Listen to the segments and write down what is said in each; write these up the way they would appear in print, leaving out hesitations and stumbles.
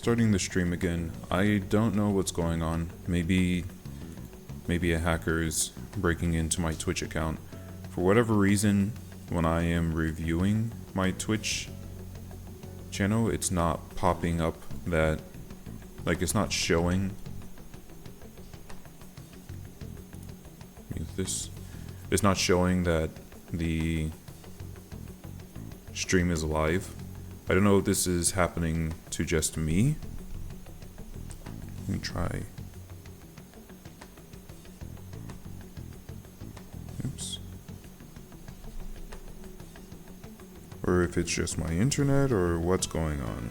Starting the stream again. I don't know what's going on. Maybe a hacker is breaking into my Twitch account. For whatever reason, when I am reviewing my Twitch channel, it's not popping up that, like, it's not showing. Mute this. It's not showing that the stream is live. I don't know if this is happening to just me. Let me try. Oops. Or if it's just my internet or what's going on.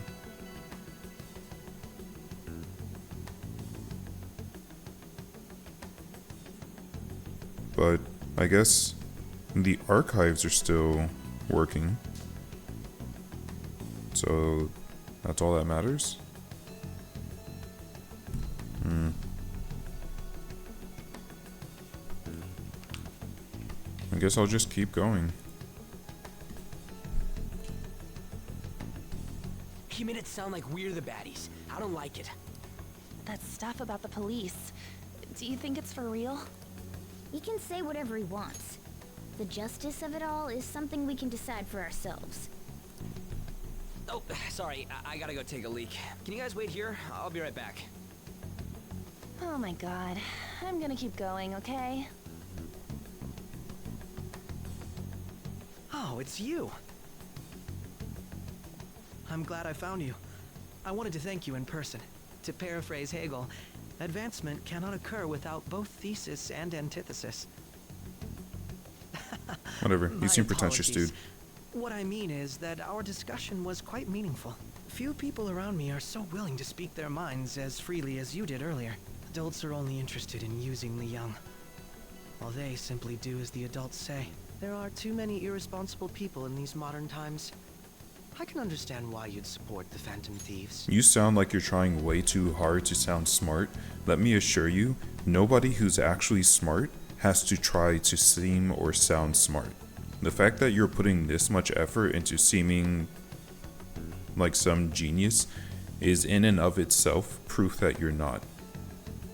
But I guess the archives are still working. So that's all that matters. I guess I'll just keep going. You made it sound like we're the baddies. I don't like it. That stuff about the police. Do you think it's for real? He can say whatever he wants. The justice of it all is something we can decide for ourselves. Oh, sorry. I gotta go take a leak. Can you guys wait here? I'll be right back. Oh my god. I'm gonna keep going, okay? Oh, it's you. I'm glad I found you. I wanted to thank you in person. To paraphrase Hegel, advancement cannot occur without both thesis and antithesis. Whatever. You My seem pretentious, apologies. dude. What I mean is that our discussion was quite meaningful. Few people around me are so willing to speak their minds as freely as you did earlier. Adults are only interested in using the young, while they simply do as the adults say. There are too many irresponsible people in these modern times. I can understand why you'd support the Phantom Thieves. You sound like you're trying way too hard to sound smart. Let me assure you, nobody who's actually smart has to try to seem or sound smart. The fact that you're putting this much effort into seeming like some genius is in and of itself proof that you're not.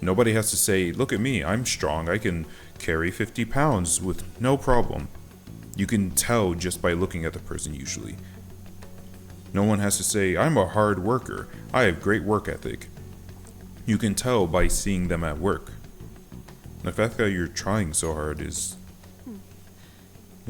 Nobody has to say, look at me, I'm strong, I can carry 50 pounds with no problem. You can tell just by looking at the person usually. No one has to say, I'm a hard worker, I have great work ethic. You can tell by seeing them at work. The fact that you're trying so hard is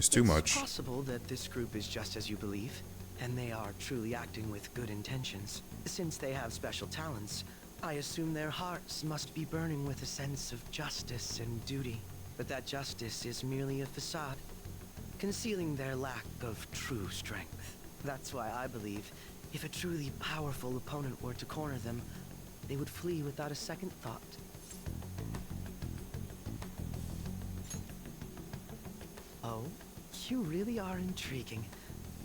too much. It's possible that this group is just as you believe, and they are truly acting with good intentions. Since they have special talents, I assume their hearts must be burning with a sense of justice and duty. But that justice is merely a facade, concealing their lack of true strength. That's why I believe, if a truly powerful opponent were to corner them, they would flee without a second thought. Oh, you really are intriguing.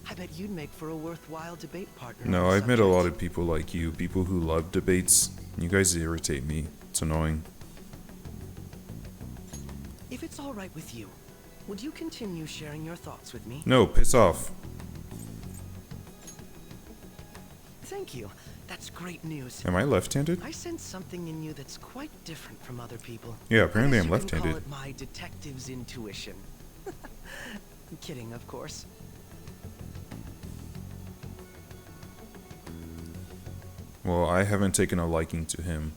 I bet you'd make for a worthwhile debate partner. No, on the I've met a lot subject. of people like you, people who love debates. You guys irritate me. It's annoying. If it's all right with you, would you continue sharing your thoughts with me? No, piss off. Thank you. That's great news. Am I left-handed? I sense something in you that's quite different from other people. Yeah, apparently I guess I'm you can call left-handed. it my detective's intuition. I'm kidding, of course. Well, I haven't taken a liking to him.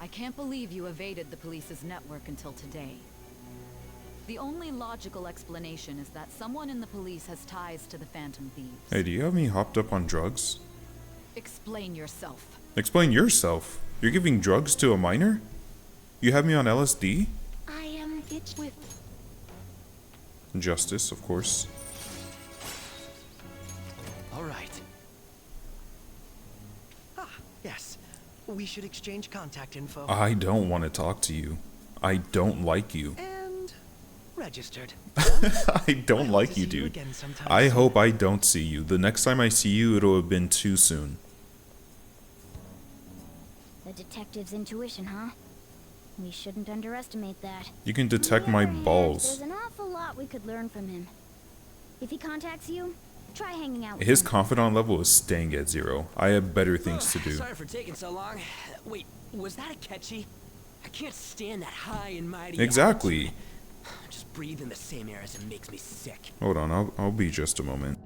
I can't believe you evaded the police's network until today. The only logical explanation is that someone in the police has ties to the Phantom Thieves. Hey, do you have me hopped up on drugs? Explain yourself. Explain yourself. You're giving drugs to a minor? You have me on LSD? I am itched with... Justice, of course. All right. Ah, yes. We should exchange contact info. I don't want to talk to you. I don't like you. And registered. I don't I hope like to you, see you dude. again sometime I soon. hope I don't see you. The next time I see you, it'll have been too soon. The detective's intuition, huh? We shouldn't underestimate that. You can detect my balls. There's an awful lot we could learn from him. If he contacts you, try hanging out with His him. confidant level is staying at 0. I have better things to do. Sorry for taking so long. Wait, was that a catchy? I can't stand that high and mighty. Exactly. attitude. Just breathing the same air as it makes me sick. Hold on, I'll be just a moment.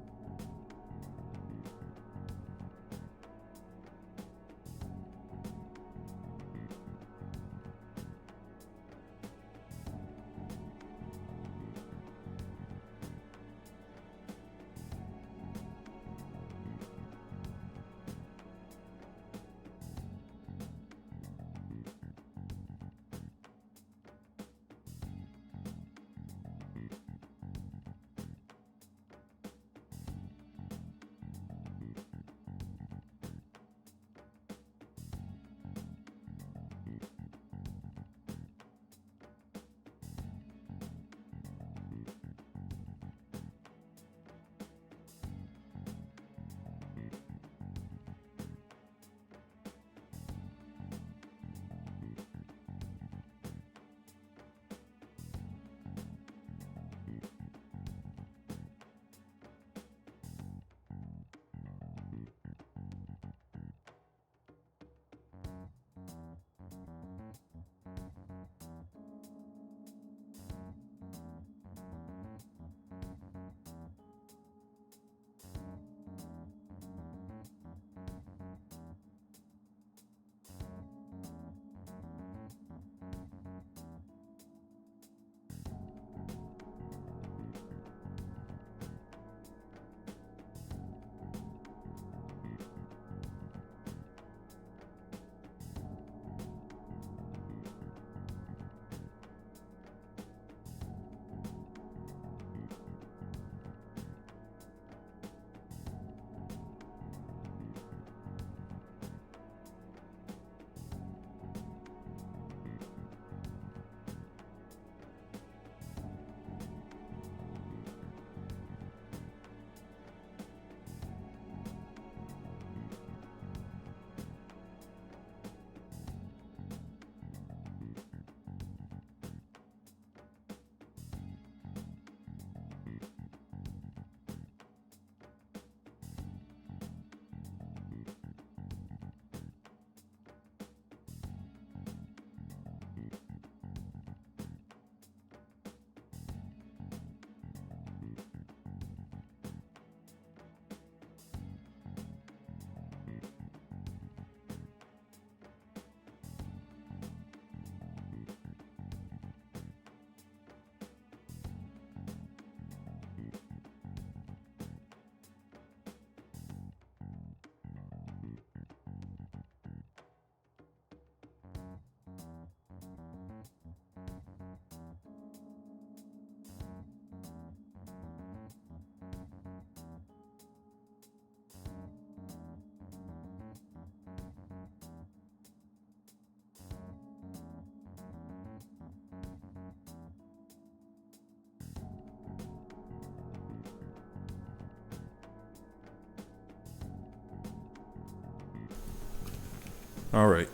Alright.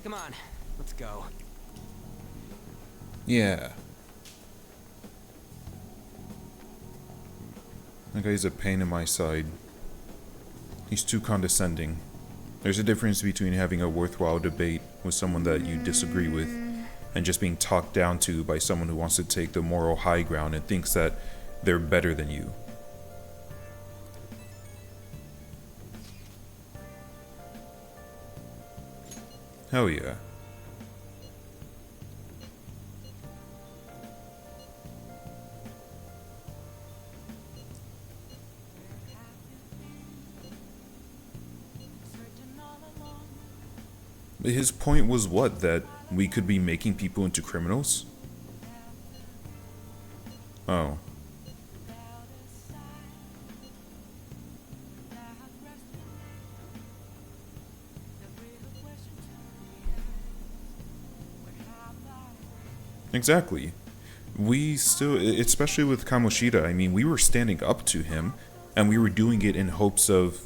Come on, let's go. Yeah. That guy's a pain in my side. He's too condescending. There's a difference between having a worthwhile debate with someone that you disagree with and just being talked down to by someone who wants to take the moral high ground and thinks that they're better than you. Hell yeah. His point was what? That we could be making people into criminals? Oh. Exactly. We still, especially with Kamoshida, I mean, we were standing up to him, and we were doing it in hopes of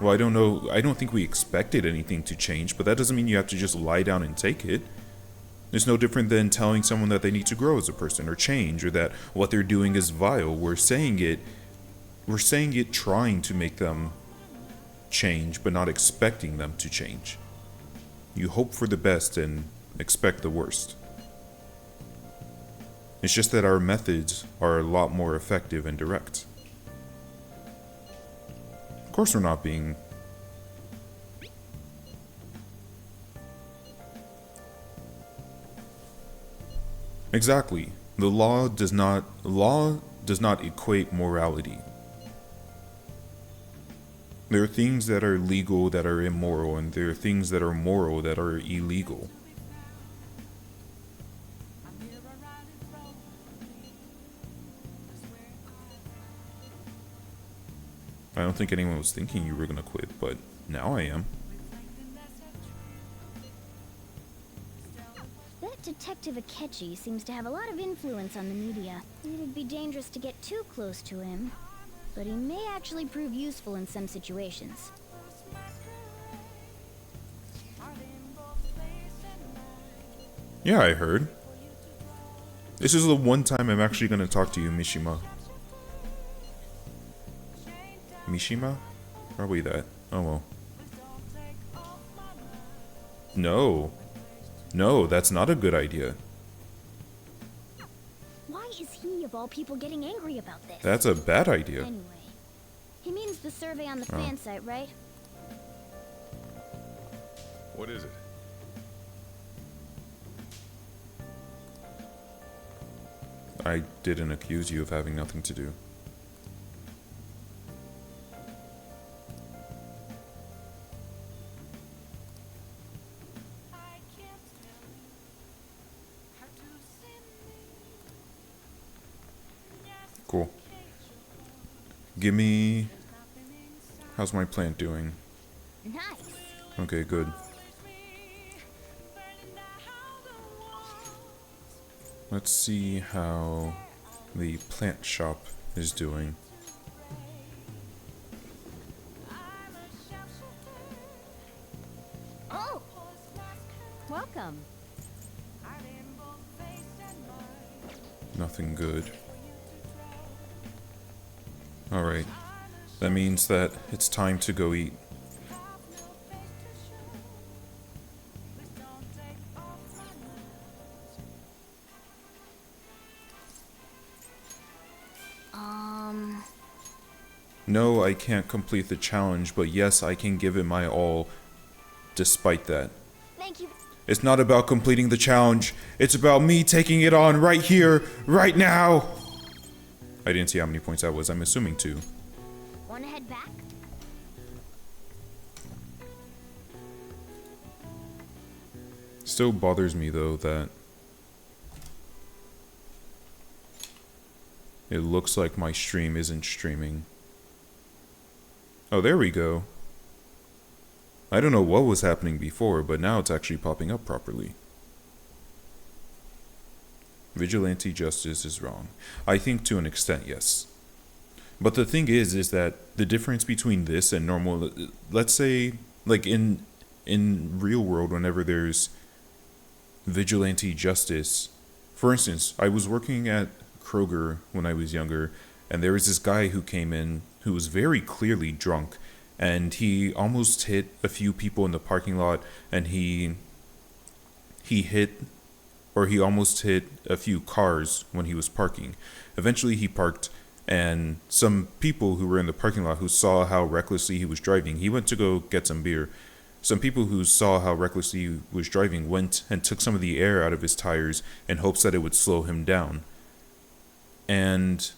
Well, I don't know. I don't think we expected anything to change, but that doesn't mean you have to just lie down and take it. It's no different than telling someone that they need to grow as a person or change, or that what they're doing is vile. We're saying it trying to make them change, but not expecting them to change. You hope for the best and expect the worst. It's just that our methods are a lot more effective and direct. Of course we're not being... Exactly. The law does not equate morality. There are things that are legal that are immoral, and there are things that are moral that are illegal. I don't think anyone was thinking you were gonna quit, but now I am. That Detective Akechi seems to have a lot of influence on the media. It'd be dangerous to get too close to him, but he may actually prove useful in some situations. Yeah, I heard. This is the one time I'm actually gonna talk to you, Mishima. Mishima? Probably that. Oh well. No. No, that's not a good idea. Why is he, of all people, getting angry about this? That's a bad idea. Anyway, he means the survey on the fan site, right? What is it? I didn't accuse you of having nothing to do. Cool. Give me... How's my plant doing? Nice. Okay, good. Let's see how the plant shop is doing. Oh! Welcome. Nothing good. Alright. That means that it's time to go eat. No, I can't complete the challenge, but yes, I can give it my all despite that. Thank you. It's not about completing the challenge. It's about me taking it on right here, right now. I didn't see how many points that was. I'm assuming 2. Wanna head back? Still bothers me though that it looks like my stream isn't streaming. Oh, there we go. I don't know what was happening before, but now it's actually popping up properly. Vigilante justice is wrong. I think to an extent, yes. But the thing is that the difference between this and normal, let's say, like in real world, whenever there's vigilante justice, for instance, I was working at Kroger when I was younger, and there was this guy who came in who was very clearly drunk, and he almost hit a few people in the parking lot, and he almost hit a few cars when he was parking. Eventually he parked, and some people who were in the parking lot who saw how recklessly he was driving, he went to go get some beer. Some people who saw how recklessly he was driving went and took some of the air out of his tires in hopes that it would slow him down. And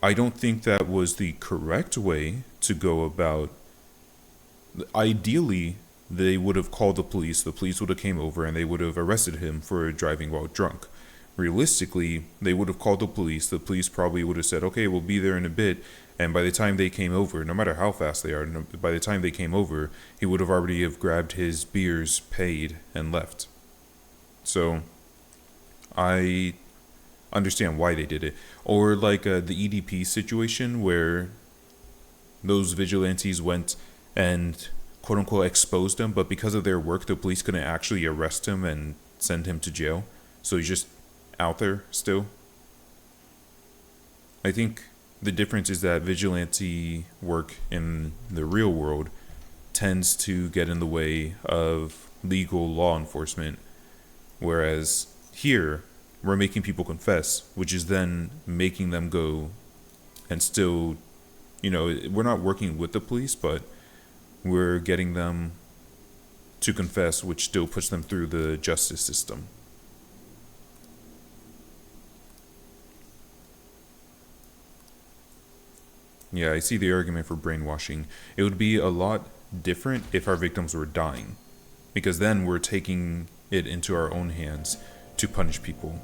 I don't think that was the correct way to go about. Ideally, they would have called the police would have came over, and they would have arrested him for driving while drunk. Realistically, they would have called the police probably would have said, okay, we'll be there in a bit, and by the time they came over, no matter how fast they are, by the time they came over, he would have already have grabbed his beers, paid, and left. So, I understand why they did it. Or like the EDP situation where those vigilantes went and quote unquote exposed him, but because of their work, the police couldn't actually arrest him and send him to jail. So he's just out there still. I think the difference is that vigilante work in the real world tends to get in the way of legal law enforcement, whereas here we're making people confess, which is then making them go and still, we're not working with the police, but we're getting them to confess, which still puts them through the justice system. Yeah, I see the argument for brainwashing. It would be a lot different if our victims were dying, because then we're taking it into our own hands to punish people.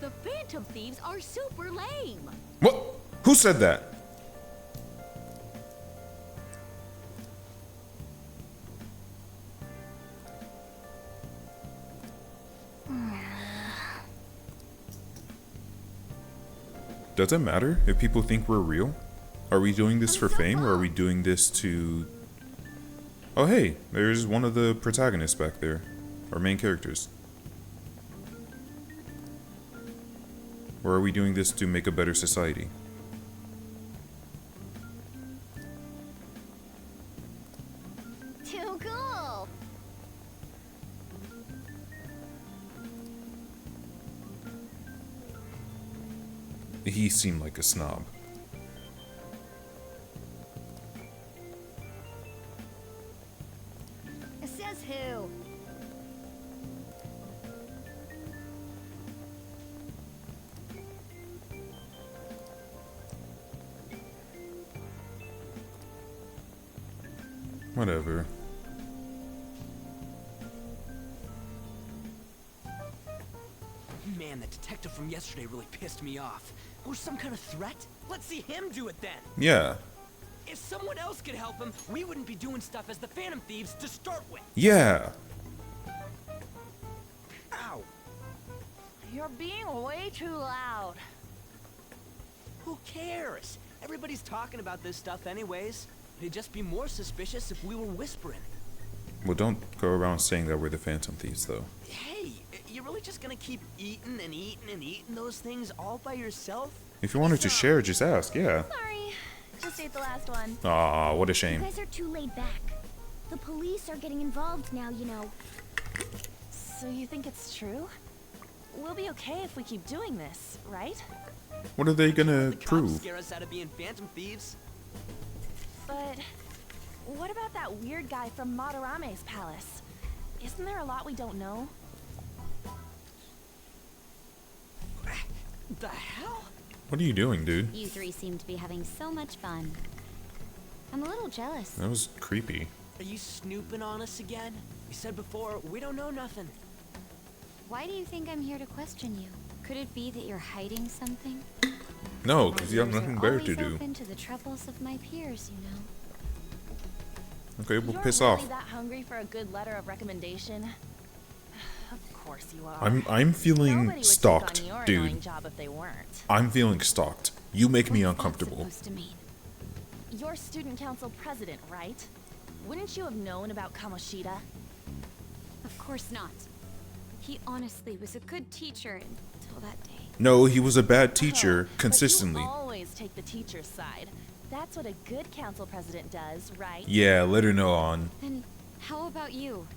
The Phantom Thieves are super lame. What? Who said that? Does it matter if people think we're real? Are we doing this for fame, or are we doing this to... Oh hey, there's one of the protagonists back there. Our main characters. Or are we doing this to make a better society? Too cool. He seemed like a snob. Says who? Whatever. Man, the detective from yesterday really pissed me off. Or some kind of threat? Let's see him do it then. Yeah. If someone else could help him, we wouldn't be doing stuff as the Phantom Thieves to start with. Yeah. Ow. You're being way too loud. Who cares? Everybody's talking about this stuff anyways. They'd just be more suspicious if we were whispering. Well, don't go around saying that we're the Phantom Thieves, though. Hey, you're really just gonna keep eating and eating and eating those things all by yourself? If you wanted to share, just ask, yeah. Sorry, just ate the last one. Aw, what a You shame. guys are too laid back. The police are getting involved now, you know. So you think it's true? We'll be okay if we keep doing this, right? What are they The gonna cops prove? scare us out of being Phantom Thieves. But what about that weird guy from Madarame's palace? Isn't there a lot we don't know? The hell? What are you doing, dude? You three seem to be having so much fun. I'm a little jealous. That was creepy. Are you snooping on us again? You said before, we don't know nothing. Why do you think I'm here to question you? Could it be that you're hiding something? No, My because you have ears nothing are better to always do. open to the troubles of my peers, you know. Okay, well, You're piss really off. that hungry for a good letter of recommendation? Of course you are. I'm Nobody feeling would take stalked, on your dude. annoying job if they weren't. I'm feeling stalked. You make me What's that uncomfortable. supposed to mean? You're student council president, right? Wouldn't you have known about Kamoshida? Of course not. He honestly was a good teacher until that day. No, he was a bad teacher Oh, consistently. But you always take the teacher's side. That's what a good council president does, right? Yeah, let her know on. Then how about you?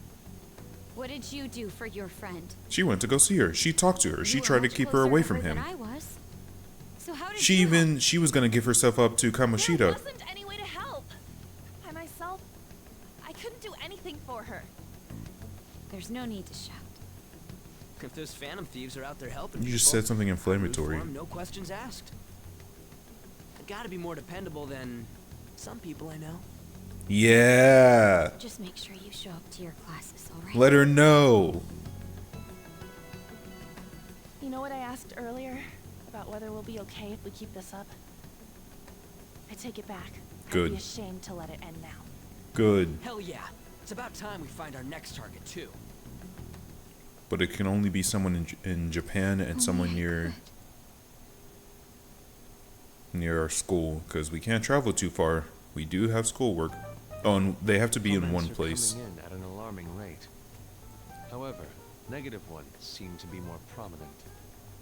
What did you do for your friend? She went to go see her. She talked to her. She You were tried to much keep her closer away to from than him. I was. So how did She you help? she was gonna give herself up to There Kamoshida. wasn't any way to help. By myself, I couldn't do anything for her. There's no need to shout. If those Phantom Thieves are out there helping You just people, said something I'll root for inflammatory. 'em, no questions asked. They gotta be more dependable than some people I know. Yeah. Just make sure you show up to your classes, all right? Let her know. You know what I asked earlier? About whether we'll be okay if we keep this up? I take it back. Good. I'd be ashamed to let it end now. Good. Hell yeah. It's about time we find our next target too. But it can only be someone in Japan and someone near... near our school, because we can't travel too far. We do have schoolwork. Oh, and they have to be in Comments one are place. coming in at an alarming rate. However, negative ones seem to be more prominent.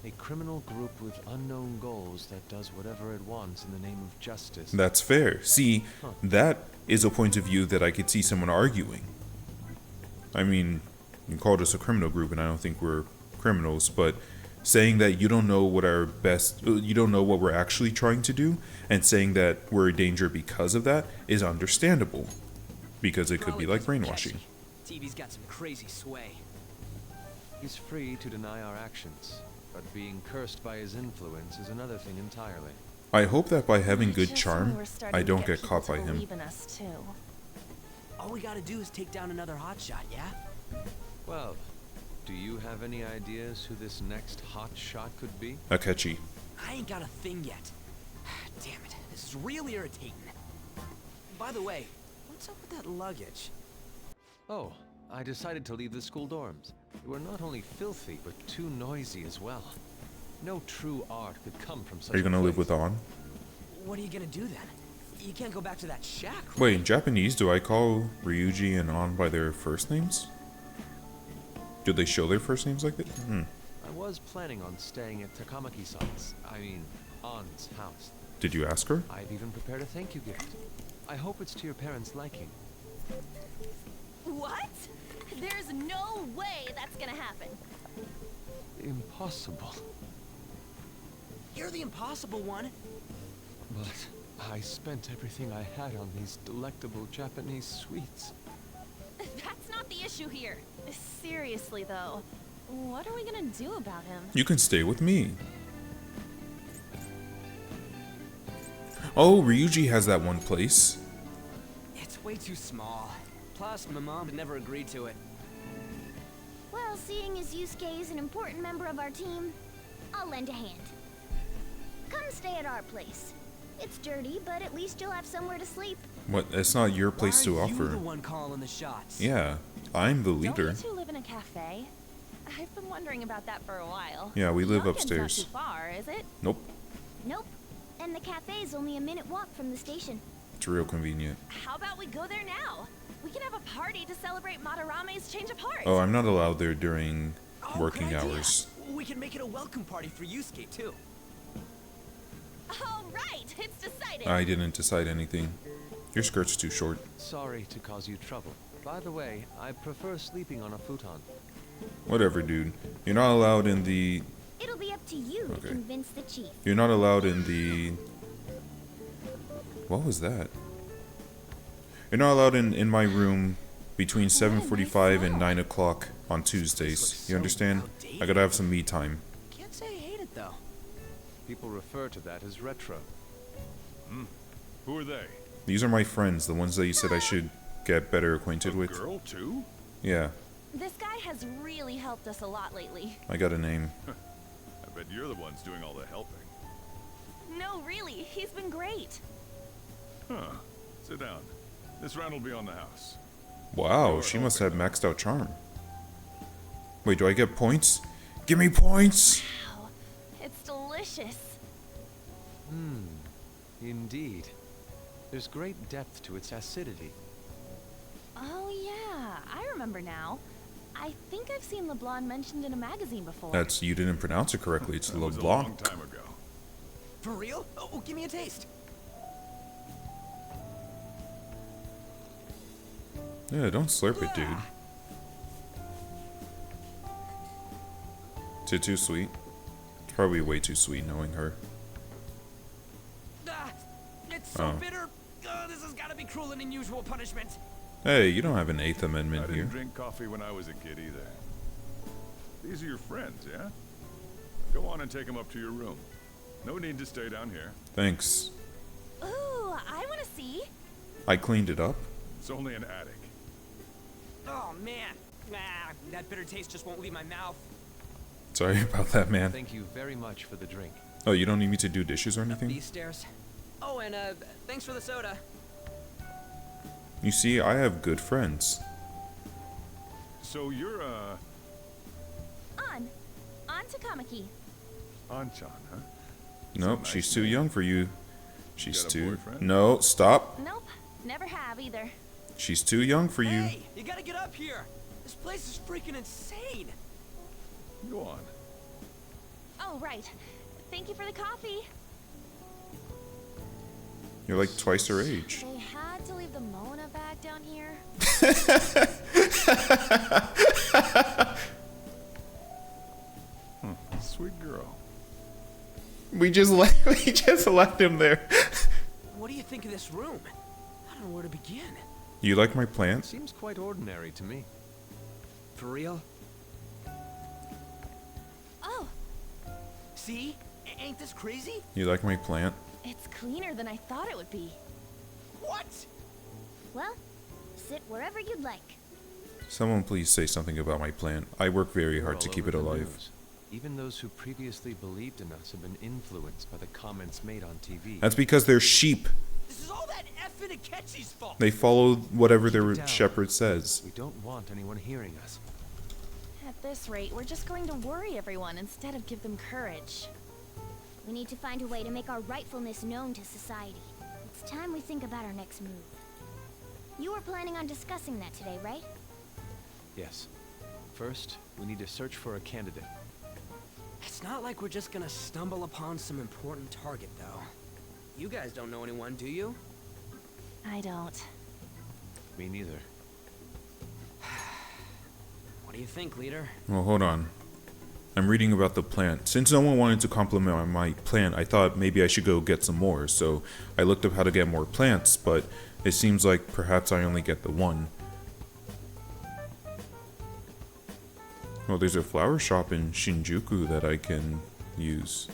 A criminal group with unknown goals that does whatever it wants in the name of justice. That's fair. See, that is a point of view that I could see someone arguing. I mean, you called us a criminal group, and I don't think we're criminals, but saying that you don't know what you don't know what we're actually trying to do, and saying that we're a danger because of that is understandable. Because it could be like brainwashing. TV's got some crazy sway. He's free to deny our actions, but being cursed by his influence is another thing entirely. I hope that by having good Just when charm, we're starting I to don't get people caught to by him. believe in us, too. All we gotta do is take down another hotshot, yeah? Well, do you have any ideas who this next hot shot could be? Akechi. I ain't got a thing yet. Damn it, this is real irritating. By the way, what's up with that luggage? Oh, I decided to leave the school dorms. They were not only filthy, but too noisy as well. No true art could come from such Are you gonna a live place. with On? What are you gonna do then? You can't go back to that shack, right? Wait, in Japanese, do I call Ryuji and On by their first names? Do they show their first names like that? I was planning on staying at Takamaki-san's, On's house. Did you ask her? I've even prepared a thank you gift. I hope it's to your parents' liking. What? There's no way that's gonna happen. Impossible. You're the impossible one. But I spent everything I had on these delectable Japanese sweets. That's not the issue here. Seriously, though, what are we gonna do about him? You can stay with me. Oh, Ryuji has that one place. It's way too small. Plus, my mom never agreed to it. Well, seeing as Yusuke is an important member of our team, I'll lend a hand. Come stay at our place. It's dirty, but at least you'll have somewhere to sleep. What? It's not your place to Why are you offer. the one calling the shots? Yeah, I'm the Don't leader. you two live in a cafe? I've been wondering about that for a while. Yeah, we live Youngkin's upstairs. Not too far, is it? Nope, Nope. And the cafe's only a minute walk from the station. it's real convenient. How about we go there now? We can have a party to celebrate Madarame's change of heart. Oh, I'm not allowed there during Oh, working good idea. hours. We can make it a welcome party for Yusuke, too. All right, it's decided. I didn't decide anything. Your skirt's too short. Sorry to cause you trouble. By the way, I prefer sleeping on a futon. Whatever, dude. You're not allowed in the... It'll be up to you Okay. to convince the chief. You're not allowed in the... What was that? You're not allowed in my room between 7:45 and 9 o'clock on Tuesdays. You understand? I gotta have some me time. Can't say I hate it, though. People refer to that as retro. Who are they? These are my friends, the ones that you said I should get better acquainted with. Girl, too? Yeah, This guy has really helped us a lot lately. I got a name. I bet you're the ones doing all the helping. No, really, he's been great. Huh. Sit down. This round will be on the house. Wow, she must have maxed out charm. Wait, do I get points? Give me points! Wow, it's delicious. Indeed. There's great depth to its acidity. Oh yeah, I remember now. I think I've seen LeBlanc mentioned in a magazine before. That's, you didn't pronounce it correctly. It's That was a long LeBlanc. time ago. For real? Oh, give me a taste. Yeah, don't slurp it, dude. Is it too sweet? It's probably way too sweet knowing her. Ah, it's so Oh. bitter. This has got to be cruel and unusual punishment. Hey, you don't have an Eighth I Amendment didn't here. drink coffee when I was a kid either. These are your friends, yeah? Go on and take them up to your room. No need to stay down here. Thanks. Ooh, I want to see. I cleaned it up. It's only an attic. Oh, man. Ah, that bitter taste just won't leave my mouth. Sorry about that, man. Thank you very much for the drink. Oh, you don't need me to do dishes or anything? These stairs. Oh, and thanks for the soda. You see, I have good friends. So you're, On to Kamaki. Anchan, huh? Nope, nice she's too name. young for you. She's Got a too... boyfriend? No, stop. Nope, never have either. She's too young for you. Hey, you gotta get up here. This place is freaking insane. Go on. Oh, right. Thank you for the coffee. You're like twice her age. They had to leave the Mona bag down here. Sweet girl. We just left him there. What do you think of this room? I don't know where to begin. You like my plant? Seems quite ordinary to me. For real? Oh, See? Ain't this crazy? You like my plant? it's cleaner than I thought it would be. What? Well, sit wherever you'd like. Someone please say something about my plant. I work very We're hard to all keep it over the alive. news. Even those who previously believed in us have been influenced by the comments made on TV. That's because they're sheep. This is all that effing Akechi's fault. They follow whatever their down. shepherd says. We don't want anyone hearing us. At this rate, we're just going to worry everyone instead of give them courage. We need to find a way to make our rightfulness known to society. It's time we think about our next move. You were planning on discussing that today, right? Yes. First, we need to search for a candidate. It's not like we're just gonna stumble upon some important target, though. You guys don't know anyone, do you? I don't. Me neither. What do you think, leader? Well, hold on. I'm reading about the plant. Since no one wanted to compliment my plant, I thought maybe I should go get some more. So I looked up how to get more plants, but it seems like perhaps I only get the one. Well, there's a flower shop in Shinjuku that I can use.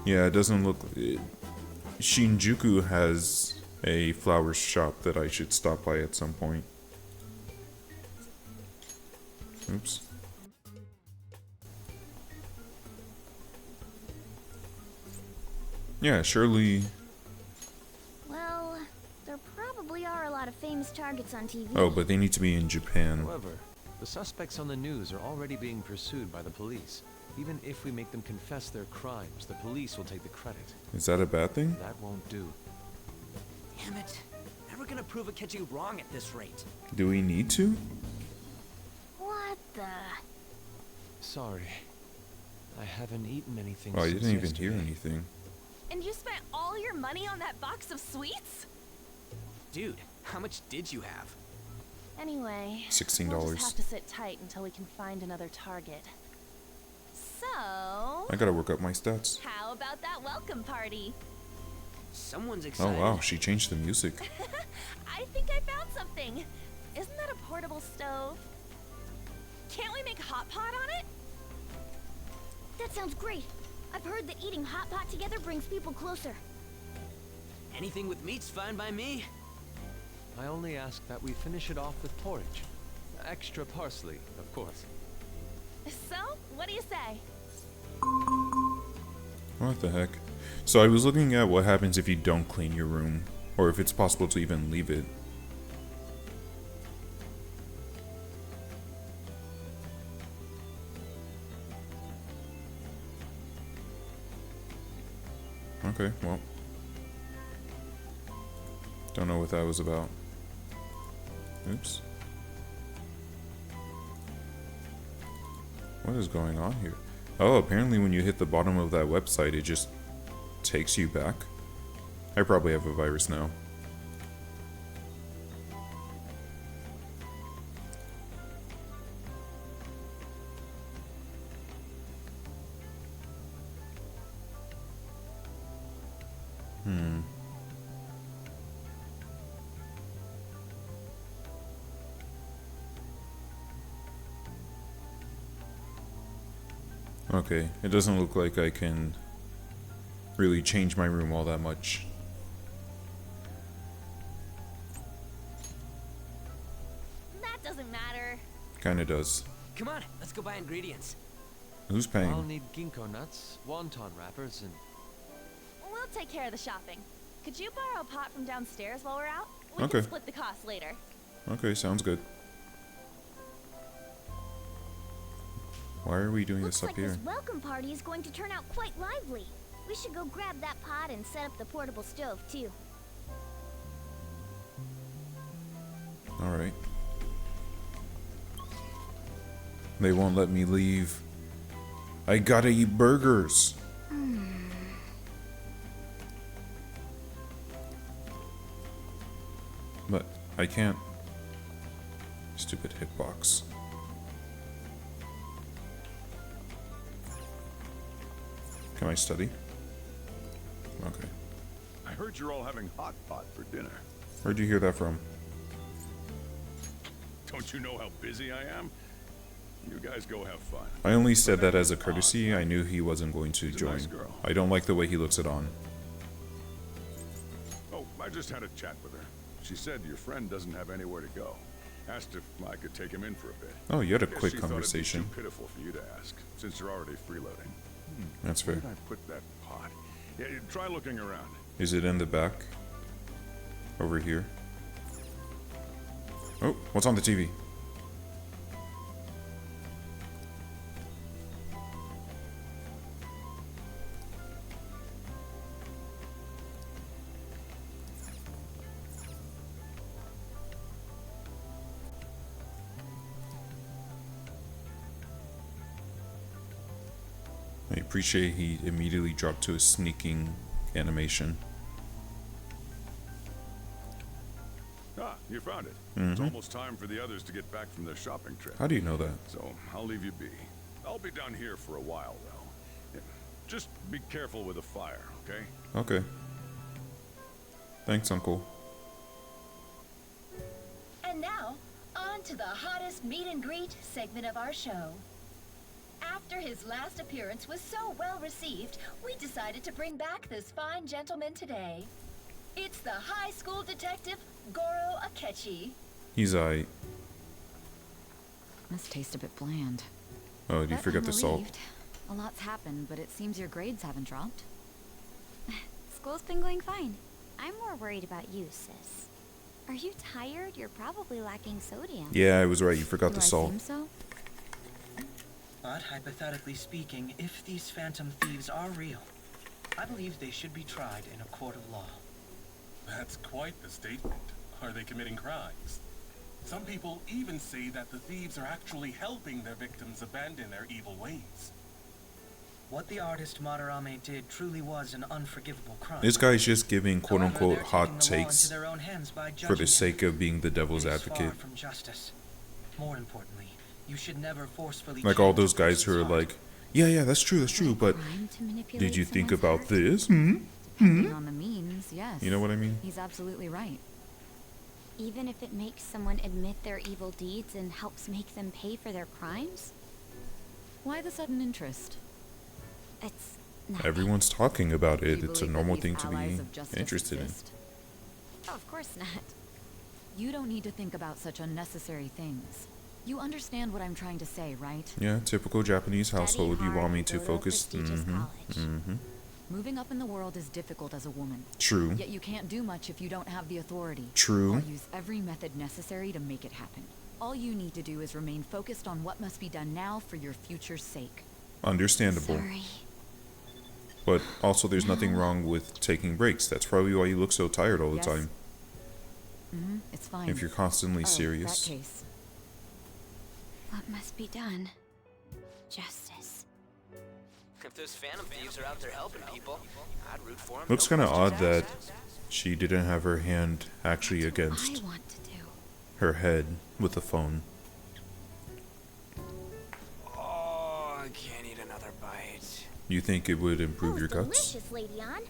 Yeah, it doesn't look... Shinjuku has a flower shop that I should stop by at some point. Oops. Yeah, surely... Well, there probably are a lot of famous targets on TV. Oh, but they need to be in Japan. However, the suspects on the news are already being pursued by the police. Even if we make them confess their crimes, the police will take the credit. Is that a bad thing? That won't do. Damn it. Never gonna prove Akechi wrong at this rate. Do we need to? What the? Sorry. I haven't eaten anything Oh, I since didn't even hear yesterday. anything. And you spent all your money on that box of sweets? Dude, how much did you have? Anyway, $16. we'll just have to sit tight until we can find another target. So, I gotta work up my stats. how about that welcome party? Someone's Oh excited. wow, she changed the music. I think I found something. Isn't that a portable stove? Can't we make hot pot on it? That sounds great. I've heard that eating hot pot together brings people closer. Anything with meat's fine by me. I only ask that we finish it off with porridge. Extra parsley, of course. So, what do you say? What the heck? So I was looking at what happens if you don't clean your room, or if it's possible to even leave it. Okay, well. Don't know what that was about. Oops. What is going on here? Oh, apparently when you hit the bottom of that website, it just takes you back. I probably have a virus now. Okay, it doesn't look like I can really change my room all that much. That doesn't matter. Kinda does. Come on, let's go buy ingredients. Who's I'll paying? need ginkgo nuts, wonton wrappers, and We'll take care of the shopping. Could you borrow a pot from downstairs while we're out? We Okay. can split the cost later. Okay, sounds good. Why are we doing Looks this up like here? this welcome party is going to turn out quite lively. We should go grab that pot and set up the portable stove, too. Alright. They won't let me leave. I gotta eat burgers. But I can't. Stupid hitbox. Can I study? Okay. I heard you're all having hot pot for dinner. Where'd you hear that from? Don't you know how busy I am? You guys go have fun. I only said that as a courtesy. I knew he wasn't going to She's a join. nice girl. I don't like the way he looks at On. Oh, I just had a chat with her. She said your friend doesn't have anywhere to go. Asked if I could take him in for a bit. Oh, you had a Guess quick she thought it'd be conversation. too pitiful for you to ask, since you're already freeloading. That's Where fair. did I put that pot? Yeah, try looking around. Is it in the back? Over here? Oh, what's on the TV? I appreciate he immediately dropped to a sneaking animation. Ah, you found it. It's almost time for the others to get back from their shopping trip. How do you know that? So, I'll leave you be. I'll be down here for a while, though. Yeah, just be careful with the fire, okay? Okay. Thanks, Uncle. And now, on to the hottest meet and greet segment of our show. After his last appearance was so well received, we decided to bring back this fine gentleman today. It's the high school detective, Goro Akechi. He's aight. Must taste a bit bland. Oh, did you But forget I'm the salt? relieved. A lot's happened, but it seems your grades haven't dropped. School's been going fine. I'm more worried about you, sis. Are you tired? You're probably lacking sodium. Yeah, I was right. You forgot Do the I salt. seem so? But hypothetically speaking, if these phantom thieves are real, I believe they should be tried in a court of law. That's quite the statement. Are they committing crimes? Some people even say that the thieves are actually helping their victims abandon their evil ways. What the artist Madarame did truly was an unforgivable crime. This guy's just giving However, quote-unquote they're hot taking the law into takes their own hands by for judging the him. sake of being the devil's It is far advocate. from justice. More importantly, you should never forcefully Like all change those a guys who are person's heart. like, yeah, that's true, but Crime to manipulate did you think someone's about heart? this? Depending on the means, yes. You know what I mean? He's absolutely right. Even if it makes someone admit their evil deeds and helps make them pay for their crimes? Why the sudden interest? It's not. Everyone's talking about Do you it. It's a believe that normal these thing to allies be of justice interested in. exist? Oh, of course not. You don't need to think about such unnecessary things. You understand what I'm trying to say, right? Yeah, typical Japanese Study household. You hard, want me go to to a focus? prestigious college. Moving up in the world is difficult as a woman. True. Yet you can't do much if you don't have the authority. True. I'll use every method necessary to make it happen. All you need to do is remain focused on what must be done now for your future's sake. Understandable. Sorry. But also, there's nothing wrong with taking breaks. That's probably why you look so tired all the Yes. time. It's fine. If you're constantly Oh, serious. that case. What must be done? Justice. If those phantom thieves are out there helping people, I'd root for them. Looks kind of odd that she didn't have her hand actually I against want to do. her head with the phone. Oh, I can't eat another bite. You think it would improve Oh, your guts? delicious, Lady Ann.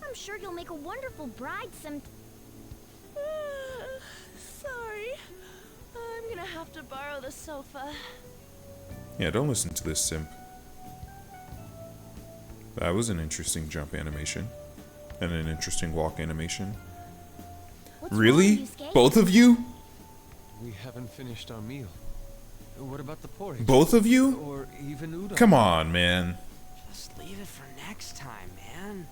I'm sure you'll make a wonderful bride some. Sorry. I'm gonna have to borrow the sofa. Yeah, don't listen to this simp. That was an interesting jump animation. And an interesting walk animation. What's wrong, Really? Yusuke? Both of you? we haven't finished our meal. What about the porridge? Both of you? Or even udon? Come on, man. Just leave it for next time, man.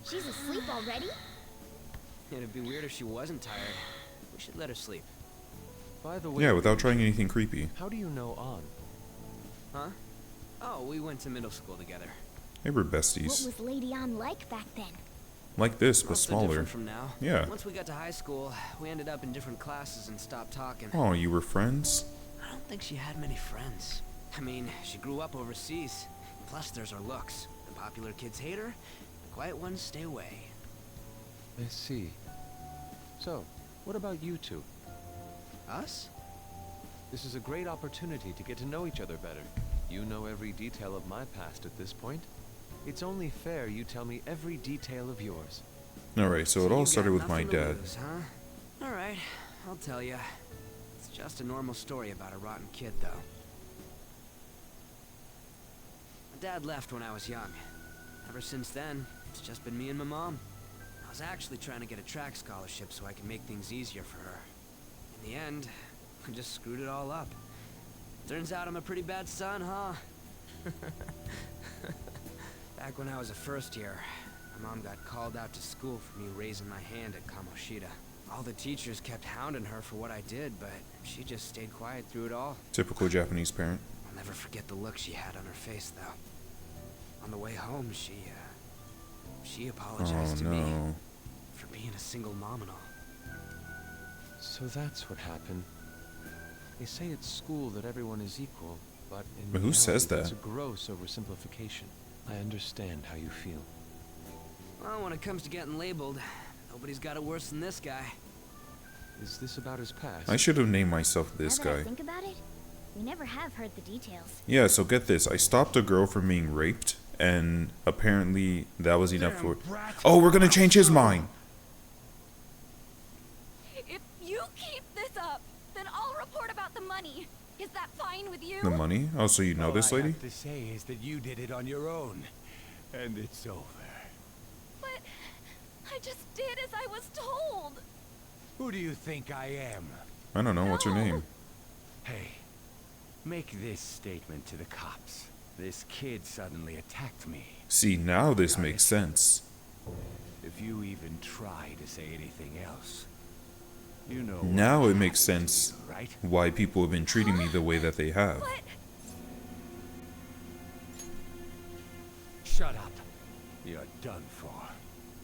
She's asleep already? It'd be weird if she wasn't tired. We should let her sleep. By the way, Yeah, without trying anything creepy. how do you know An? Huh? Oh, we went to middle school together. They were What besties. was Lady Ann like back then? Like this, but Not so smaller. different from now. Yeah. Once we got to high school, we ended up in different classes and stopped talking. Oh, you were friends? I don't think she had many friends. I mean, she grew up overseas. Plus, there's her looks. The popular kids hate her. The quiet ones stay away. I see. So, what about you two? Us? This is a great opportunity to get to know each other better. You know every detail of my past at this point. It's only fair you tell me every detail of yours. Alright, so it all you started got with my nothing to dad. lose, huh? Alright, I'll tell you. It's just a normal story about a rotten kid, though. My dad left when I was young. Ever since then, it's just been me and my mom. I was actually trying to get a track scholarship so I could make things easier for her. In the end, we just screwed it all up. Turns out I'm a pretty bad son, huh? Back when I was a first year, my mom got called out to school for me raising my hand at Kamoshida. All the teachers kept hounding her for what I did, but she just stayed quiet through it all. Typical Japanese parent. I'll never forget the look she had on her face, though. On the way home, she apologized Oh to me no. for being a single mom and all. So that's what happened. They say at school that everyone is equal, but in But who says reality, that? It's a gross oversimplification. I understand how you feel. Well, when it comes to getting labeled, nobody's got it worse than this guy. Is this about his past? I should have named myself this now that I guy. think about it, we never have heard the details. Yeah, so get this. I stopped a girl from being raped, and apparently that was enough for... Oh, we're gonna change his mind! If you keep this up, then I'll report about the money. Is that fine with you? The money? Oh, so you know this All I lady? have to say is that you did it on your own, and it's over. But I just did as I was told. Who do you think I am? I don't know, what's her name? Hey, make this statement to the cops. This kid suddenly attacked me. See, now this makes sense. If you even try to say anything else, you know. Now it makes sense right? why people have been treating me the way that they have. But Shut up. You're done for.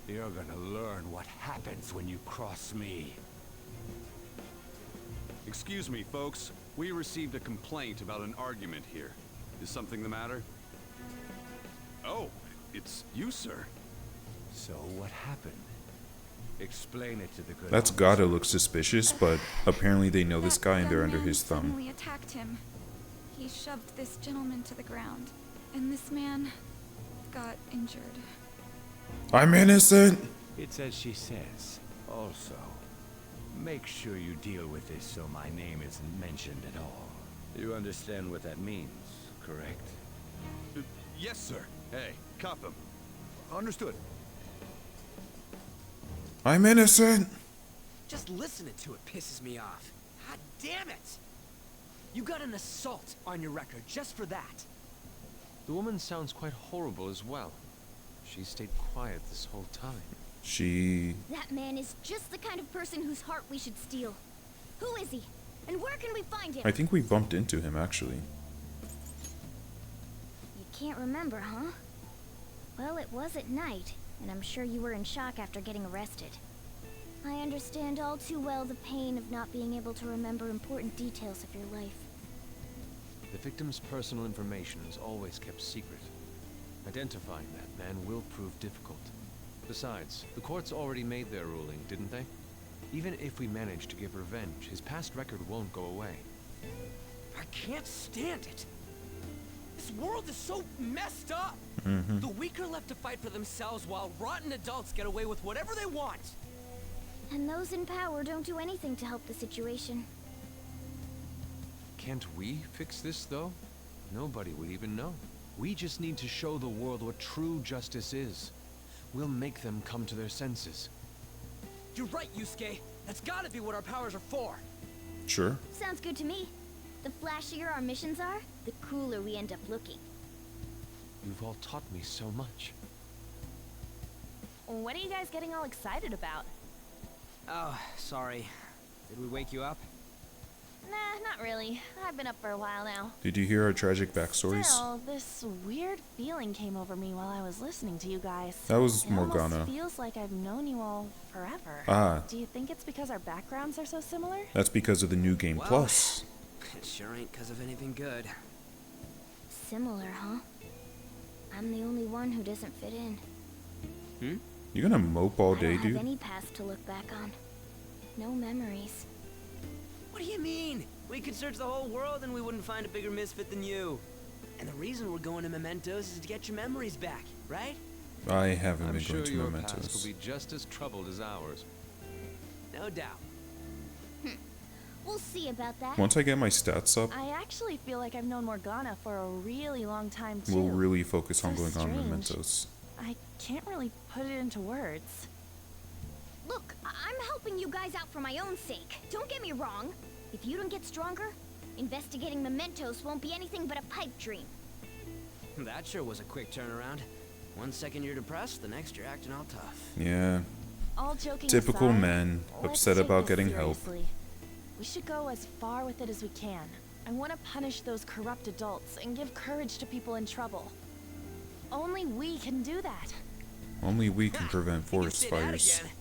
You're gonna learn what happens when you cross me. Excuse me, folks. We received a complaint about an argument here. Is something the matter? Oh, it's you, sir. So what happened? Explain it to the good. That's gotta look suspicious, but apparently they know this That guy and they're young under man his thumb. Suddenly attacked him. He shoved this gentleman to the ground, and this man got injured. I'm innocent! It's as she says. Also, make sure you deal with this so my name isn't mentioned at all. You understand what that means, correct? Yes, sir. Hey, cuff him. Understood. I'm innocent! Just listening to it pisses me off. God damn it! You got an assault on your record just for that. The woman sounds quite horrible as well. She stayed quiet this whole time. She... That man is just the kind of person whose heart we should steal. Who is he? And where can we find him? I think we bumped into him, actually. You can't remember, huh? Well, it was at night, and I'm sure you were in shock after getting arrested. I understand all too well the pain of not being able to remember important details of your life. The victim's personal information is always kept secret. Identifying that man will prove difficult. Besides, the courts already made their ruling, didn't they? Even if we manage to give revenge, his past record won't go away. I can't stand it. This world is so messed up. Mm-hmm. The weak are left to fight for themselves while rotten adults get away with whatever they want. And those in power don't do anything to help the situation. Can't we fix this, though? Nobody would even know. We just need to show the world what true justice is. We'll make them come to their senses. You're right, Yusuke. That's gotta be what our powers are for. Sure. Sounds good to me. The flashier our missions are, the cooler we end up looking. You've all taught me so much. What are you guys getting all excited about? Oh, sorry. Did we wake you up? Nah, not really. I've been up for a while now. Did you hear our tragic backstories? Still, this weird feeling came over me while I was listening to you guys. That was It Morgana. almost feels like I've known you all forever. Ah. Do you think it's because our backgrounds are so similar? That's because of the new game Well, plus. It sure ain't because of anything good. Similar, huh? I'm the only one who doesn't fit in. You gonna mope all day, I don't dude? have any past to look back on. No memories. What do you mean? We could search the whole world and we wouldn't find a bigger misfit than you. And the reason we're going to Mementos is to get your memories back, right? I haven't I'm been sure going to your past Mementos. will be just as troubled as ours. No doubt. We'll see about that. Once I get my stats up, I actually feel like I've known Morgana for a really long time too. we'll really focus on So going on strange. Mementos. I can't really put it into words. Look, I'm helping you guys out for my own sake. Don't get me wrong. If you don't get stronger, investigating Mementos won't be anything but a pipe dream. That sure was a quick turnaround. 1 second you're depressed, the next you're acting all tough. Yeah. All joking Typical aside, men, let's upset take about this getting help. seriously. We should go as far with it as we can. I want to punish those corrupt adults and give courage to people in trouble. Only we can do that. Only we can prevent You can forest say that fires. again.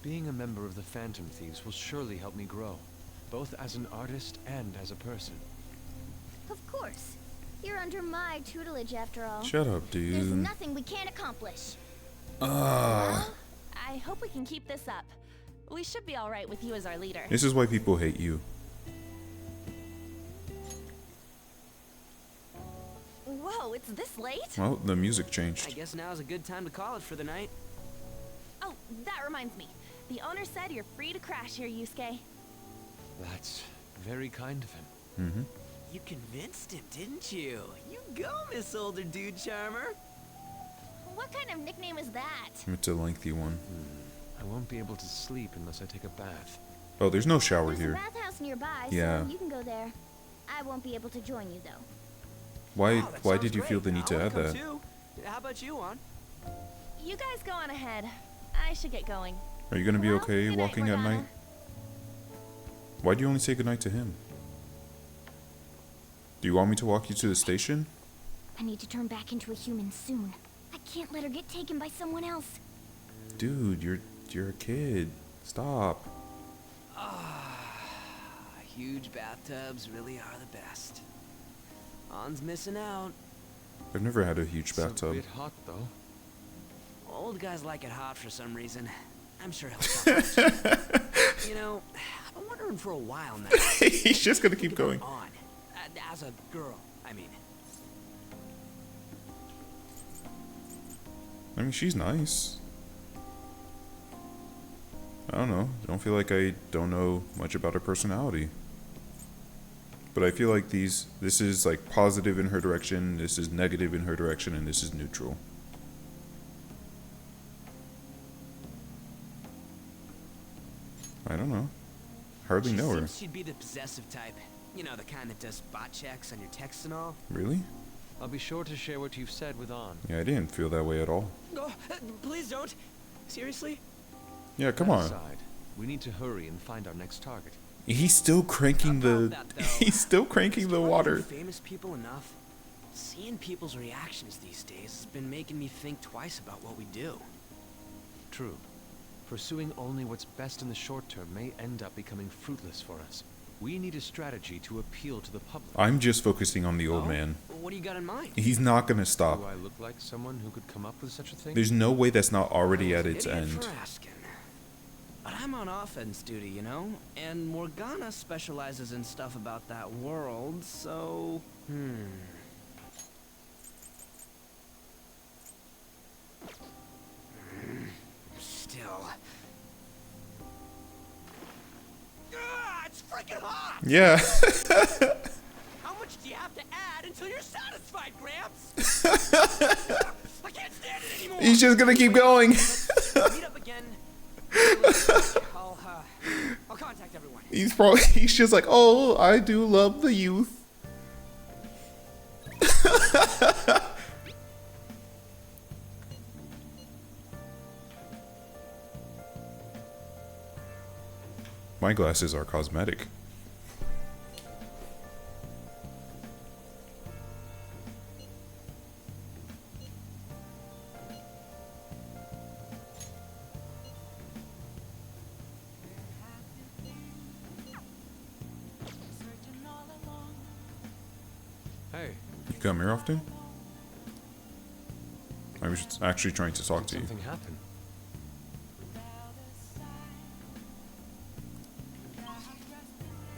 Being a member of the Phantom Thieves will surely help me grow, both as an artist and as a person. Of course. You're under my tutelage after all. Shut up, There's dude. nothing we can't accomplish. Ah. I hope we can keep this up. We should be all right with you as our leader. This is why people hate you. Whoa, it's this late? Well, the music I changed. guess now's a good time to call it for the night. Oh, that reminds me. The owner said you're free to crash here, Yusuke. That's very kind of him. Mm-hmm. You convinced him, didn't you? You go, Miss Older Dude Charmer. What kind of nickname is that? It's a lengthy one. I won't be able to sleep unless I take a bath. Oh, there's no shower There's a here. bathhouse nearby, Yeah. so you can go there. I won't be able to join you, though. Why Wow, that why sounds did you feel great. the need to I wanna add come that? too. How about you, Juan? You guys go on ahead. I should get going. Are you gonna be Well, okay good night, walking at Morgana. night? Why do you only say goodnight to him? Do you want me to walk you to the station? I need to turn back into a human soon. I can't let her get taken by someone else. Dude, you're a kid. Stop. Huge bathtubs really are the best. Juan's missing out. I've never had a huge It's a bathtub. bit hot, though. Old guys like it hot for some reason. I'm sure he'll stop. You know, I've been wondering for a while now. He's just gonna keep going. On. As a girl, I mean. I mean, she's nice. I don't know. I don't feel like I don't know much about her personality. But I feel like this is like positive in her direction, this is negative in her direction, and this is neutral. I don't know. Hardly She know her. seems she'd be the possessive type. You know, the kind that does spot checks on your texts and all. Really? I'll be sure to share what you've said with On. Yeah, I didn't feel that way at all. Oh, please don't. Seriously? Yeah, come That on. aside, we need to hurry and find our next target. He's still cranking the. About that, though. He's still cranking the Aren't water. you famous people enough? Seeing people's reactions these days has been making me think twice about what we do. True. Pursuing only what's best in the short term may end up becoming fruitless for us. We need a strategy to appeal to the public. I'm just focusing on the old Oh? man. What do you got in mind? He's not gonna stop. Do I look like someone who could come up with such a thing? There's no way that's not already at its Idiot end. for asking. But I'm on offense duty, you know? And Morgana specializes in stuff about that world, so... Still... it's freaking hot! Yeah. How much do you have to add until you're satisfied, Gramps? I can't stand it anymore! He's just gonna keep going. Meet up again. I'll I'll contact everyone. He's just like, oh, I do love the youth. My glasses are cosmetic. Hey. You come here often? I was actually trying to talk to you. Something happened.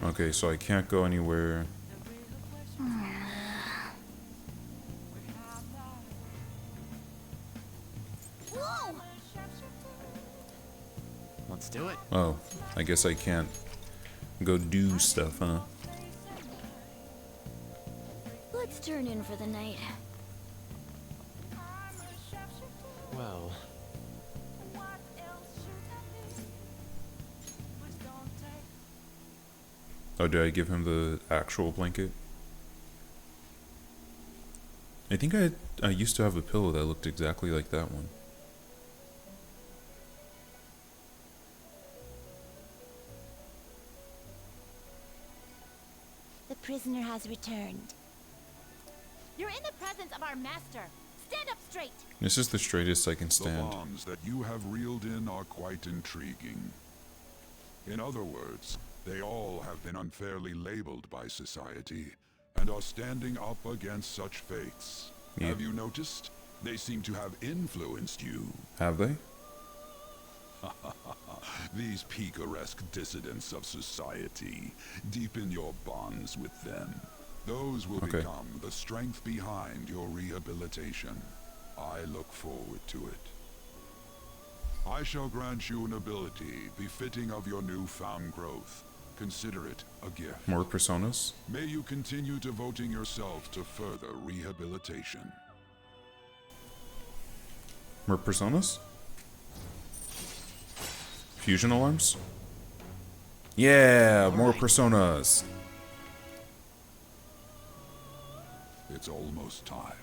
Okay, so I can't go anywhere. Whoa! Let's do it. Oh, I guess I can't go do stuff, huh? Let's turn in for the night. Well, Oh, did I give him the actual blanket? I think I used to have a pillow that looked exactly like that one. The prisoner has returned. You're in the presence of our master. Stand up straight. This is the straightest I can The stand. bonds that you have reeled in are quite intriguing. In other words, they all have been unfairly labeled by society and are standing up against such fates. Yeah. Have you noticed? They seem to have influenced you. Have they? These picaresque dissidents of society. Deepen your bonds with them. Those will Okay. become the strength behind your rehabilitation. I look forward to it. I shall grant you an ability befitting of your newfound growth. Consider it a gift. More personas? May you continue devoting yourself to further rehabilitation. More personas? Fusion alarms? Yeah, more personas. It's almost time.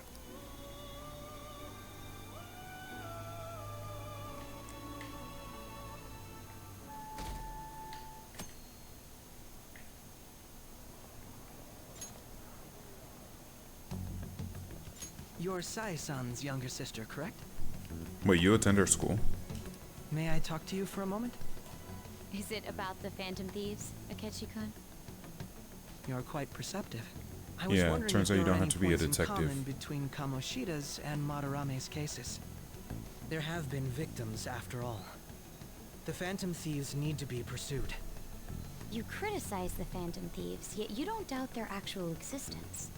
You're Sai-san's younger sister, correct? Wait, you attend our school? May I talk to you for a moment? Is it about the Phantom Thieves, Akechi-kun? You're quite perceptive. I was Yeah, wondering turns if out you there don't were have to any be a points in detective. common between Kamoshida's and Madarame's cases. There have been victims, after all. The Phantom Thieves need to be pursued. You criticize the Phantom Thieves, yet you don't doubt their actual existence.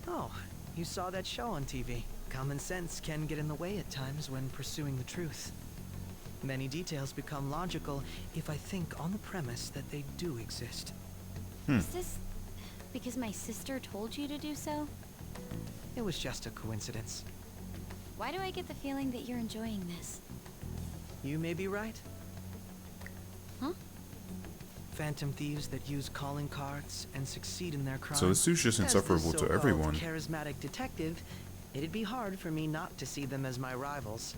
Oh, you saw that show on TV. Common sense can get in the way at times when pursuing the truth. Many details become logical if I think on the premise that they do exist. Hmm. Is this because my sister told you to do so? It was just a coincidence. Why do I get the feeling that you're enjoying this? You may be right. Huh? Phantom thieves that use calling cards and succeed in their crimes. So this dude's just insufferable As the to so-called everyone. charismatic detective, it'd be hard for me not to see them as my rivals.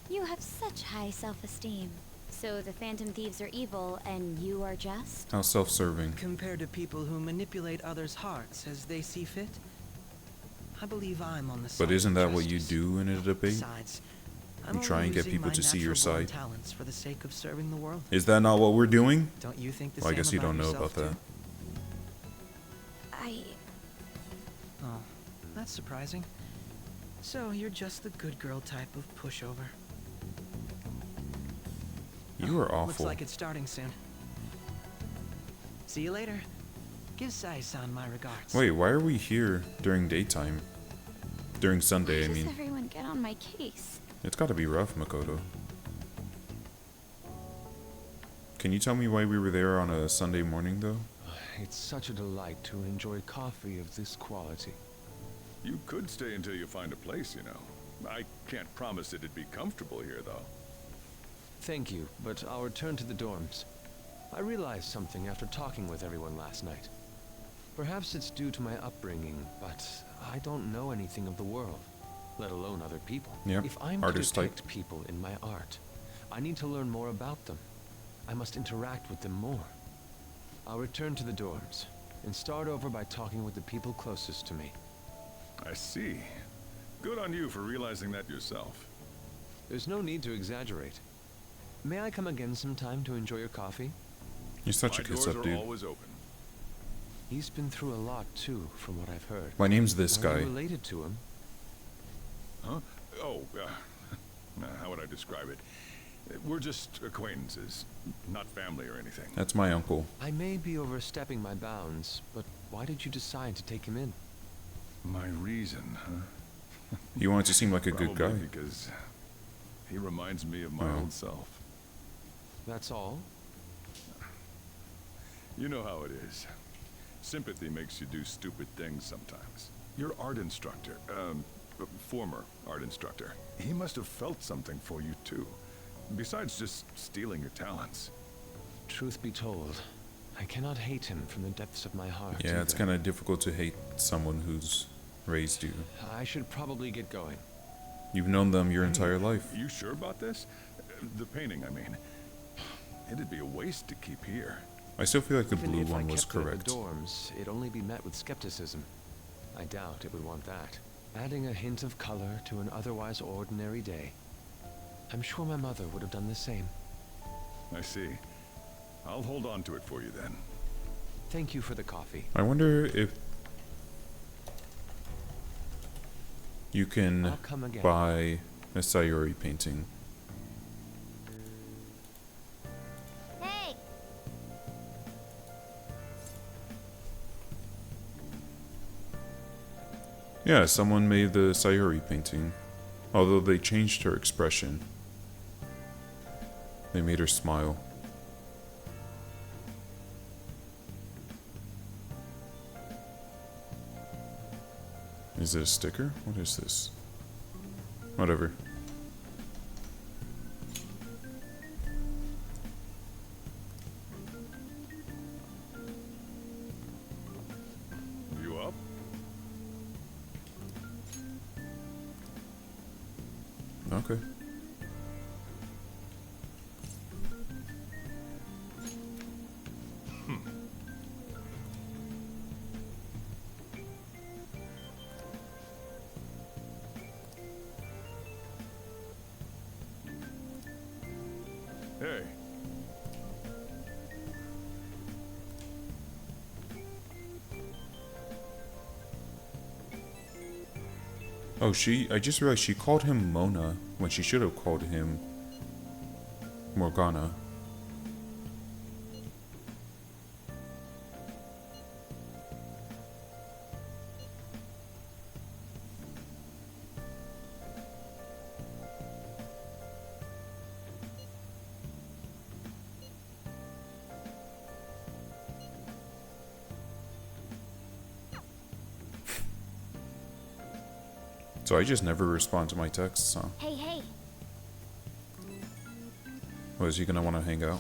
You have such high self-esteem. So the Phantom Thieves are evil and you are just? How self-serving. Compared to people who manipulate others' hearts as they see fit, I believe I'm on the side But isn't of that what you justice. do in a debate? Besides, I'm You try only and get using people my to see your natural-born side? talents for the sake of serving the world. Is that not what we're doing? Don't you think the Well, I same guess you about don't know yourself, about that. too? Oh, that's surprising. So you're just the good girl type of pushover. You are Looks awful. like it's starting soon. See you later. Give Sai-san my regards. Wait, why are we here during daytime? During Sunday, I Why mean. does everyone get on my case? It's gotta be rough, Makoto. Can you tell me why we were there on a Sunday morning, though? It's such a delight to enjoy coffee of this quality. You could stay until you find a place, you know. I can't promise it'd be comfortable here, though. Thank you, but I'll return to the dorms. I realized something after talking with everyone last night. Perhaps it's due to my upbringing, but I don't know anything of the world, let alone other people. Yep, If I'm to artist type. depict people in my art, I need to learn more about them. I must interact with them more. I'll return to the dorms and start over by talking with the people closest to me. I see. Good on you for realizing that yourself. There's no need to exaggerate. May I come again sometime to enjoy your coffee? You're such a My kiss doors up, are dude. always open. He's been through a lot too, from what I've heard. My name's this Are guy. you related to him? Huh? Oh, how would I describe it? We're just acquaintances, not family or anything. That's my uncle. I may be overstepping my bounds, but why did you decide to take him in? My reason, huh? He wanted to seem like a good guy. Probably because he reminds me of my old self. That's all? You know how it is. Sympathy makes you do stupid things sometimes. Your art instructor, former art instructor, he must have felt something for you too. Besides just stealing your talents. Truth be told, I cannot hate him from the depths of my heart. Yeah, it's kind of difficult to hate someone who's raised you. I should probably get going. You've known them your entire life. You sure about this? The painting, I mean. It'd be a waste to keep here. I still feel like the Even blue if one I was kept it at correct. the dorms, it'd only be met with skepticism. I doubt it would want that. Adding a hint of color to an otherwise ordinary day. I'm sure my mother would have done the same. I see. I'll hold on to it for you then. Thank you for the coffee. I wonder if you can I'll come again. buy a Sayori painting. Hey! Yeah, someone made the Sayori painting. Although they changed her expression. They made her smile. Is it a sticker? What is this? Whatever. You up? Okay. Hey. Oh, I just realized she called him Mona when she should have called him Morgana. So I just never respond to my texts, huh? Hey, hey! Or is he gonna want to hang out?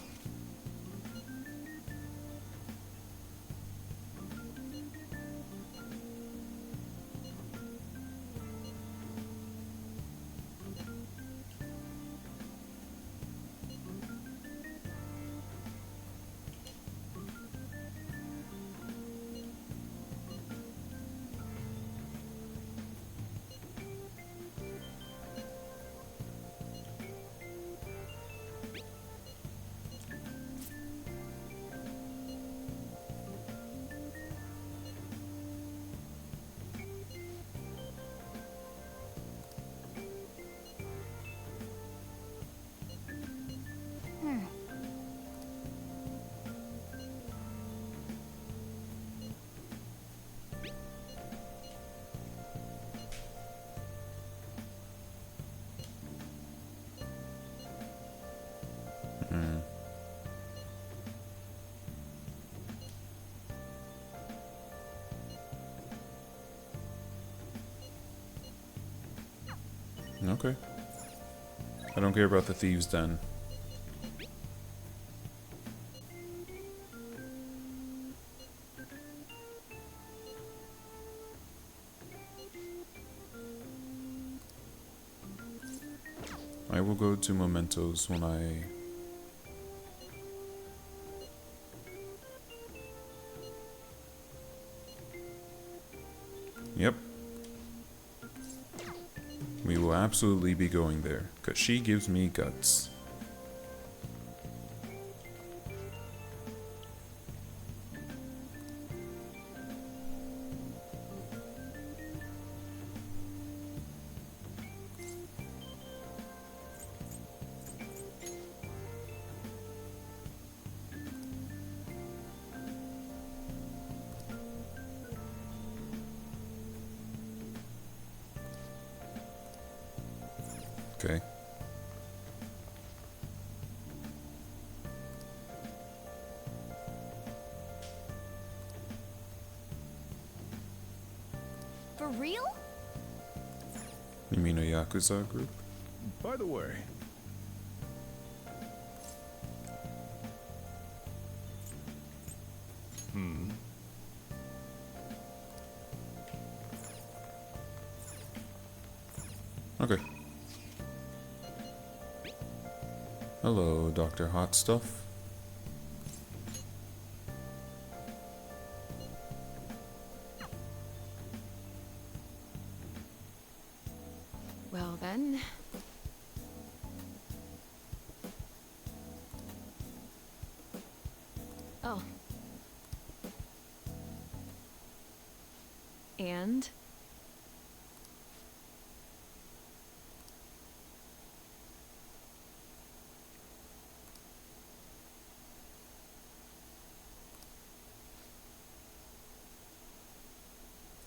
Okay. I don't care about the thieves then. will go to mementos when I... Yep. We will absolutely be going there, because she gives me guts. Okay. For real? You mean a Yakuza group? By the way, Okay. Hello, Dr. Hot Stuff. Well then. Oh. And?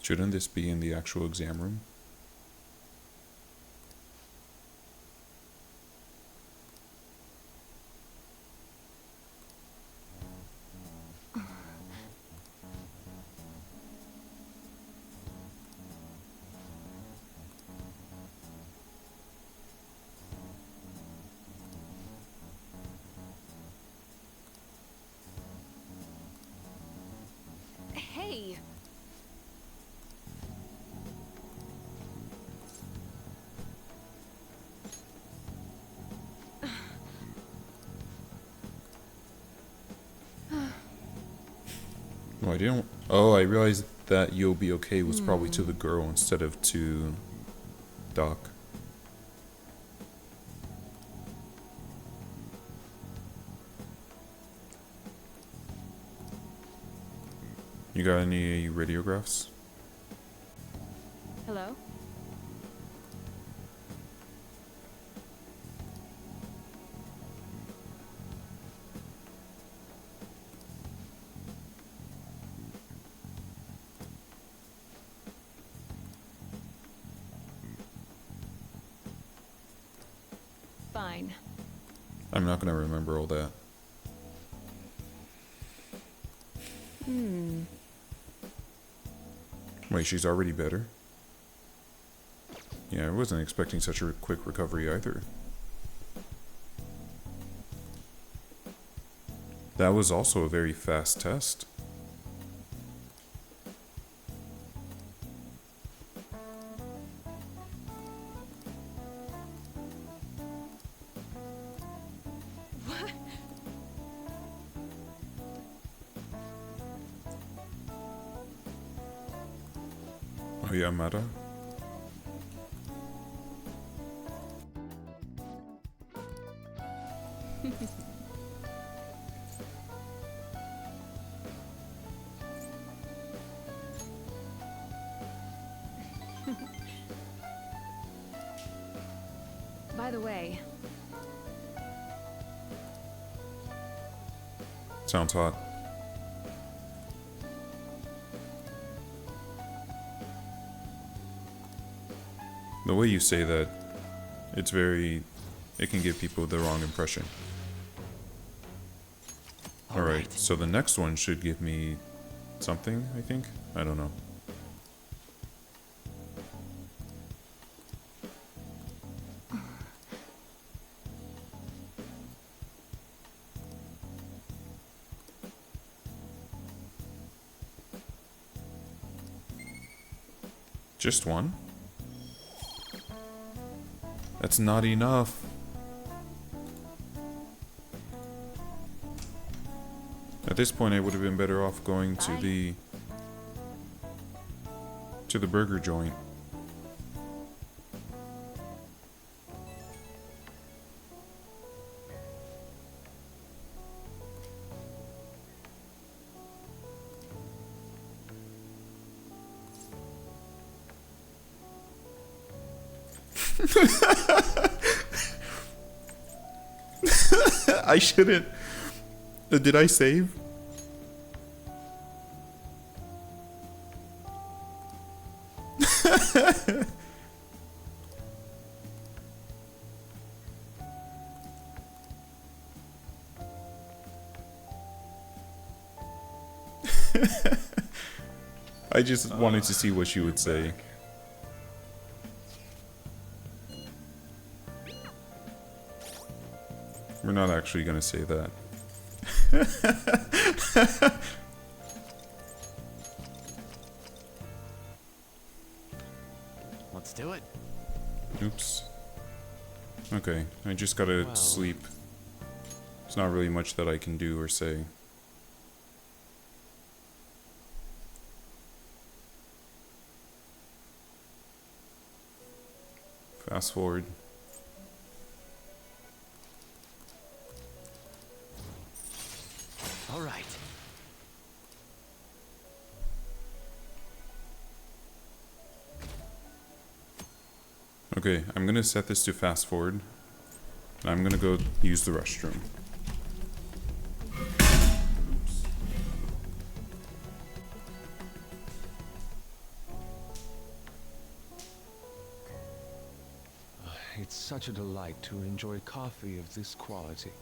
Shouldn't this be in the actual exam room? Hey! Oh, I didn't. Oh, I realized that "you'll be okay" was probably to the girl instead of to Doc. You got any radiographs? Hello? Fine. I'm not gonna remember all that. Wait, she's already better? Yeah, I wasn't expecting such a quick recovery either. That was also a very fast test. Oh yeah, Mata? By the way, Sounds hot. The way you say that, it can give people the wrong impression. Alright, so the next one should give me something, I think? I don't know. Just one? That's not enough. At this point, I would have been better off going to the burger joint. I shouldn't. Did I save? I just wanted to see what she would say. We're not actually gonna say that. Let's do it. Oops. Okay, I just gotta sleep. There's not really much that I can do or say. Fast forward. All right. Okay, I'm gonna set this to fast forward. And I'm gonna go use the restroom. Oops. It's such a delight to enjoy coffee of this quality.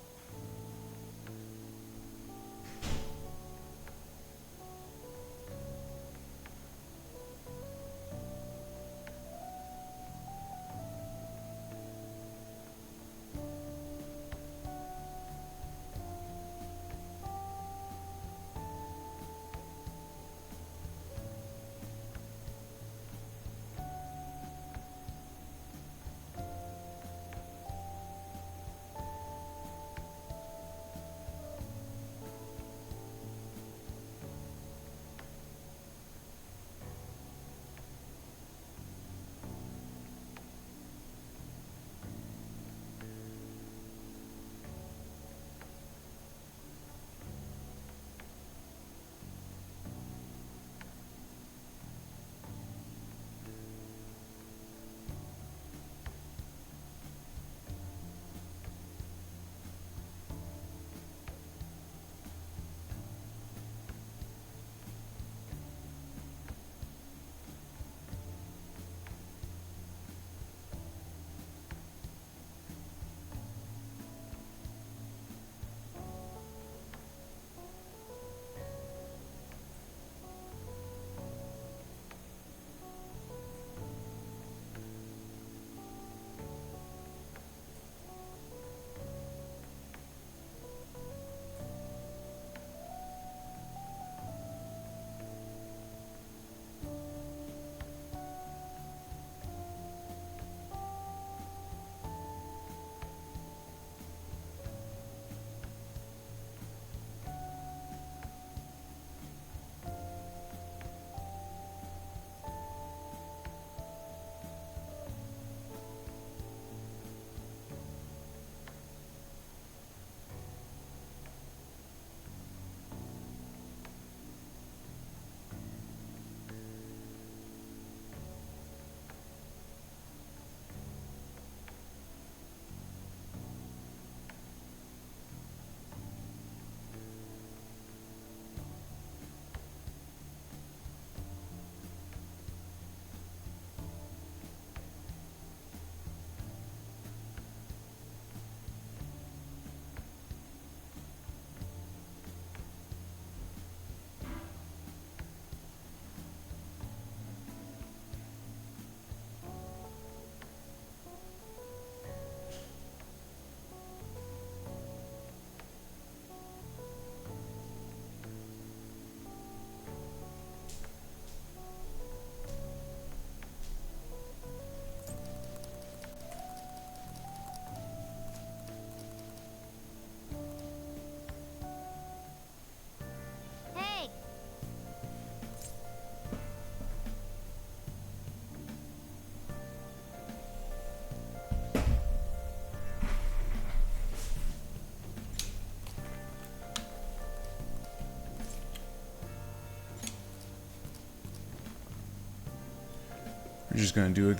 We're just gonna do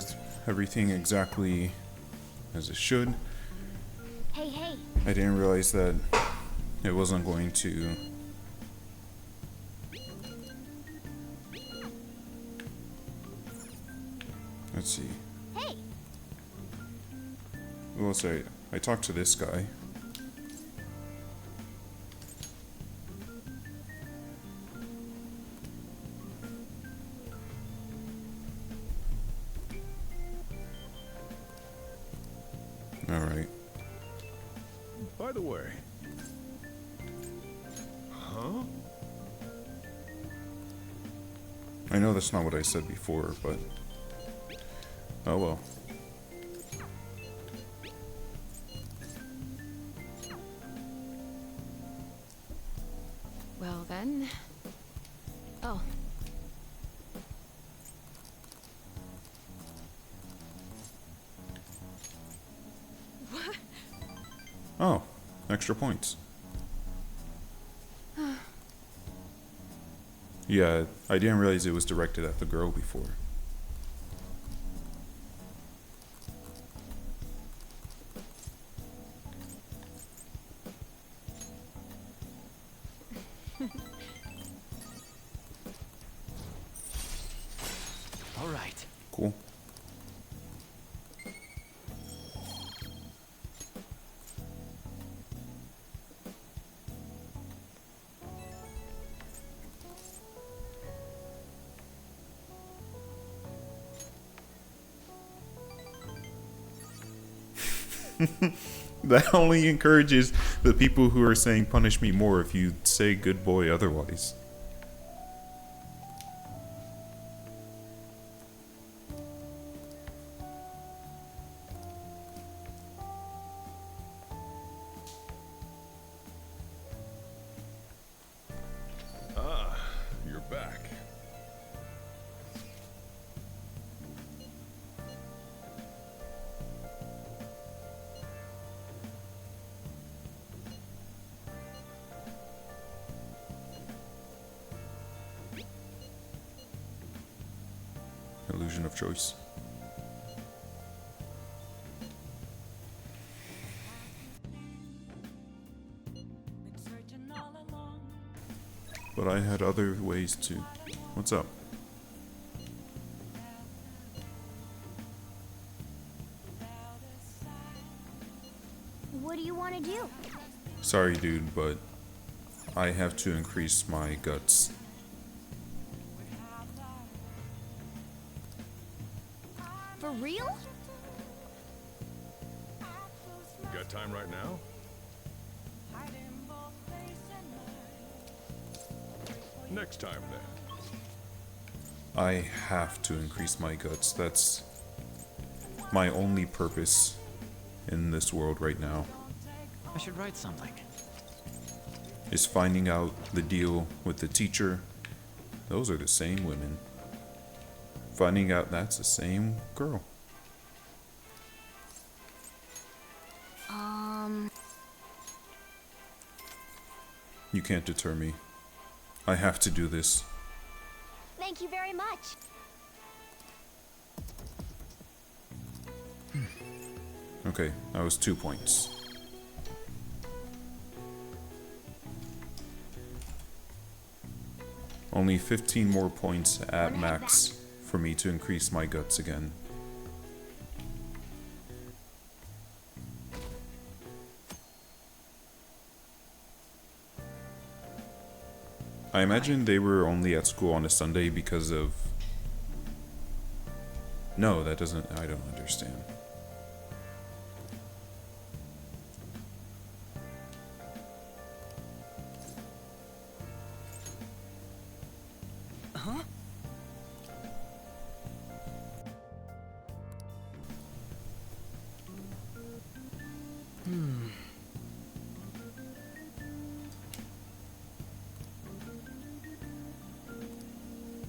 everything exactly as it should. Hey, hey. I didn't realize that it wasn't going to... Let's see. Hey. Well, sorry. I talked to this guy. Alright. By the way... Huh? I know that's not what I said before, but... Oh well. Well then... Oh. What? Oh, extra points. Yeah, I didn't realize it was directed at the girl before. All right. Cool. That only encourages the people who are saying punish me more if you say good boy otherwise. Ah, you're back. Illusion of choice. But I had other ways to... What's up? What do you want to do? Sorry, dude, but I have to increase my guts. For real? Got time right now? Next time, then. I have to increase my guts. That's my only purpose in this world right now. I should write something. Is finding out the deal with the teacher. Those are the same women. Finding out that's the same girl. You can't deter me. I have to do this. Thank you very much. Okay, that was 2 points. Only 15 more points at max for me to increase my guts again. I imagine they were only at school on a Sunday because of... No, that doesn't... I don't understand. Huh?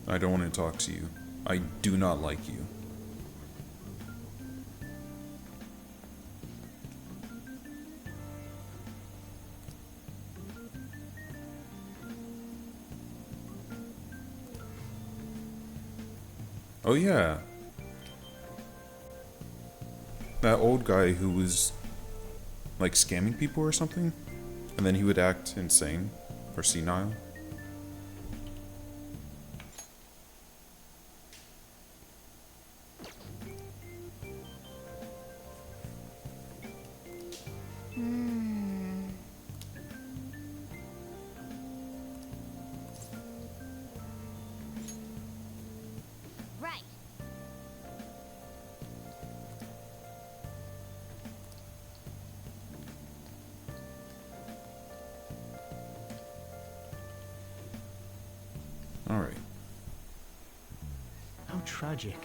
I don't want to talk to you. I do not like you. Oh yeah, That old guy who was like scamming people or something, and then he would act insane or senile. Right. All right. How tragic.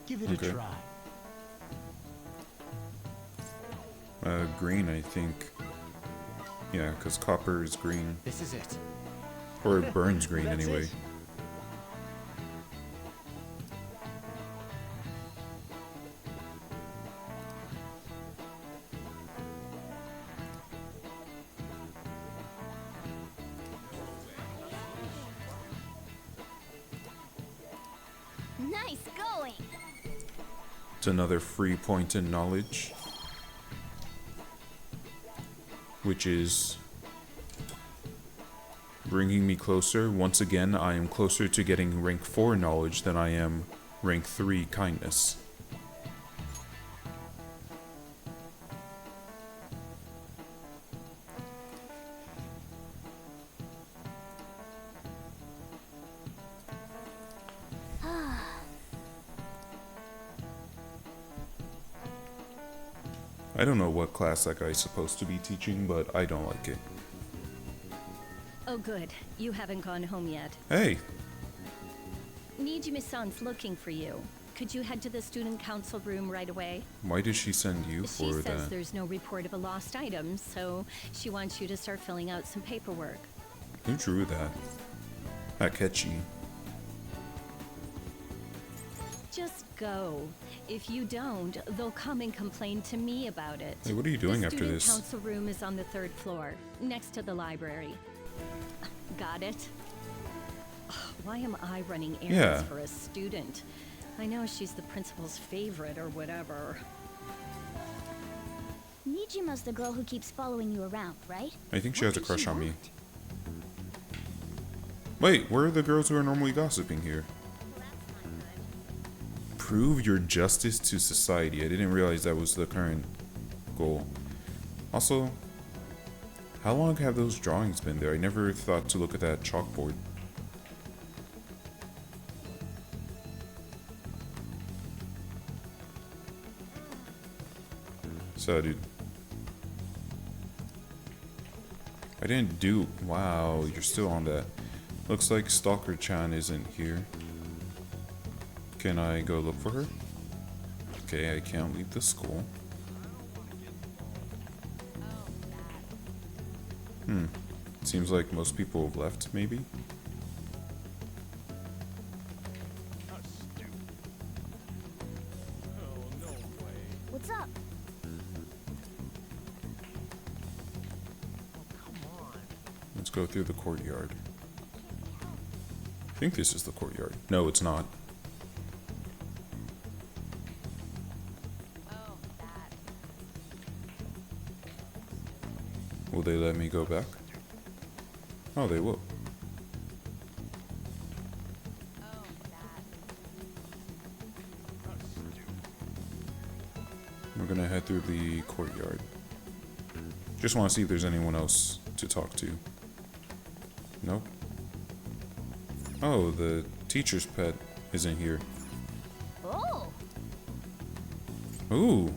Give it Okay. a try. Green, I think. Yeah, because copper is green. This is it. Or it burns green That's anyway. it. Nice going. It's another free point in knowledge. Which is bringing me closer. Once again, I am closer to getting rank 4 knowledge than I am rank 3 kindness. I don't know what class that guy's supposed to be teaching, but I don't like it. Oh good, you haven't gone home yet. Hey, Nijime-san's looking for you. Could you head to the student council room right away? why did she send you She for says that? there's no report of a lost item, so she wants you to start filling out some paperwork. Who drew that? Akechi. Just go. If you don't, they'll come and complain to me about it. Hey, what are you doing the after student this? council room is on the 3rd floor, next to the library. Got it? Why am I running errands Yeah. for a student? I know she's the principal's favorite or whatever. Nijima's the girl who keeps following you around, right? I think she What has a does crush she on me. want? Wait, where are the girls who are normally gossiping here? Prove your justice to society. I didn't realize that was the current goal. Also, how long have those drawings been there? I never thought to look at that chalkboard. So, dude. I didn't do... Wow, you're still on that. Looks like Stalker-chan isn't here. Can I go look for her? Okay, I can't leave the school. Seems like most people have left, maybe? What's up? Let's go through the courtyard. I think this is the courtyard. No, it's not. Will they let me go back? Oh, they will. We're gonna head through the courtyard. Just want to see if there's anyone else to talk to. Nope. Oh, the teacher's pet isn't here. Oh, Ooh.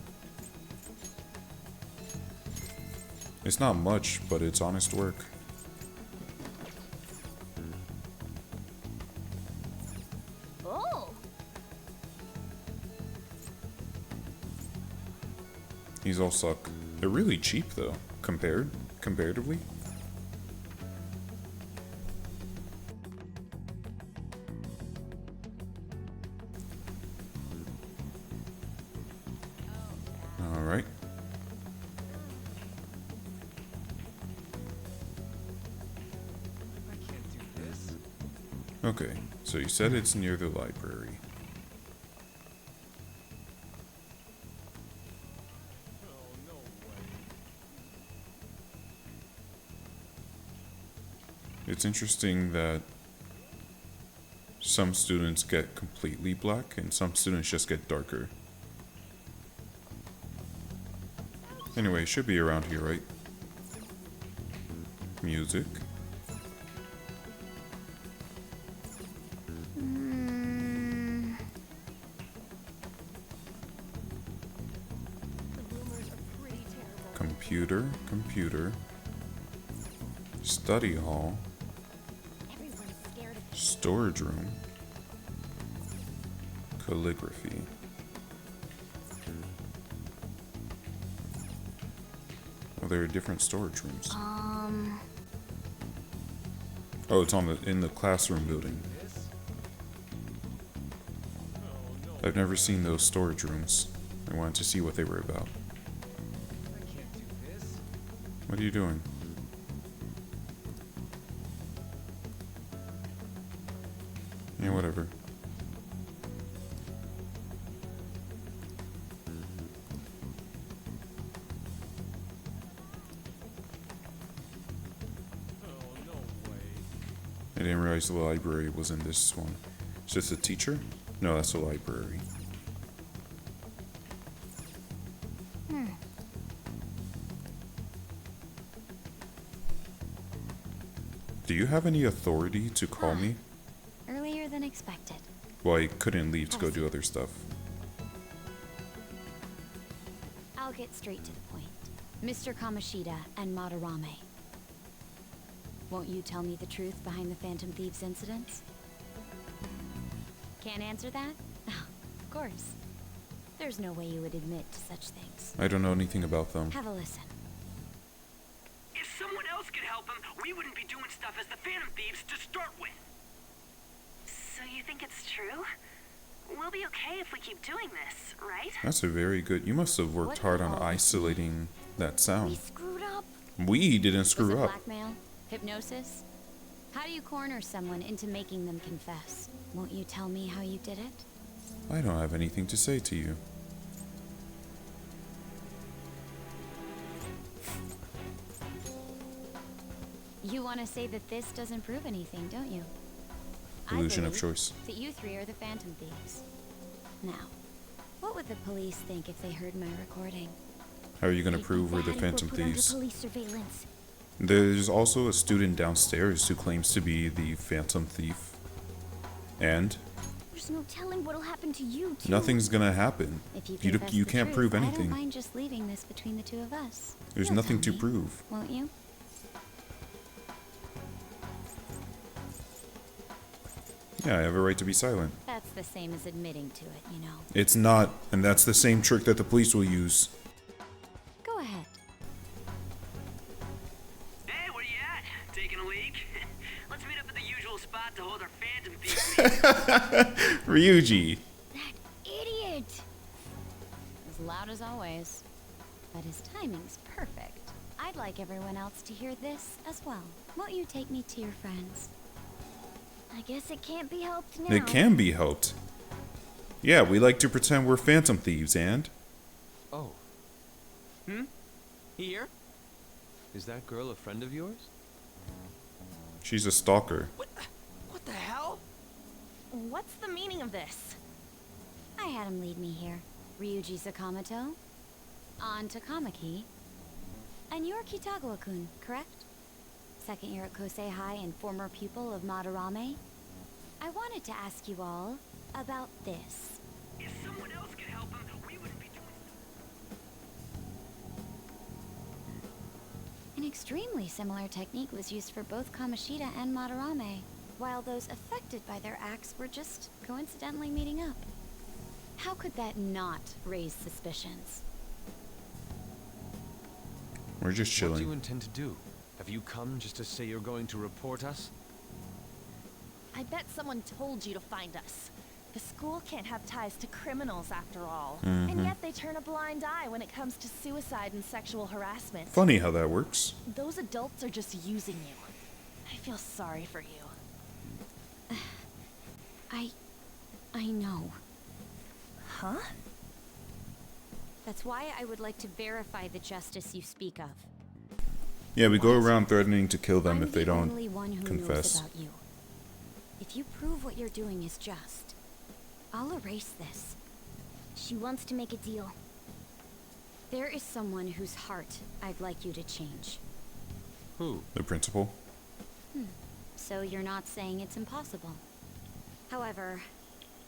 It's not much, but it's honest work. oh. These all suck. They're really cheap though, comparatively. Okay, so you said it's near the library. It's interesting that some students get completely black and some students just get darker. Anyway, it should be around here, right? Music. Computer. Study hall. Storage room. Calligraphy. Oh, there are different storage rooms. Oh, it's in the classroom building. I've never seen those storage rooms. I wanted to see what they were about. What are you doing? Yeah, whatever. I didn't realize the library was in this one. Is this a teacher? No, that's a library. Do you have any authority to call me? Earlier than expected. Well, I couldn't leave to go do other stuff. I'll get straight to the point. Mr. Kamishita and Madarame. Won't you tell me the truth behind the Phantom Thieves incidents? Can't answer that? Of course. There's no way you would admit to such things. I don't know anything about them. Have a listen. If someone else could help him, we wouldn't be doing stuff as the Phantom Thieves to start with. So you think it's true? We'll be okay if we keep doing this, right? That's a very good... You must have worked hard on isolating that We sound. screwed up. We didn't Was screw it up. blackmail? Hypnosis? How do you corner someone into making them confess? Won't you tell me how you did it? I don't have anything to say to you. You want to say that this doesn't prove anything, don't you? Illusion I of believe choice. that you three are the Phantom Thieves. Now, what would the police think if they heard my recording? How are you going to They'd be prove we're the bad if Phantom put under Thieves? police surveillance. There's also a student downstairs who claims to be the Phantom Thief. And There's no telling what'll happen to you, too. nothing's gonna happen. If you, You confess the can't truth, prove I don't anything. mind just leaving this between the two of us. There's You'll nothing tell to me, prove. Won't you? Yeah, I have a right to be silent. That's the same as admitting to it, you know. It's not, and that's the same trick that the police will use. Go ahead. Hey, where you at? Taking a leak? Let's meet up at the usual spot to hold our Phantom Thieves. Ryuji. Idiot! As loud as always. But his timing's perfect. I'd like everyone else to hear this as well. Won't you take me to your friends? I guess it can't be helped now. It can be helped. Yeah, we like to pretend we're Phantom Thieves, and... Oh, Here? is that girl a friend of yours? She's a stalker. What the hell? What's the meaning of this? I had him lead me here. Ryuji Sakamoto, on to Kamaki, and you're Kitagawa-kun, correct? Second year at Kosei High and former pupil of Madarame. I wanted to ask you all about this. If someone else could help him, we wouldn't be doing An extremely similar technique was used for both Kamishita and Madarame, while those affected by their acts were just coincidentally meeting up. How could that not raise suspicions? We're just What do you chilling. intend to do? Have you come just to say you're going to report us? I bet someone told you to find us. The school can't have ties to criminals after all. Mhm. And yet they turn a blind eye when it comes to suicide and sexual harassment. Funny how that works. Those adults are just using you. I feel sorry for you. I know. Huh? That's why I would like to verify the justice you speak of. Yeah, we go around threatening to kill them I'm if they the don't only one who confess. knows about you. If you prove what you're doing is just, I'll erase this. She wants to make a deal. There is someone whose heart I'd like you to change. Who? The principal? So you're not saying it's impossible. However,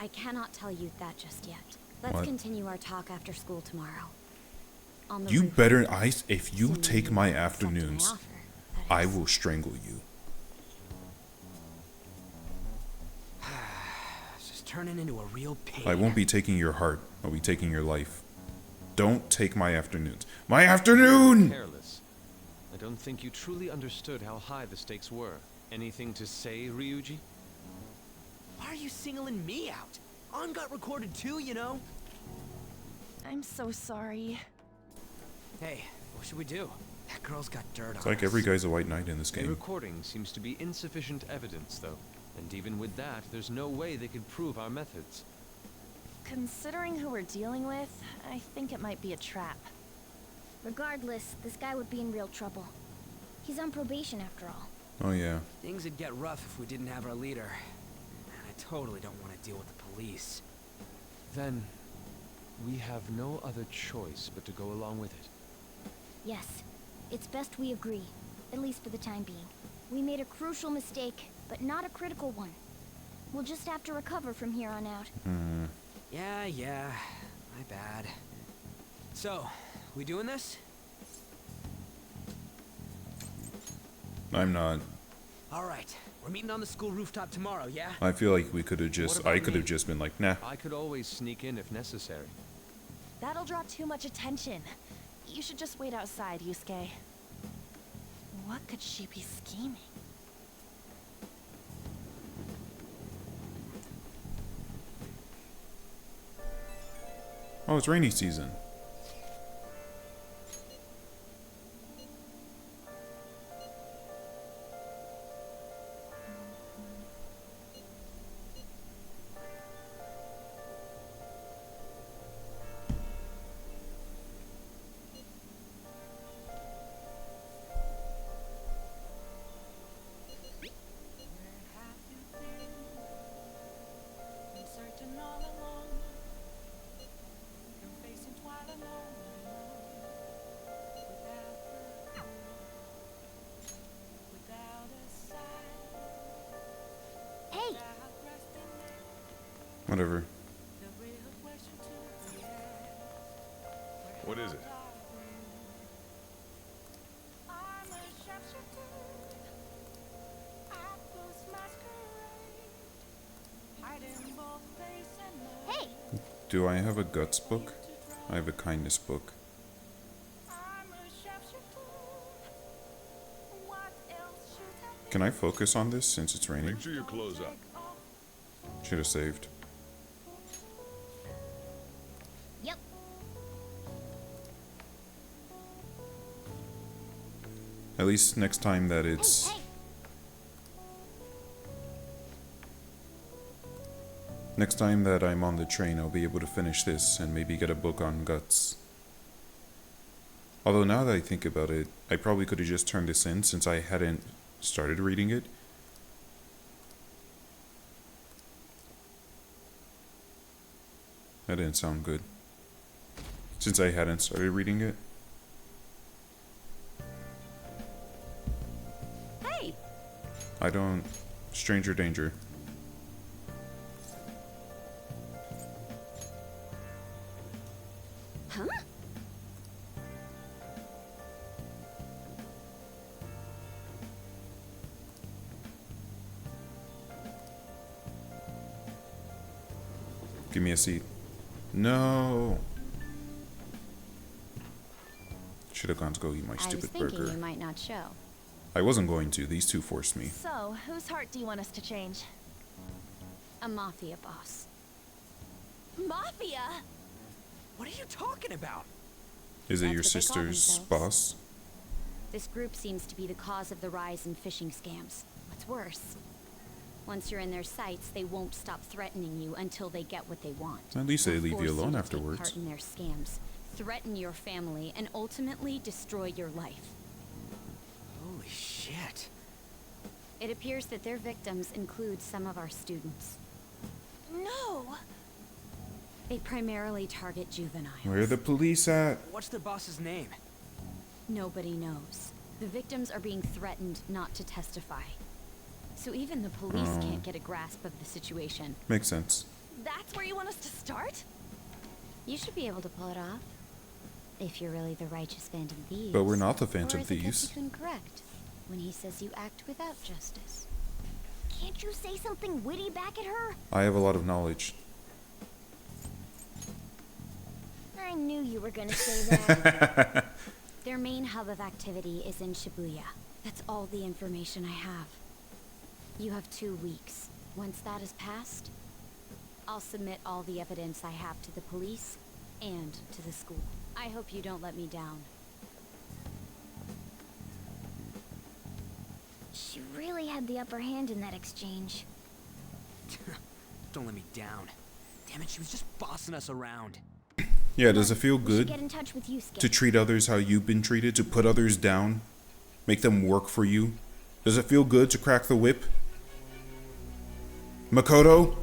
I cannot tell you that just yet. Let's What? continue our talk after school tomorrow. On the You roof. better, if you Assuming take you my accept afternoons, offer, that I is. will strangle you. It's just turning into a real pain. I won't be taking your heart. I'll be taking your life. Don't take my afternoons. My afternoon! Careless. I don't think you truly understood how high the stakes were. Anything to say, Ryuji? Why are you singling me out? On got recorded too, you know? I'm so sorry. Hey, what should we do? That girl's got dirt It's on like us. every guy's a white knight in this The game. recording seems to be insufficient evidence, though. And even with that, there's no way they could prove our methods. Considering who we're dealing with, I think it might be a trap. Regardless, this guy would be in real trouble. He's on probation after all. Oh yeah. Things would get rough if we didn't have our leader. And I totally don't want to deal with the police. Then, we have no other choice but to go along with it. Yes, it's best we agree, at least for the time being. We made a crucial mistake, but not a critical one. We'll just have to recover from here on out. Yeah, my bad. So, we doing this? I'm not. Alright, we're meeting on the school rooftop tomorrow, yeah? I feel like we could have just, What about I could have me? just been like, nah. I could always sneak in if necessary. That'll draw too much attention. You should just wait outside, Yusuke. What could she be scheming? Oh, it's rainy season. Hey! Whatever. What is it? Hey! Do I have a guts book? I have a kindness book. Can I focus on this since it's raining? Make sure your clothes up. Should have saved. Yep. At least next time that it's... Hey! Next time that I'm on the train, I'll be able to finish this and maybe get a book on guts. Although now that I think about it, I probably could have just turned this in since I hadn't started reading it. That didn't sound good. Since I hadn't started reading it. Hey! I don't... Stranger danger. Huh? Give me a seat. No! Should have gone to go eat my I was stupid thinking burger. you might not show. I wasn't going to. These two forced me. So, whose heart do you want us to change? A mafia boss. Mafia? What are you talking about? Is it That's your what they call sister's themselves. boss? This group seems to be the cause of the rise in phishing scams. What's worse, Once you're in their sights, they won't stop threatening you until they get what they want. At least they They'll leave you force alone to afterwards. Take part in their scams, threaten your family, and ultimately destroy your life. Holy shit. It appears that their victims include some of our students. No! They primarily target juveniles. Where are the police at? What's their boss's name? Nobody knows. The victims are being threatened not to testify. So even the police can't get a grasp of the situation. Makes sense. That's where you want us to start? You should be able to pull it off. If you're really the righteous Phantom Thieves. But we're not the Phantom or is it Thieves. Ketsu-kun correct when he says you act without justice? Can't you say something witty back at her? I have a lot of knowledge. I knew you were gonna say that. Their main hub of activity is in Shibuya. That's all the information I have. You have 2 weeks. Once that is passed, I'll submit all the evidence I have to the police and to the school. I hope you don't let me down. She really had the upper hand in that exchange. Don't let me down. Damn it, she was just bossing us around. Yeah, does it feel We should good get in touch with you, Skip. to treat others how you've been treated, to put others down, make them work for you? Does it feel good to crack the whip? Makoto?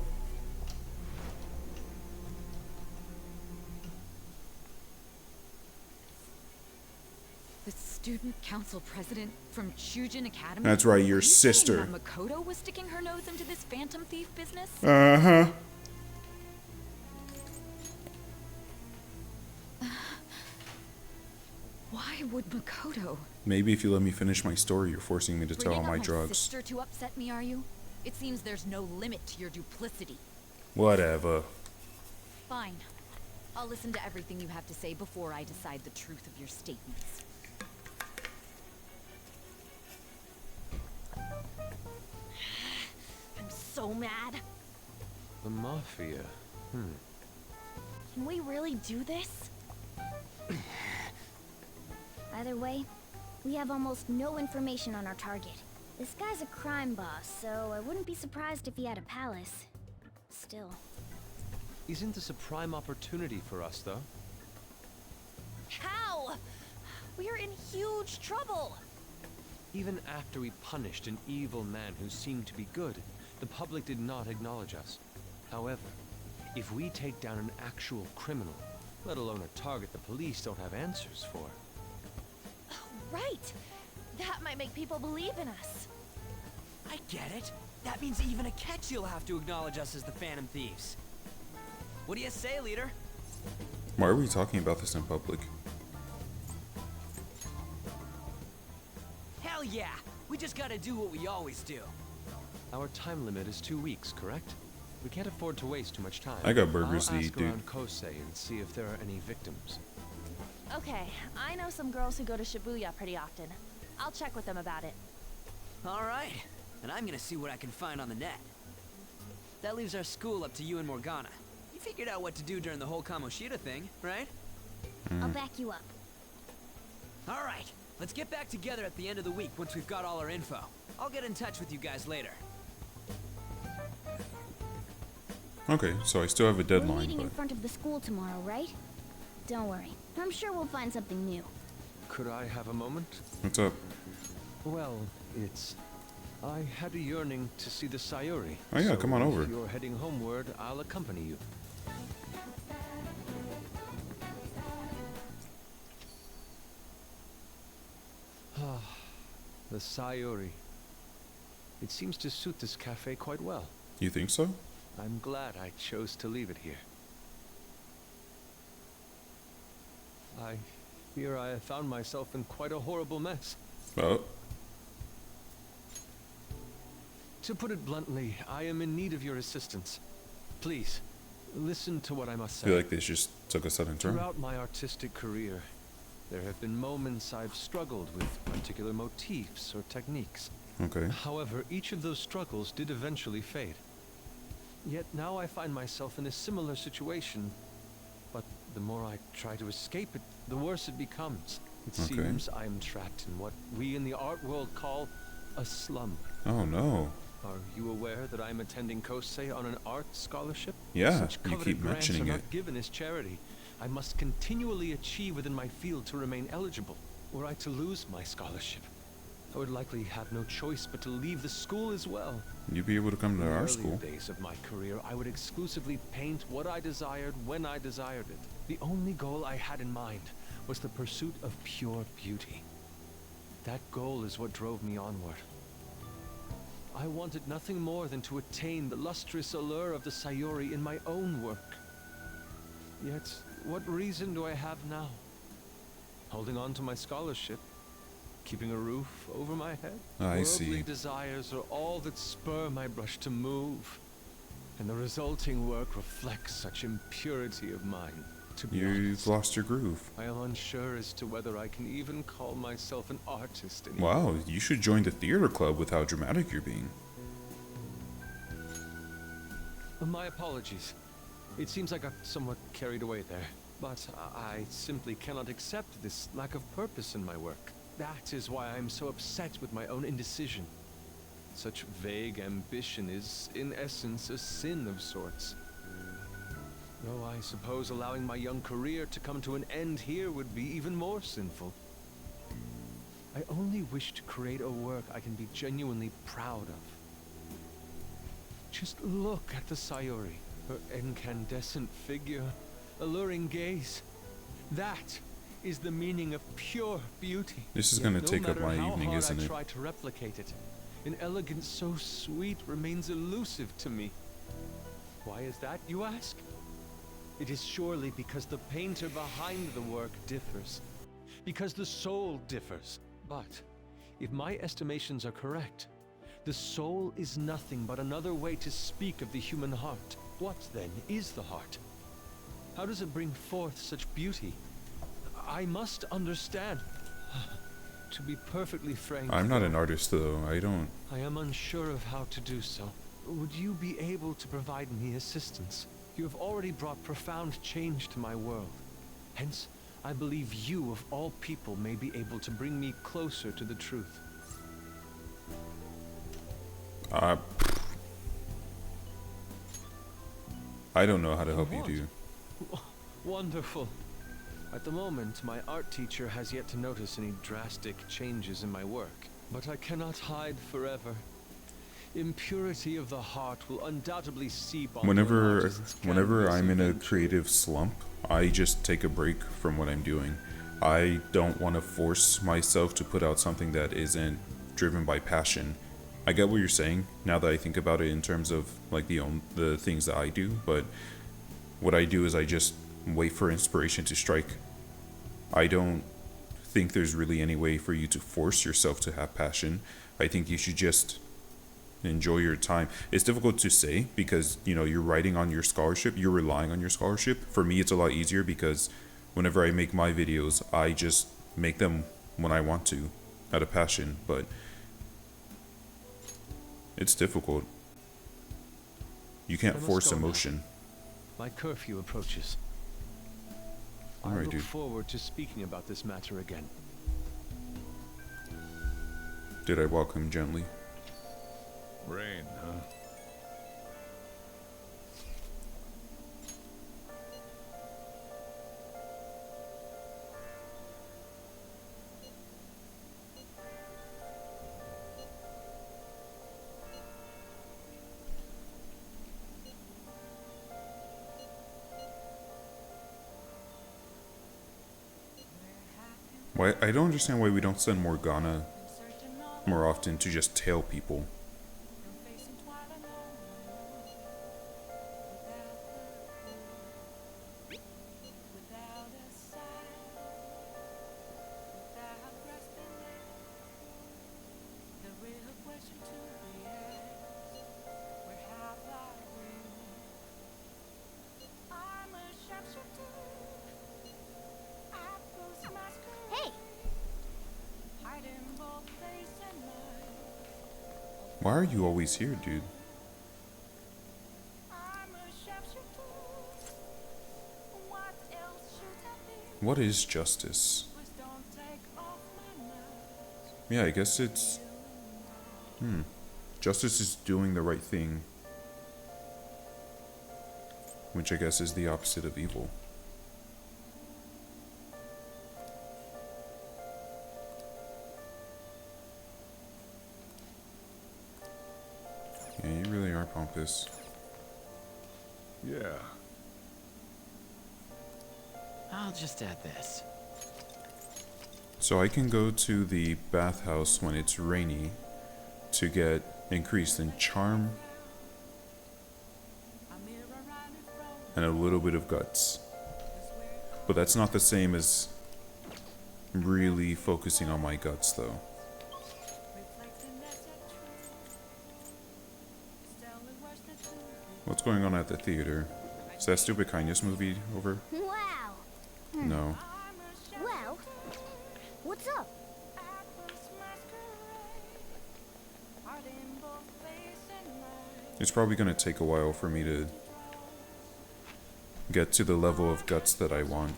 The student council president from Chujin Academy? That's right, your Are you saying sister. that Makoto was sticking her nose into this phantom thief business? Uh-huh. Why would Makoto? Maybe if you let me finish my story, you're forcing me to tell all Bringing my up drugs. sister to upset me, are you? It seems there's no limit to your duplicity. Whatever. Fine. I'll listen to everything you have to say before I decide the truth of your statements. I'm so mad. The Mafia. Can we really do this? Either way, we have almost no information on our target. This guy's a crime boss, so I wouldn't be surprised if he had a palace. Still. Isn't this a prime opportunity for us, though? How? We're in huge trouble. Even after we punished an evil man who seemed to be good, the public did not acknowledge us. However, if we take down an actual criminal, let alone a target the police don't have answers for. Right. That might make people believe in us. I get it. That means even Akechi will have to acknowledge us as the Phantom Thieves. What do you say, leader? Why are we talking about this in public? Hell yeah! We just gotta do what we always do. Our time limit is 2 weeks, correct? We can't afford to waste too much time. I got burgers I'll to eat, ask dude. around Kosei and see if there are any victims. Okay, I know some girls who go to Shibuya pretty often. I'll check with them about it. Alright, and I'm gonna see what I can find on the net. That leaves our school up to you and Morgana. You figured out what to do during the whole Kamoshida thing, right? I'll back you up. Alright, let's get back together at the end of the week once we've got all our info. I'll get in touch with you guys later. Okay, so I still have a We're deadline, meeting in but... front of the school tomorrow, right? Don't worry. I'm sure we'll find something new. Could I have a moment? What's up? Well, I had a yearning to see the Sayuri. Oh yeah, so come on over. If you're heading homeward, I'll accompany you. The Sayuri. It seems to suit this cafe quite well. You think so? I'm glad I chose to leave it here. I fear I have found myself in quite a horrible mess. Oh. To put it bluntly, I am in need of your assistance. Please, listen to what I must I say. feel like this just took a sudden turn. Throughout my artistic career, there have been moments I've struggled with particular motifs or techniques. Okay. However, each of those struggles did eventually fade. Yet now I find myself in a similar situation, but the more I try to escape it, the worse it becomes. It Okay. seems I am trapped in what we in the art world call a slum. Oh no. Are you aware that I'm attending Kosei on an art scholarship? Yeah, Such you coveted keep grants mentioning are it. not given as charity. I must continually achieve within my field to remain eligible. Were I to lose my scholarship, I would likely have no choice but to leave the school as well. You'd be able to come to In the our earlier school. days of my career, I would exclusively paint what I desired when I desired it. The only goal I had in mind was the pursuit of pure beauty. That goal is what drove me onward. I wanted nothing more than to attain the lustrous allure of the Sayuri in my own work. Yet, what reason do I have now? Holding on to my scholarship, keeping a roof over my head. I see. Worldly desires are all that spur my brush to move, and the resulting work reflects such impurity of mind. To be You've honest, lost your groove. I am unsure as to whether I can even call myself an artist anymore. Wow, you should join the theater club with how dramatic you're being. My apologies. It seems I got somewhat carried away there, but I simply cannot accept this lack of purpose in my work. That is why I'm so upset with my own indecision. Such vague ambition is, in essence, a sin of sorts. Though I suppose allowing my young career to come to an end here would be even more sinful. I only wish to create a work I can be genuinely proud of. Just look at the Sayuri, her incandescent figure, alluring gaze. That is the meaning of pure beauty. This is Yet going to take up no my matter how evening, hard isn't I it? try to replicate it, an elegance so sweet remains elusive to me. Why is that, you ask? It is surely because the painter behind the work differs. Because the soul differs. But, if my estimations are correct, the soul is nothing but another way to speak of the human heart. What, then, is the heart? How does it bring forth such beauty? I must understand. To be perfectly frank, I'm not an artist, though. I am unsure of how to do so. Would you be able to provide me assistance? You have already brought profound change to my world. Hence, I believe you, of all people, may be able to bring me closer to the truth. I don't know how to help you, What? dude. Wonderful. At the moment, my art teacher has yet to notice any drastic changes in my work. But I cannot hide forever. Impurity of the heart will undoubtedly seep onto an artist's Whenever canvas I'm in a eventually. creative slump, I just take a break from what I'm doing. I don't want to force myself to put out something that isn't driven by passion. I get what you're saying now that I think about it in terms of like the things that I do, but what I do is I just wait for inspiration to strike. I don't think there's really any way for you to force yourself to have passion. I think you should just enjoy your time. It's difficult to say because, you know, you're writing on your scholarship, you're relying on your scholarship. For me, it's a lot easier because whenever I make my videos, I just make them when I want to, out of passion, but it's difficult. You can't I must force go now. emotion. My curfew approaches. I Alright, look dude. forward to speaking about this matter again. Did I walk him gently? Rain, huh? Why I don't understand why we don't send Morgana more often to just tail people. Hey! Why are you always here, dude? What is justice? Yeah, I guess it's... Justice is doing the right thing, which I guess is the opposite of evil. Yeah, you really are pompous. Yeah. I'll just add this. So I can go to the bathhouse when it's rainy to get increased in charm and a little bit of guts. But that's not the same as really focusing on my guts, though. What's going on at the theater? Is that Stupid Kindness movie over? Wow. No. Well, what's up? It's probably going to take a while for me to get to the level of guts that I want.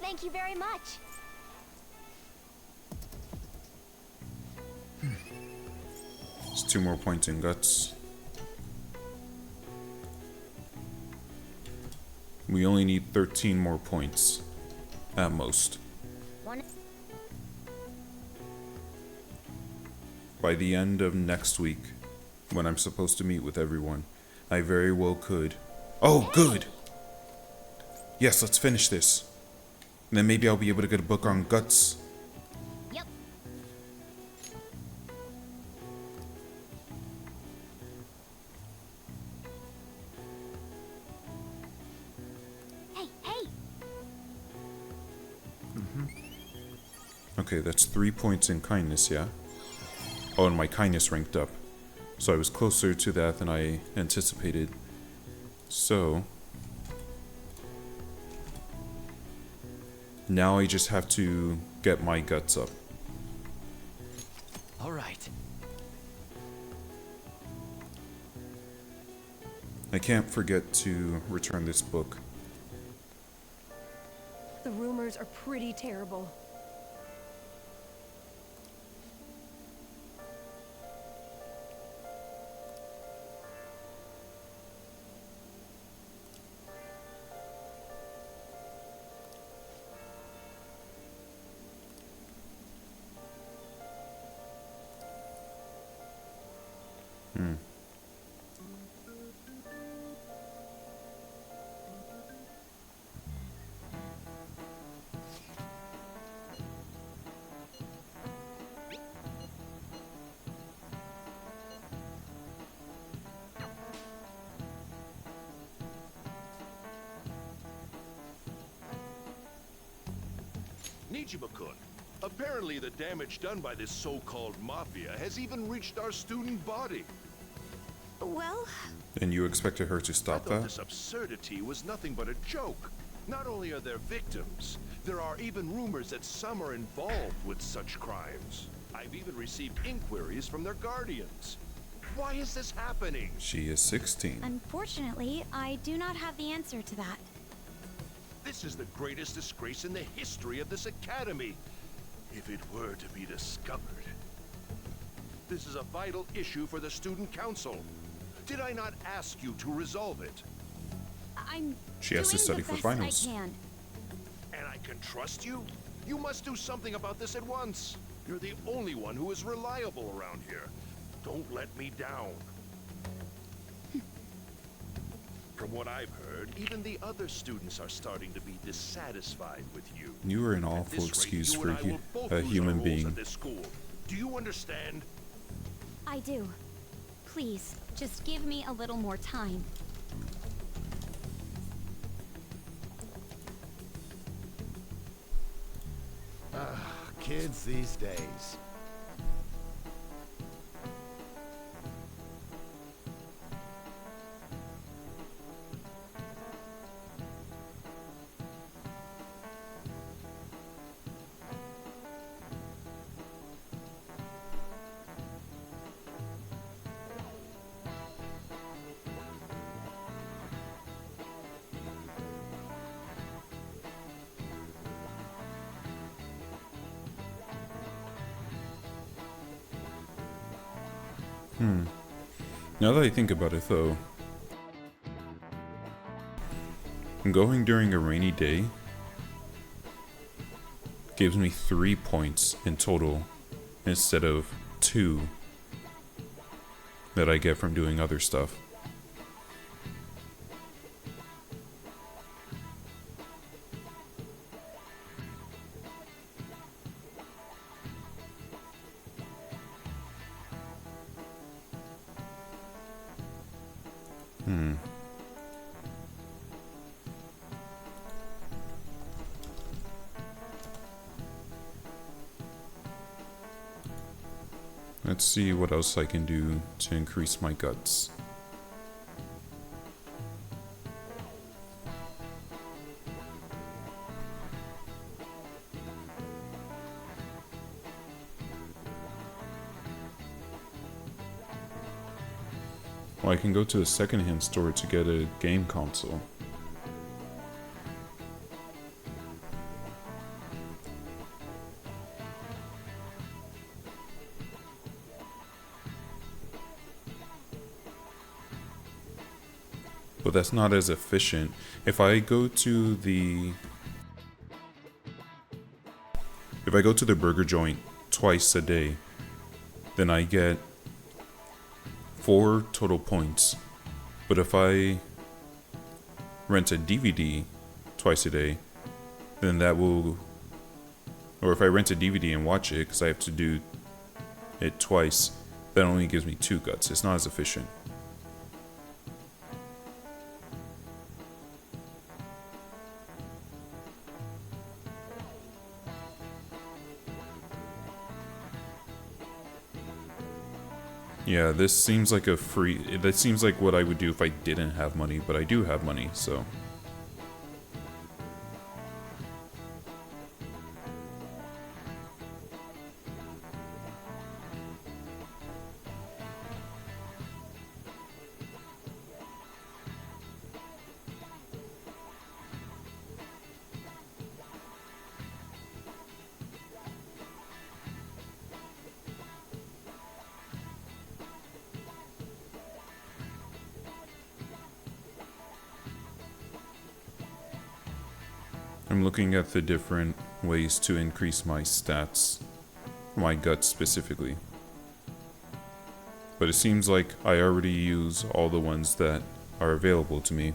Thank you very much. It's 2 more points in guts. We only need 13 more points, at most. By the end of next week, when I'm supposed to meet with everyone, I very well could. Oh, good! Yes, let's finish this. And then maybe I'll be able to get a book on guts. Yep. Hey! Okay, that's 3 points in kindness, yeah? Oh, and my kindness ranked up. So I was closer to that than I anticipated. So now I just have to get my guts up. All right. I can't forget to return this book. The rumors are pretty terrible. Nijima-kun, apparently the damage done by this so-called mafia has even reached our student body. Well... And you expected her to I stop thought that? this absurdity was nothing but a joke. Not only are there victims, there are even rumors that some are involved with such crimes. I've even received inquiries from their guardians. Why is this happening? She is 16. Unfortunately, I do not have the answer to that. This is the greatest disgrace in the history of this academy, if it were to be discovered. This is a vital issue for the student council. Did I not ask you to resolve it? I'm She has to doing study the for best finals. I can. And I can trust you? You must do something about this at once. You're the only one who is reliable around here. Don't let me down. From what I've heard, even the other students are starting to be dissatisfied with you. You are an At awful this rate, excuse you for and I will both a lose our human roles being. at this school. Do you understand? I do. Please, just give me a little more time. Kids these days. Now that I think about it though, going during a rainy day gives me 3 points in total instead of 2 that I get from doing other stuff. Let's see what else I can do to increase my guts. Well, I can go to a secondhand store to get a game console. But that's not as efficient. If I go to the burger joint twice a day, then I get 4 total points. But if I rent a DVD twice a day, then that will, or if I rent a DVD and watch it, because I have to do it twice, that only gives me 2 guts. It's not as efficient. Yeah, this seems like that seems like what I would do if I didn't have money, but I do have money, so. I'm looking at the different ways to increase my stats, my guts specifically. But it seems like I already use all the ones that are available to me.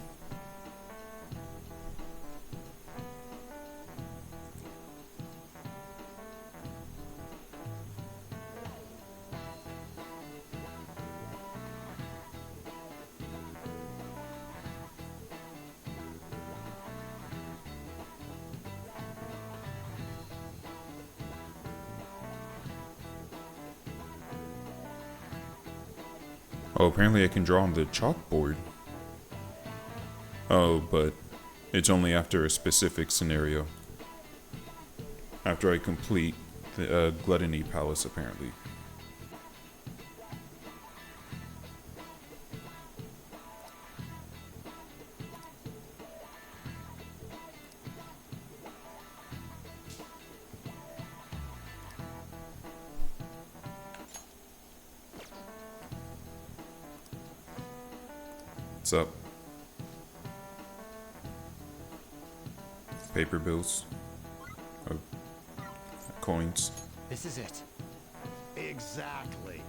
Oh, apparently I can draw on the chalkboard. Oh, but it's only after a specific scenario. After I complete the Gluttony Palace, apparently. What's up? Paper bills. Oh, coins. This is it. Exactly.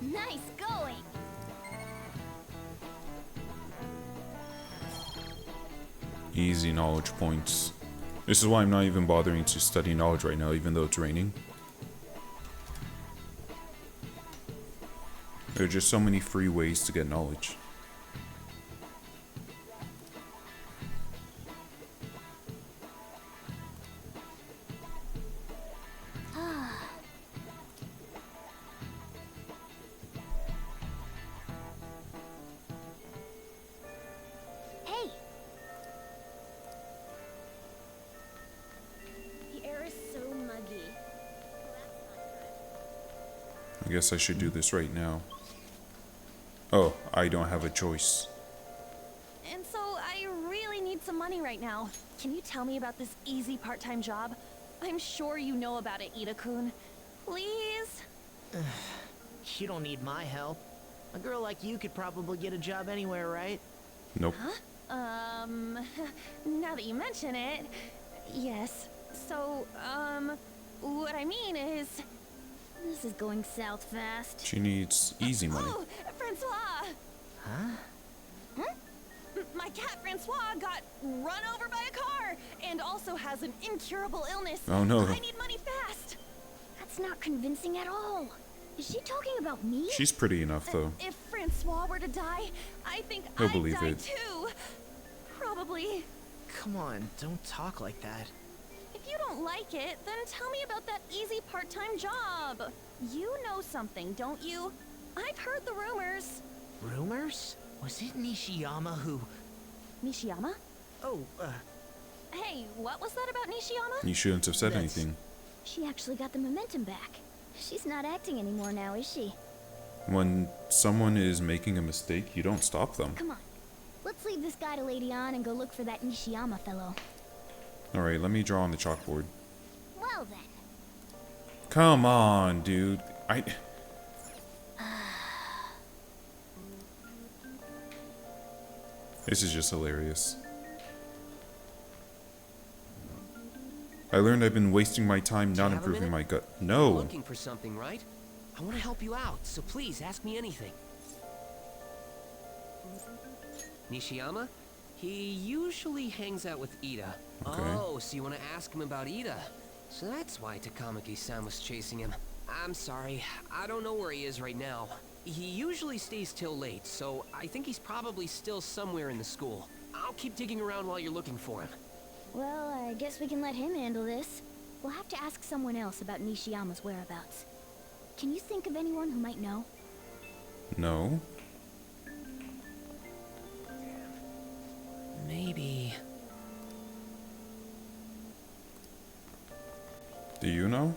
Nice going! Easy knowledge points. This is why I'm not even bothering to study knowledge right now, even though it's raining. There are just so many free ways to get knowledge. Hey! The air is so muggy. I guess I should do this right now. Oh, I don't have a choice. And so I really need some money right now. Can you tell me about this easy part-time job? I'm sure you know about it, Ida-kun. Please? You don't need my help. A girl like you could probably get a job anywhere, right? Nope. Huh? Now that you mention it, yes. So, what I mean is... This is going south fast. She needs easy money. Oh, Francois! Huh? My cat Francois got run over by a car and also has an incurable illness. Oh no. I need money fast. That's not convincing at all. Is she talking about me? She's pretty enough, though. If Francois were to die, I think He'll I'd believe die it. too. Probably. Come on, don't talk like that. If you don't like it, then tell me about that easy part-time job. You know something, don't you? I've heard the rumors. Rumors? Was it Nishiyama who... Nishiyama? Oh, Hey, what was that about Nishiyama? You shouldn't have said anything. She actually got the momentum back. She's not acting anymore now, is she? When someone is making a mistake, you don't stop them. Come on. Let's leave this guy to Lady An and go look for that Nishiyama fellow. Alright, let me draw on the chalkboard. Well then. Come on, dude. This is just hilarious. I learned I've been wasting my time not improving my gut. No. You're looking for something, right? I want to help you out, so please ask me anything. Nishiyama? He usually hangs out with Ida. Okay. Oh, so you want to ask him about Ida? So that's why Takamaki-san was chasing him. I'm sorry, I don't know where he is right now. He usually stays till late, so I think he's probably still somewhere in the school. I'll keep digging around while you're looking for him. Well, I guess we can let him handle this. We'll have to ask someone else about Nishiyama's whereabouts. Can you think of anyone who might know? No. Maybe. Do you know?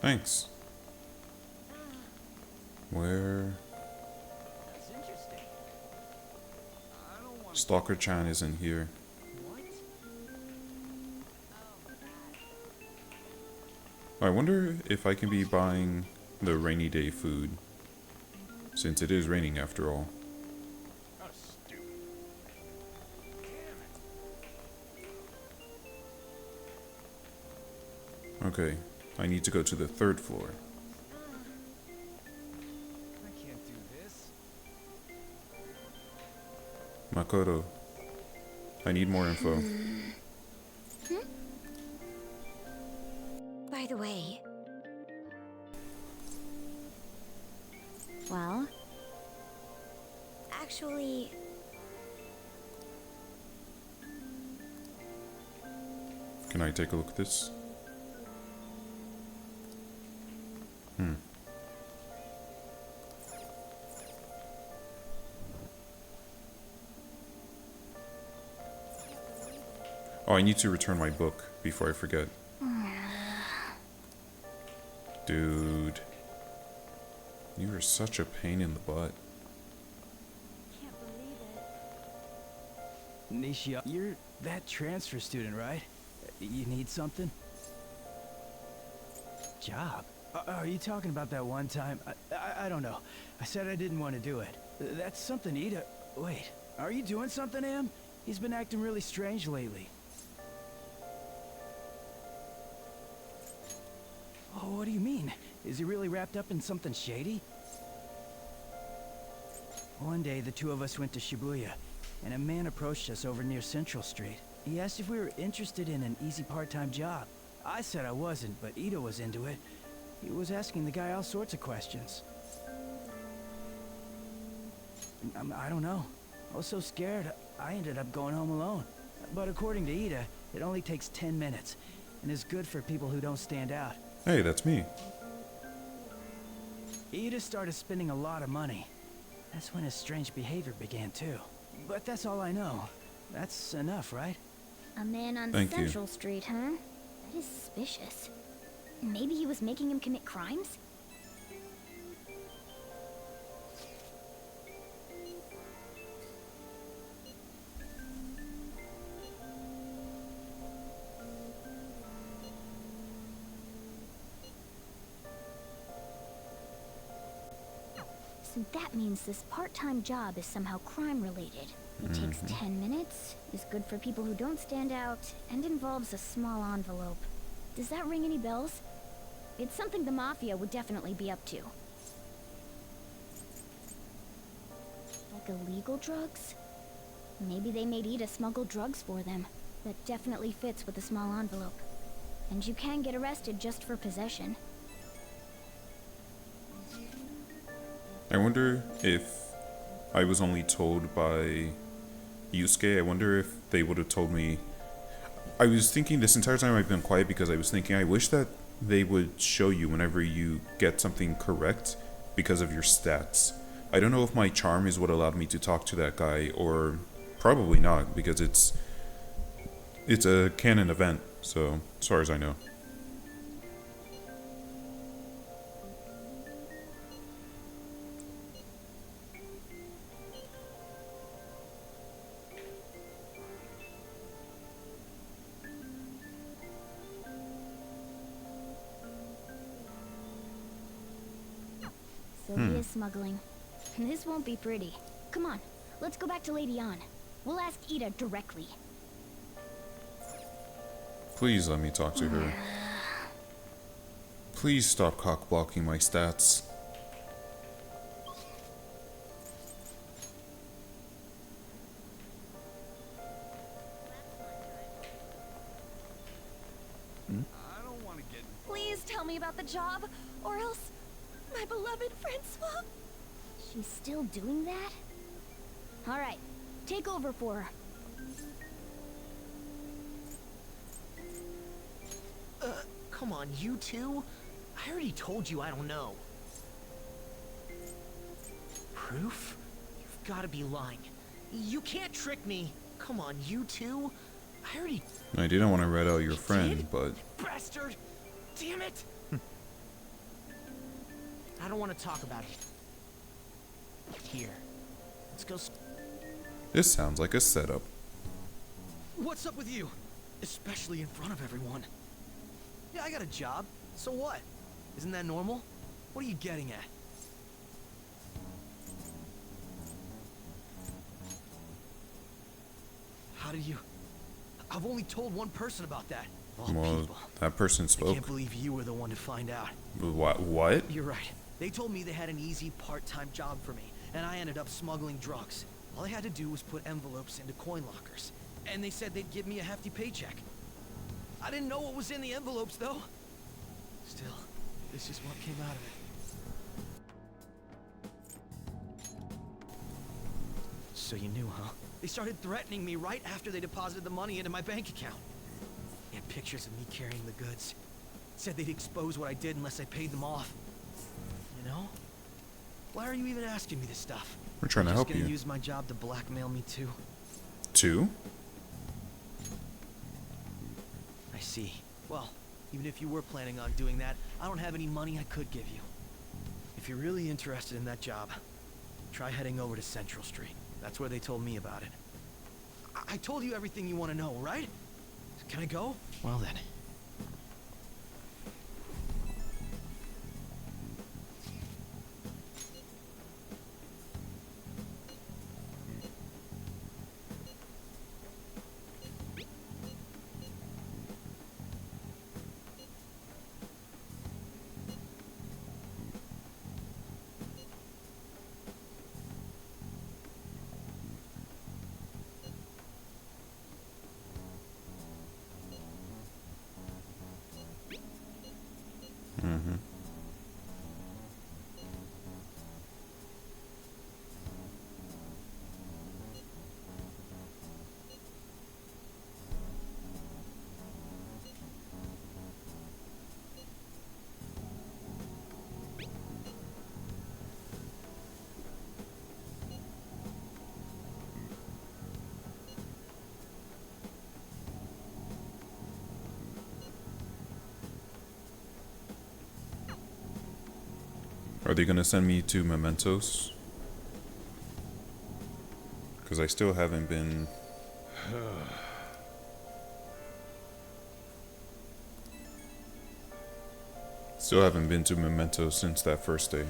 Thanks. Where? Stalker-chan isn't here. I wonder if I can be buying the rainy day food, since it is raining after all. Okay, I need to go to the 3rd floor. I can't do this. Makoto, I need more info. By the way... Well... Actually... Can I take a look at this? Oh, I need to return my book before I forget. Dude. You are such a pain in the butt. Nisha, you're that transfer student, right? You need something? Job? Are you talking about that one time? I don't know. I said I didn't want to do it. That's something Ida... Wait, are you doing something to him? He's been acting really strange lately. Oh, what do you mean? Is he really wrapped up in something shady? One day, the two of us went to Shibuya, and a man approached us over near Central Street. He asked if we were interested in an easy part-time job. I said I wasn't, but Ida was into it. He was asking the guy all sorts of questions. I don't know. I was so scared, I ended up going home alone. But according to Ida, it only takes 10 minutes, and is good for people who don't stand out. Hey, that's me. Ida started spending a lot of money. That's when his strange behavior began too. But that's all I know. That's enough, right? A man on Thank you. Central Street, huh? That is suspicious. Maybe he was making him commit crimes? So that means this part-time job is somehow crime-related. It takes 10 minutes, is good for people who don't stand out, and involves a small envelope. Does that ring any bells? It's something the Mafia would definitely be up to. Like illegal drugs? Maybe they made Ida smuggle drugs for them. That definitely fits with the small envelope. And you can get arrested just for possession. I wonder if I was only told by Yusuke. I wonder if they would have told me. I was thinking this entire time I've been quiet because I was thinking I wish that they would show you whenever you get something correct because of your stats. I don't know if my charm is what allowed me to talk to that guy, or probably not, because it's a canon event, so as far as I know. So he is smuggling. This won't be pretty. Come on, let's go back to Lady Ann. We'll ask Ida directly. Please let me talk to her. Please stop cock-blocking my stats. Please tell me about the job, or else my beloved Francois. She's still doing that? Alright, take over for her. Come on, you two? I already told you I don't know. Proof? You've gotta be lying. You can't trick me. Come on, you two? I already... I didn't want to rat out your friend, but... Bastard! Damn it! I don't want to talk about it. Here. Let's go... This sounds like a setup. What's up with you? Especially in front of everyone. Yeah, I got a job. So what? Isn't that normal? What are you getting at? How did you... I've only told one person about that. Of all Well, people. that person I spoke. can't believe you were the one to find out. What? You're right. They told me they had an easy part-time job for me, and I ended up smuggling drugs. All I had to do was put envelopes into coin lockers, and they said they'd give me a hefty paycheck. I didn't know what was in the envelopes, though. Still, this is what came out of it. So you knew, huh? They started threatening me right after they deposited the money into my bank account. They had pictures of me carrying the goods. Said they'd expose what I did unless I paid them off. You know? Why are you even asking me this stuff? We're trying to help Just you. gonna use my job to blackmail me too? Two? I see. Well, even if you were planning on doing that, I don't have any money I could give you. If you're really interested in that job, try heading over to Central Street. That's where they told me about it. I told you everything you want to know, right? Can I go? Well then. Are they gonna send me to Mementos? Because I still haven't been... Still haven't been to Mementos since that first day.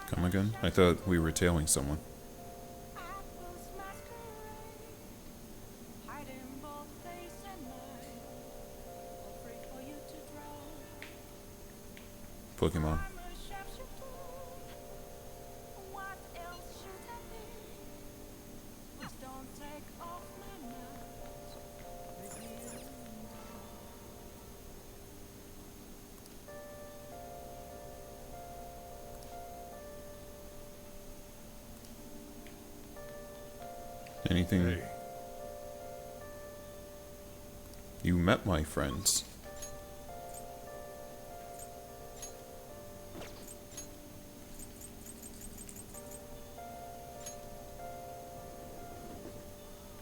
Come again? I thought we were tailing someone. Pokemon. Anything? Hey. You met my friends.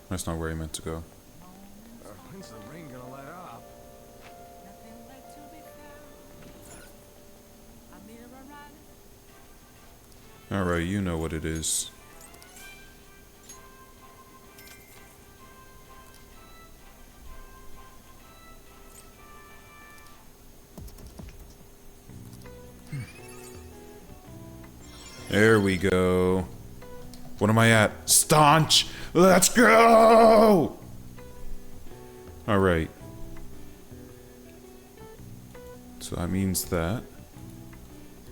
That's not where I meant to go. When's the rain gonna let up? Alright, you know what it is. There we go. What am I at? Staunch! Let's go! Alright. So that means that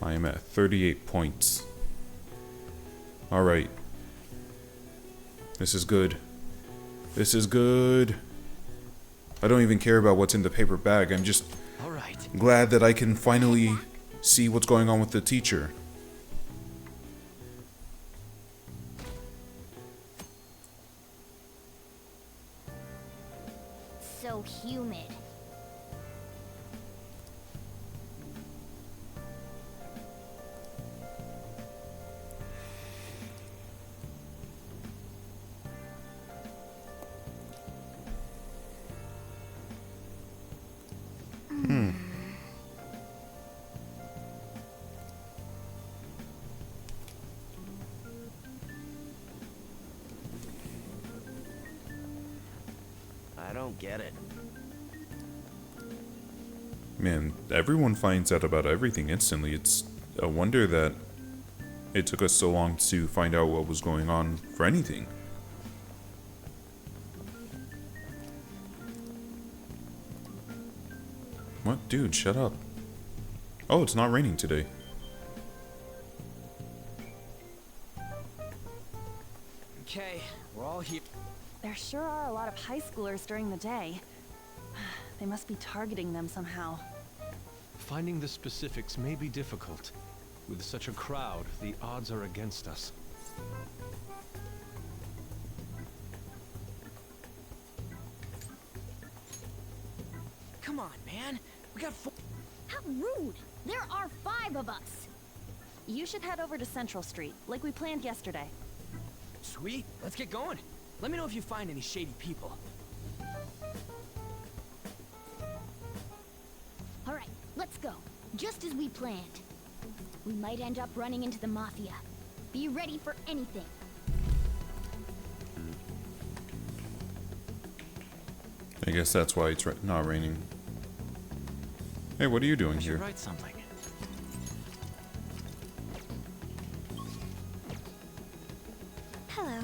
I am at 38 points. Alright. This is good. This is good. I don't even care about what's in the paper bag. I'm just glad that I can finally see what's going on with the teacher. So humid. I don't get it. Man, everyone finds out about everything instantly. It's a wonder that it took us so long to find out what was going on for anything. What? Dude, shut up. Oh, it's not raining today. Okay, we're all here. There sure are a lot of high schoolers during the day. They must be targeting them somehow. Finding the specifics may be difficult. With such a crowd, the odds are against us. Come on, man. We got four. How rude! There are 5 of us! You should head over to Central Street, like we planned yesterday. Sweet, let's get going. Let me know if you find any shady people. Alright, let's go. Just as we planned. We might end up running into the Mafia. Be ready for anything. I guess that's why it's not raining. Hey, what are you doing here? Write something. Hello.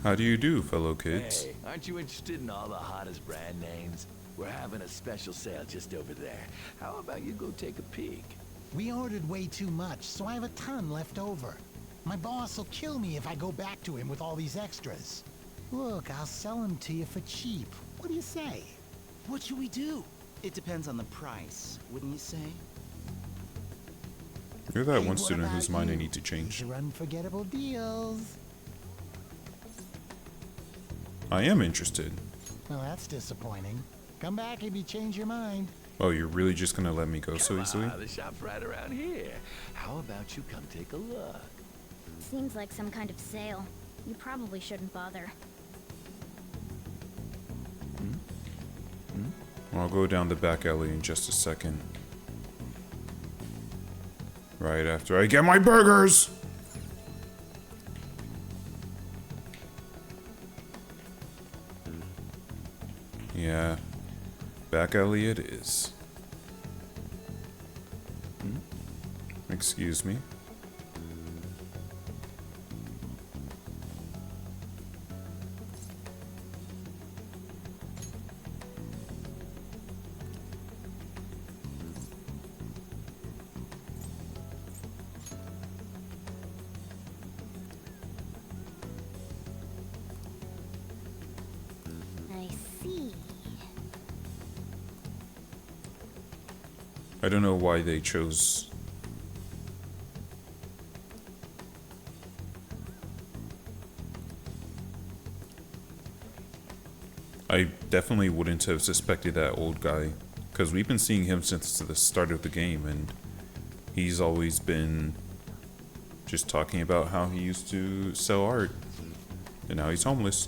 How do you do, fellow kids? Hey, aren't you interested in all the hottest brand names? We're having a special sale just over there. How about you go take a peek? We ordered way too much, so I have a ton left over. My boss will kill me if I go back to him with all these extras. Look, I'll sell them to you for cheap. What do you say? What should we do? It depends on the price, wouldn't you say? You're that Hey, one what student whose about mind I you? need to change. These are unforgettable deals. I am interested. Well, that's disappointing. Come back if you change your mind. Oh, you're really just gonna let me go so easily? The shop's right around here. How about you come take a look? Seems like some kind of sale. You probably shouldn't bother. I'll go down the back alley in just a second. Right after I get my burgers! Yeah, back alley it is. Excuse me. I see. I don't know why they chose. I definitely wouldn't have suspected that old guy, because we've been seeing him since the start of the game, and he's always been just talking about how he used to sell art, and now he's homeless.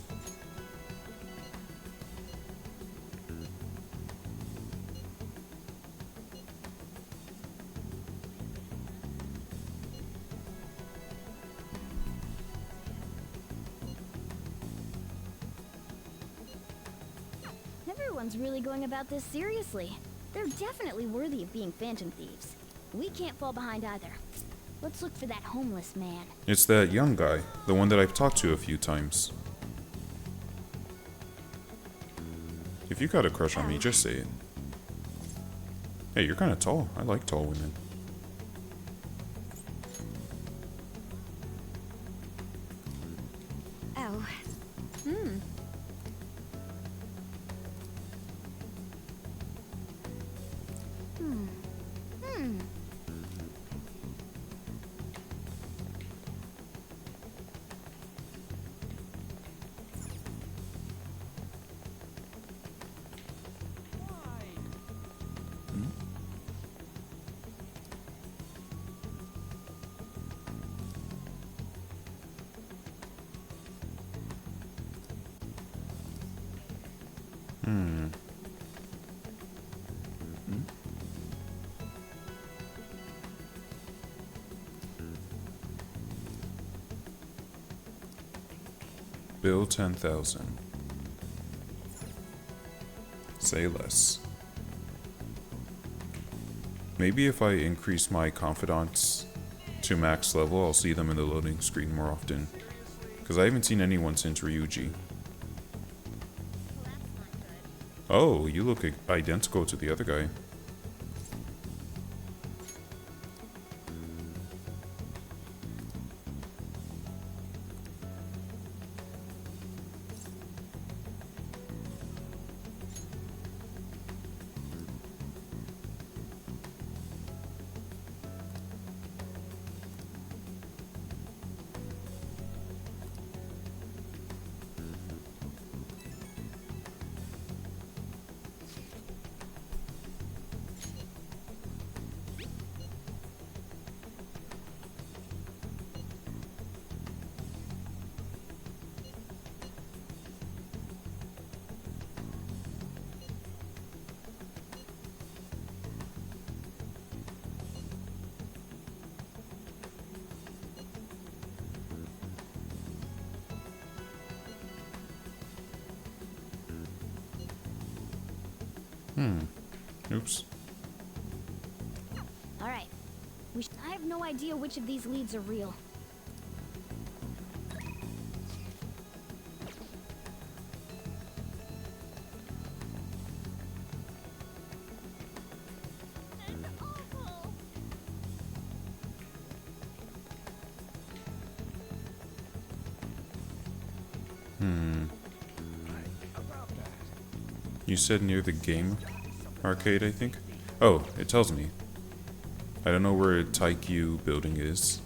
Everyone's really going about this seriously. They're definitely worthy of being phantom thieves. We can't fall behind either. Let's look for that homeless man. It's that young guy, the one that I've talked to a few times. If you got a crush on me, just say it. Hey, you're kind of tall. I like tall women. Oh. Bill 10,000. Say less. Maybe if I increase my confidants to max level, I'll see them in the loading screen more often. Because I haven't seen anyone since Ryuji. Oh, you look identical to the other guy. Oops. All right. I have no idea which of these leads are real. You said near the game arcade, I think? Oh, it tells me. I don't know where Taikyu building is.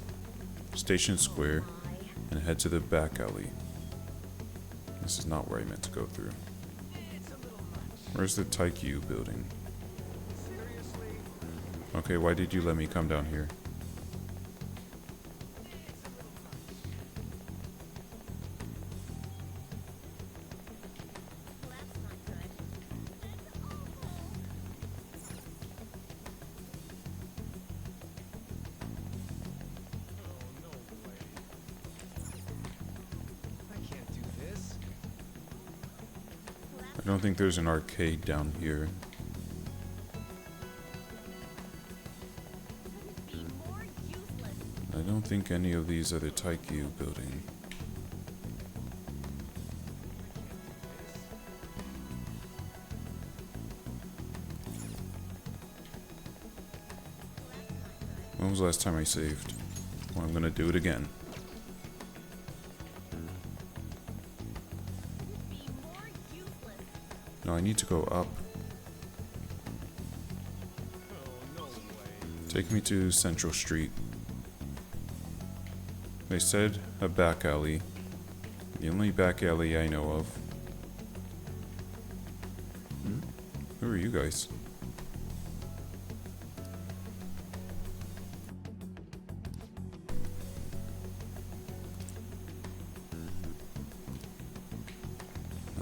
Station Square, and head to the back alley. This is not where I meant to go through. Where's the Taikyu building? Okay, why did you let me come down here? I don't think there's an arcade down here. I don't think any of these are the Taikyu building. When was the last time I saved? Well, I'm gonna do it again. No, I need to go up. Take me to Central Street. They said a back alley. The only back alley I know of. Who are you guys?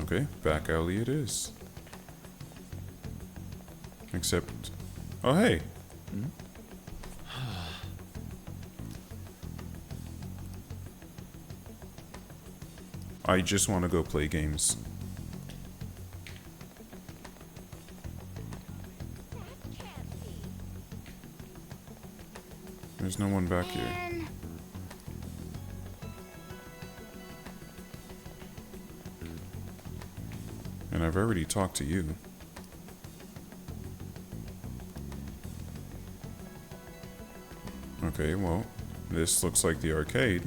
Okay, back alley it is. Except... Oh, hey! I just want to go play games. There's no one back here. And I've already talked to you. Okay, well, this looks like the arcade.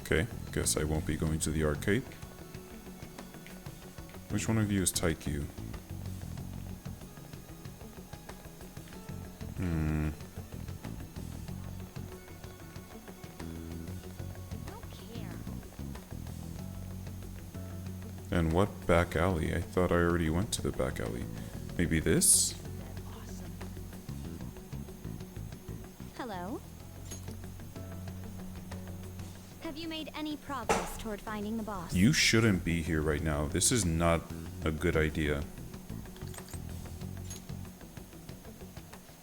Okay, guess I won't be going to the arcade. Which one of you is Taikyu? And what back alley? I thought I already went to the back alley. Maybe this? Hello? Have you made any progress toward finding the boss? You shouldn't be here right now. This is not a good idea.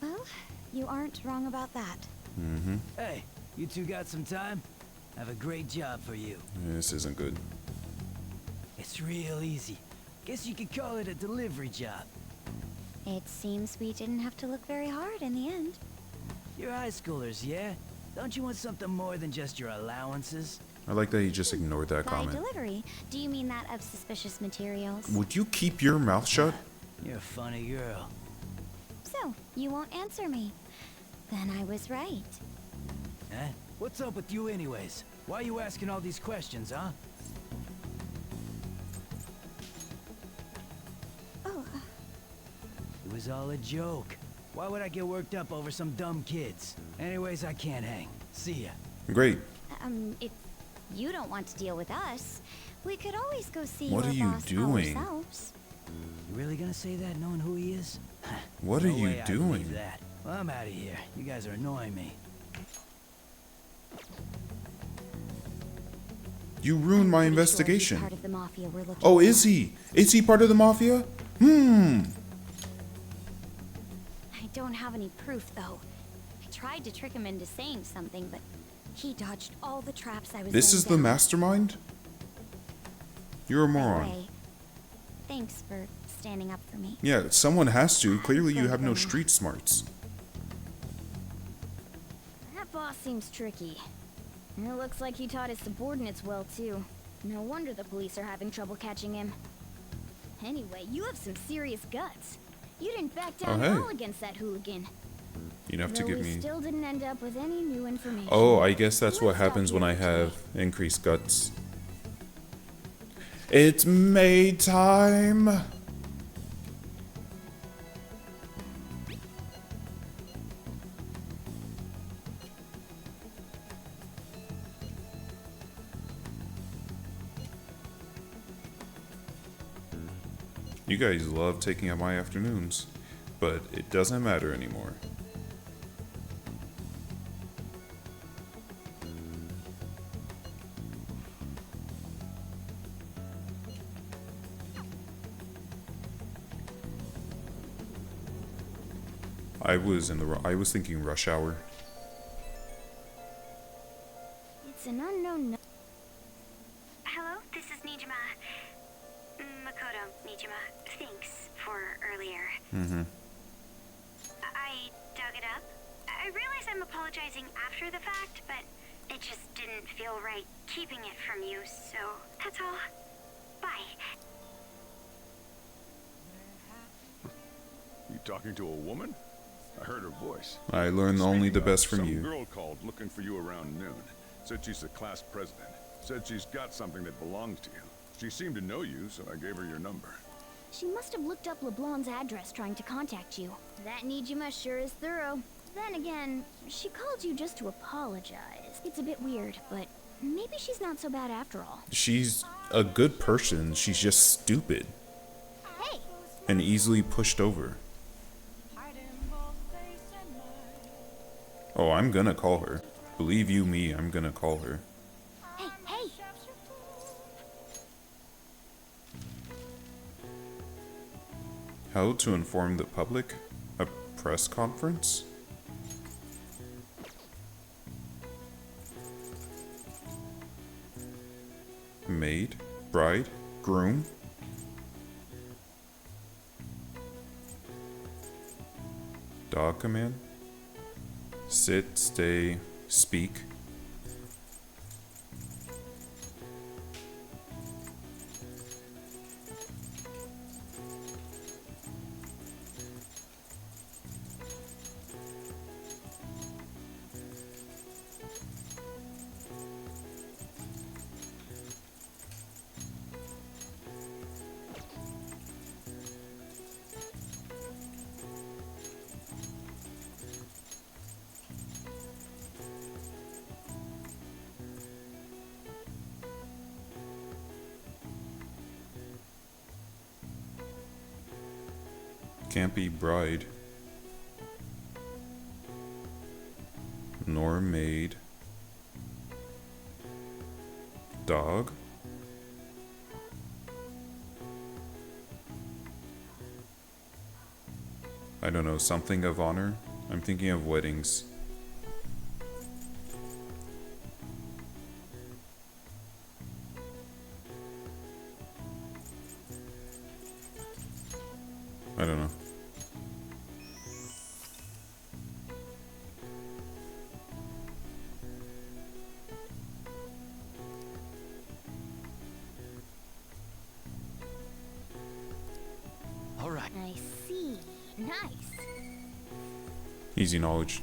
Well, you aren't wrong about that. Hey, you two got some time? I have a great job for you. This isn't good. It's real easy. Guess you could call it a delivery job. It seems we didn't have to look very hard in the end. You're high schoolers, yeah? Don't you want something more than just your allowances? I like that he just ignored that By comment. delivery, do you mean that of suspicious materials? Would you keep your mouth shut? You're a funny girl. So, you won't answer me. Then I was right. Huh? What's up with you anyways? Why are you asking all these questions, huh? It was all a joke. Why would I get worked up over some dumb kids? Anyways, I can't hang. See ya. Great. If you don't want to deal with us, we could always go see What your are you boss doing? ourselves. You really gonna say that knowing who he is? What No are you way I'd doing? believe that. Well, I'm out of here. You guys are annoying me. You ruined my Pretty sure he's investigation. part of the mafia we're looking Oh, for. is he? Is he part of the mafia? I don't have any proof, though. I tried to trick him into saying something, but he dodged all the traps I was This laying is the down. mastermind? You're a By the moron. way, thanks for standing up for me. Yeah, someone has to. Clearly you have no street smarts. That boss seems tricky. It looks like he taught his subordinates well, too. No wonder the police are having trouble catching him. Anyway, you have some serious guts. You didn't back down at hey. all against that hooligan. You'd have to Though give we me... still didn't end up with any new information. Oh, I guess that's what Let's stop happens when here I for today. have increased guts. It's maid time! You guys love taking up my afternoons, but it doesn't matter anymore. I was thinking rush hour. It's an unknown. Hello, this is Nijima. Makoto Nijima. Thanks for earlier. Mm-hmm. I dug it up. I realize I'm apologizing after the fact, but it just didn't feel right keeping it from you, so that's all. Bye. You talking to a woman? I heard her voice. I learned only the best from you. Some girl called looking for you around noon. Said she's the class president. Said she's got something that belongs to you. She seemed to know you, so I gave her your number. She must have looked up LeBlanc's address trying to contact you. That Nijima sure is thorough. Then again, she called you just to apologize. It's a bit weird, but maybe she's not so bad after all. She's a good person, she's just stupid. Hey! And easily pushed over. Oh, I'm gonna call her. Believe you me, I'm gonna call her. Hey, hey! How to inform the public? A press conference? Maid? Bride? Groom? Dog command? Sit, stay, speak. Can't be bride. Nor maid. Dog? I don't know, something of honor? I'm thinking of weddings. I don't know. All right. I see. Nice. Easy knowledge.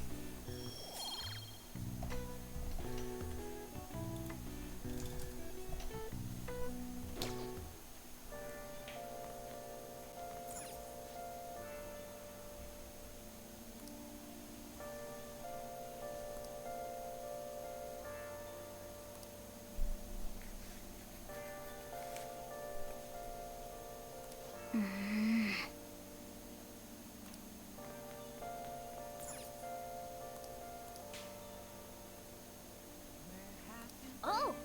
Oh!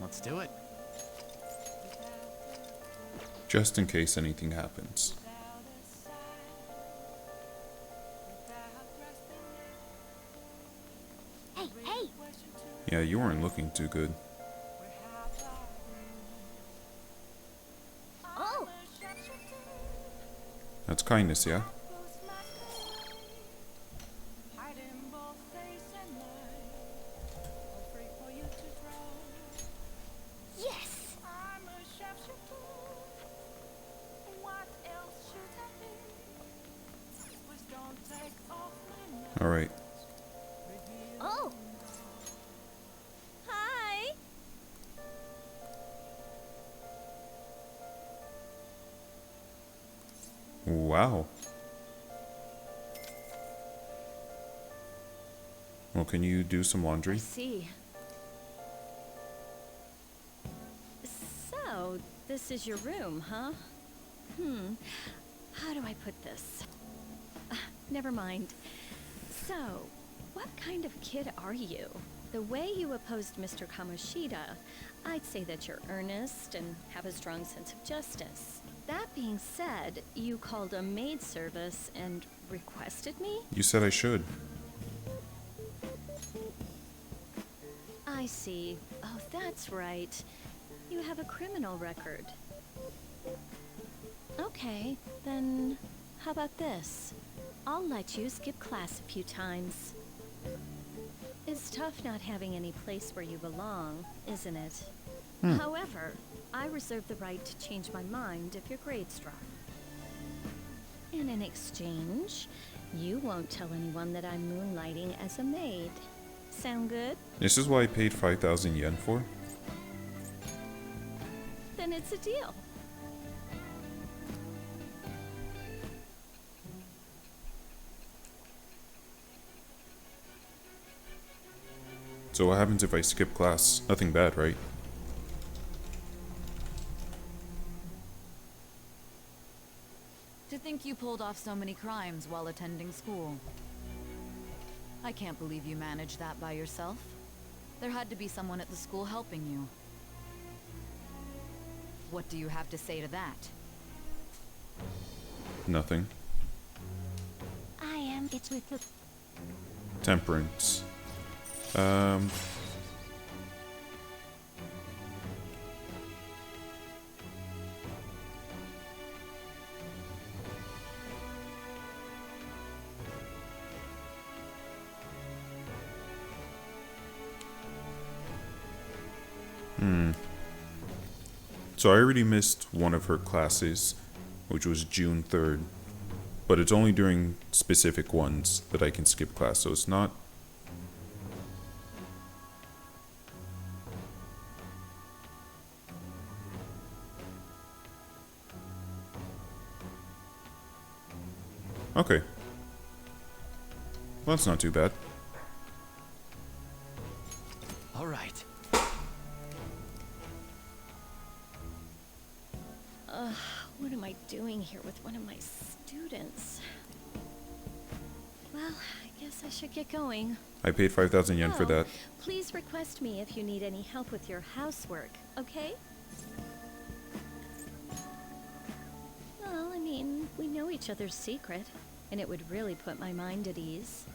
Let's do it. Just in case anything happens. Hey, hey! Yeah, you weren't looking too good. Oh! That's kindness, yeah? Yes! Alright. Oh! Wow. Well, can you do some laundry? I see. So, this is your room, huh? How do I put this? Never mind. So, what kind of kid are you? The way you opposed Mr. Kamoshida, I'd say that you're earnest and have a strong sense of justice. That being said, you called a maid service and requested me? You said I should. I see. Oh, that's right. You have a criminal record. Okay, then how about this? I'll let you skip class a few times. It's tough not having any place where you belong, isn't it? However, I reserve the right to change my mind if your grades drop. And in exchange, you won't tell anyone that I'm moonlighting as a maid. Sound good? This is what I paid 5,000 yen for? Then it's a deal. So what happens if I skip class? Nothing bad, right? To think you pulled off so many crimes while attending school. I can't believe you managed that by yourself. There had to be someone at the school helping you. What do you have to say to that? Nothing. It's with the... Temperance. So I already missed one of her classes, which was June 3rd. But it's only during specific ones that I can skip class, so it's not... Okay. Well, that's not too bad. All right. What am I doing here with one of my students? Well, I guess I should get going. I paid 5,000 yen for that. Please request me if you need any help with your housework, okay? Well, I mean, we know each other's secret, and it would really put my mind at ease.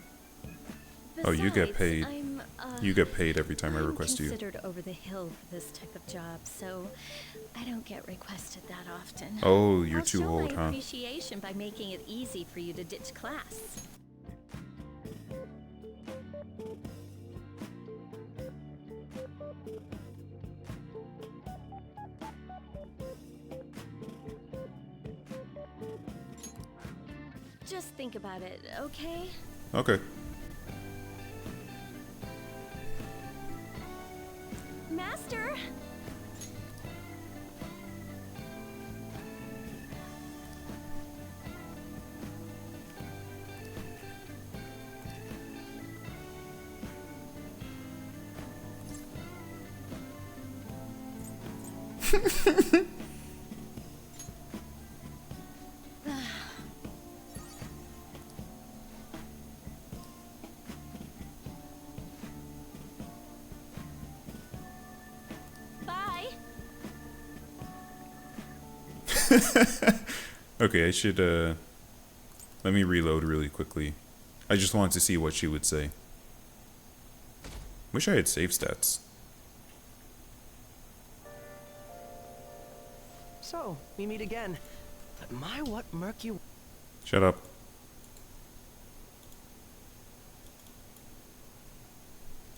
Oh, you get Besides, paid. I'm, You get paid every time I I'm request you. considered over the hill for this type of job, so I don't get requested that often. Oh, you're I'll too show old, my huh? appreciation by making it easy for you to ditch class. Just think about it, okay? Okay. Master! Bye! Okay, I should, let me reload really quickly. I just wanted to see what she would say. Wish I had save stats. So, we meet again. But my, what murky... Shut up.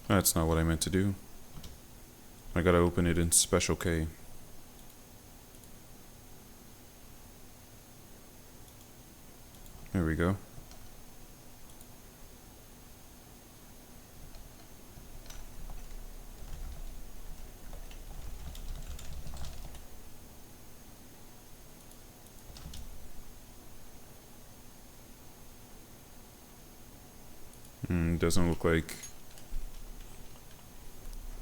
That's not what I meant to do. I gotta open it in Special K. There we go. doesn't look like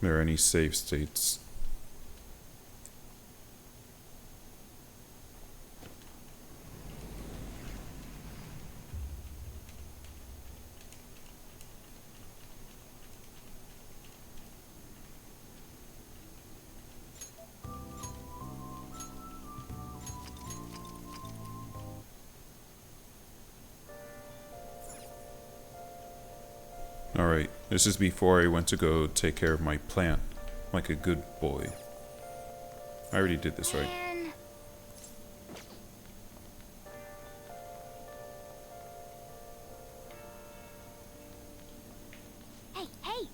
there are any save states. Alright, this is before I went to go take care of my plant, like a good boy. I already did this, right? Hey, hey!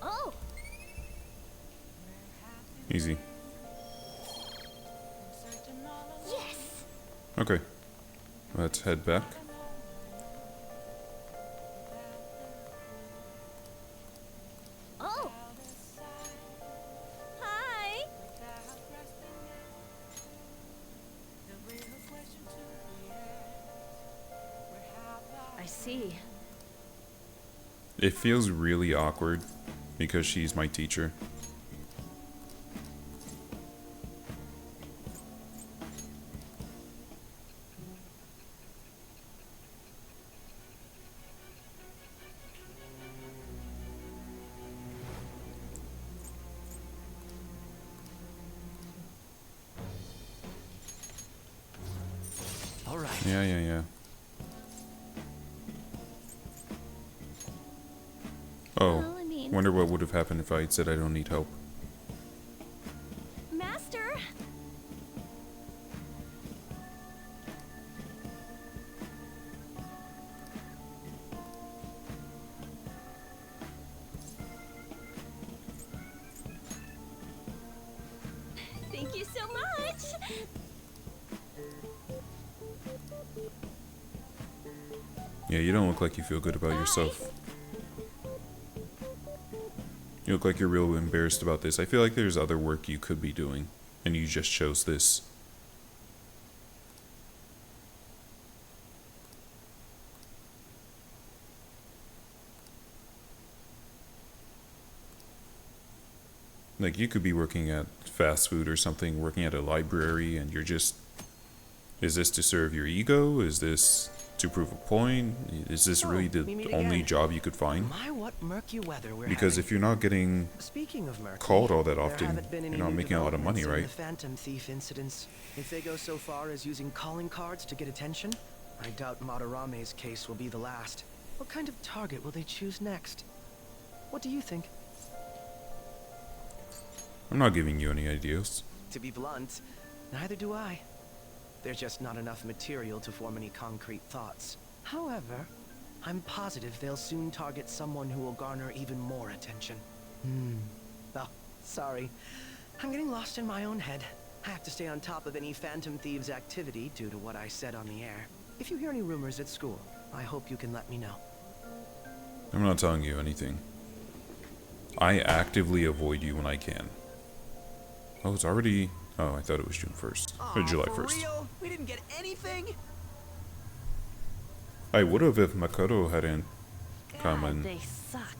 Oh! Easy. Yes! Okay, let's head back. Oh! Hi! I see. It feels really awkward because she's my teacher. All right. Yeah. Oh, Well, I mean- wonder what would have happened if I had said I don't need help. Master! Thank you so much! Yeah, you don't look like you feel good about yourself. You look like you're real embarrassed about this. I feel like there's other work you could be doing, and you just chose this. Like, you could be working at fast food or something, working at a library, and you're just... Is this to serve your ego? Is this to prove a point? Is this really the we meet only again. job you could find? My, what murky weather we're Because having. if you're not getting Speaking of murky, called all that there often, haven't been you're any not new making a lot of money, developments in right? The Phantom Thief incidents. If they go so far as using calling cards to get attention, I doubt Madarame's case will be the last. What kind of target will they choose next? What do you think? I'm not giving you any ideas. To be blunt, neither do I. There's just not enough material to form any concrete thoughts. However, I'm positive they'll soon target someone who will garner even more attention. Oh, sorry. I'm getting lost in my own head. I have to stay on top of any Phantom Thieves activity due to what I said on the air. If you hear any rumors at school, I hope you can let me know. I'm not telling you anything. I actively avoid you when I can. Oh, it's already... Oh, I thought it was June 1st. Or July 1st. Real? We didn't get anything? I would have if Makoto hadn't come God, in. they suck.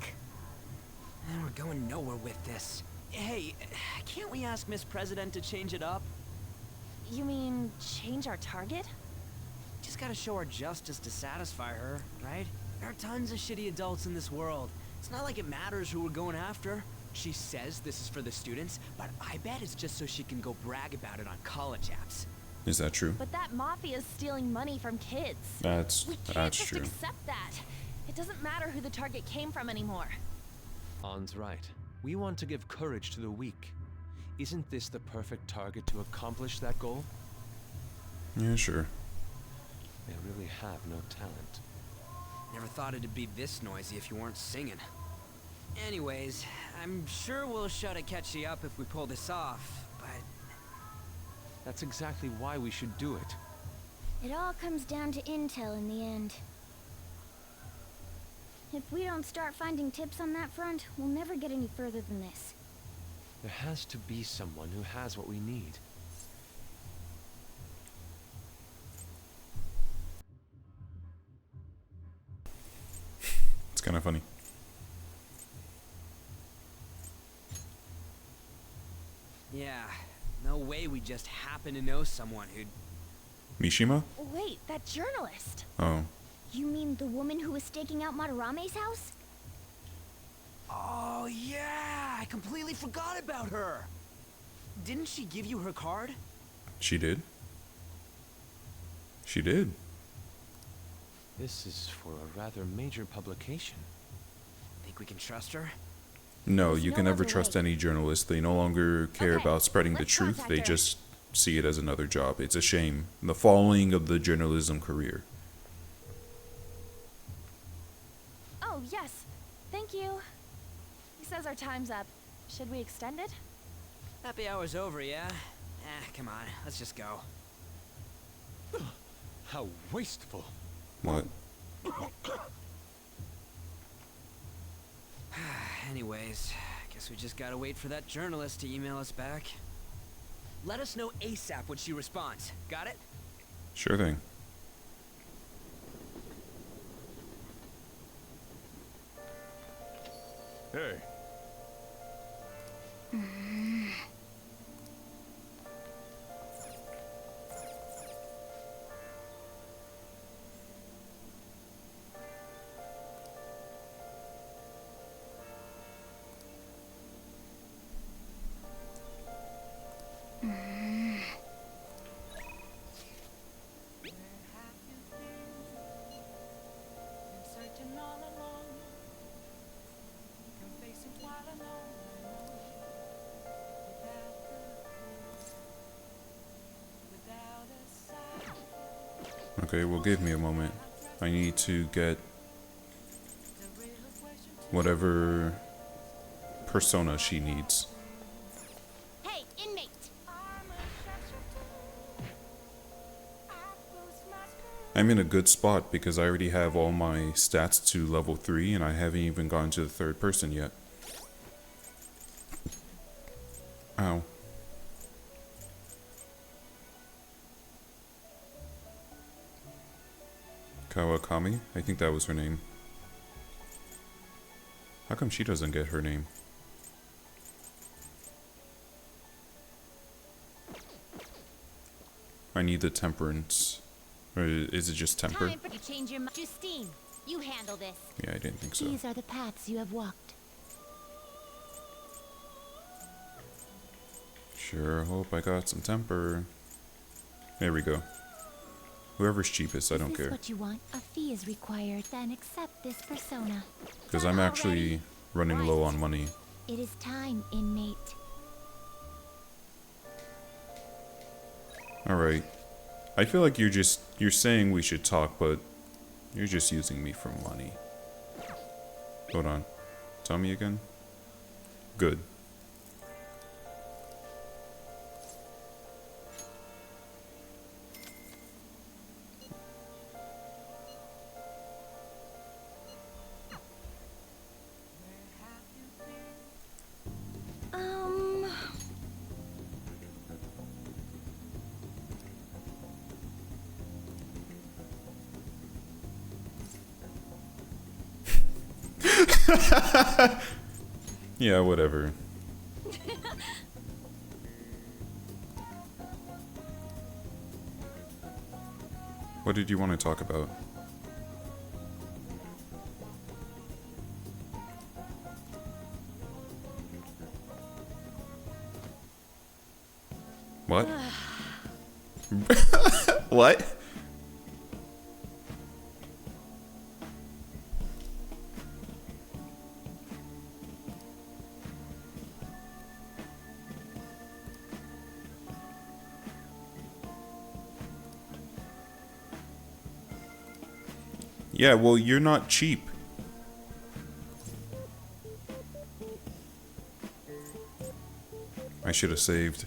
And we're going nowhere with this. Hey, can't we ask Miss President to change it up? You mean change our target? Just gotta show our justice to satisfy her, right? There are tons of shitty adults in this world. It's not like it matters who we're going after. She says this is for the students, but I bet it's just so she can go brag about it on college apps. Is that true? But that mafia's stealing money from kids. That's Just true. accept that. It doesn't matter who the target came from anymore. An's right. We want to give courage to the weak. Isn't this the perfect target to accomplish that goal? Yeah, sure. They really have no talent. Never thought it'd be this noisy if you weren't singing. Anyways, I'm sure we'll shut Akechi up if we pull this off, but... That's exactly why we should do it. It all comes down to intel in the end. If we don't start finding tips on that front, we'll never get any further than this. There has to be someone who has what we need. kind of funny. Yeah, no way we just happen to know someone who'd... Mishima? Wait, that journalist. Oh. You mean the woman who was staking out Madarame's house? Oh, yeah! I completely forgot about her! Didn't she give you her card? She did. She did. This is for a rather major publication. Think we can trust her? No, you can never trust any journalist. They no longer care Okay, about spreading the let's truth. contact They her. just see it as another job. It's a shame. The falling of the journalism career. Oh, yes. Thank you. He says our time's up. Should we extend it? Happy hour's over, yeah? Come on, let's just go. How wasteful. What? Anyways, guess we just gotta wait for that journalist to email us back. Let us know ASAP when she responds. Got it? Sure thing. Hey. Okay, well, give me a moment. I need to get whatever persona she needs. Hey, inmate! I'm in a good spot because I already have all my stats to level 3 and I haven't even gone to the third person yet. Ow. Kawakami? I think that was her name. How come she doesn't get her name? I need the temperance. Or is it just temper? Time for you change your mind. Justine, you handle this. Yeah, I didn't think so. These are the paths you have walked. Sure hope I got some temper. There we go. Whoever's cheapest, I don't Is this care. what you want? A fee is required, then accept this persona. Because I'm actually running low on money. It is time, inmate. Alright. I feel like you're saying we should talk, but you're just using me for money. Hold on. Tell me again. Good. Yeah, whatever. What did you want to talk about? What? What? Yeah, well, you're not cheap. I should have saved.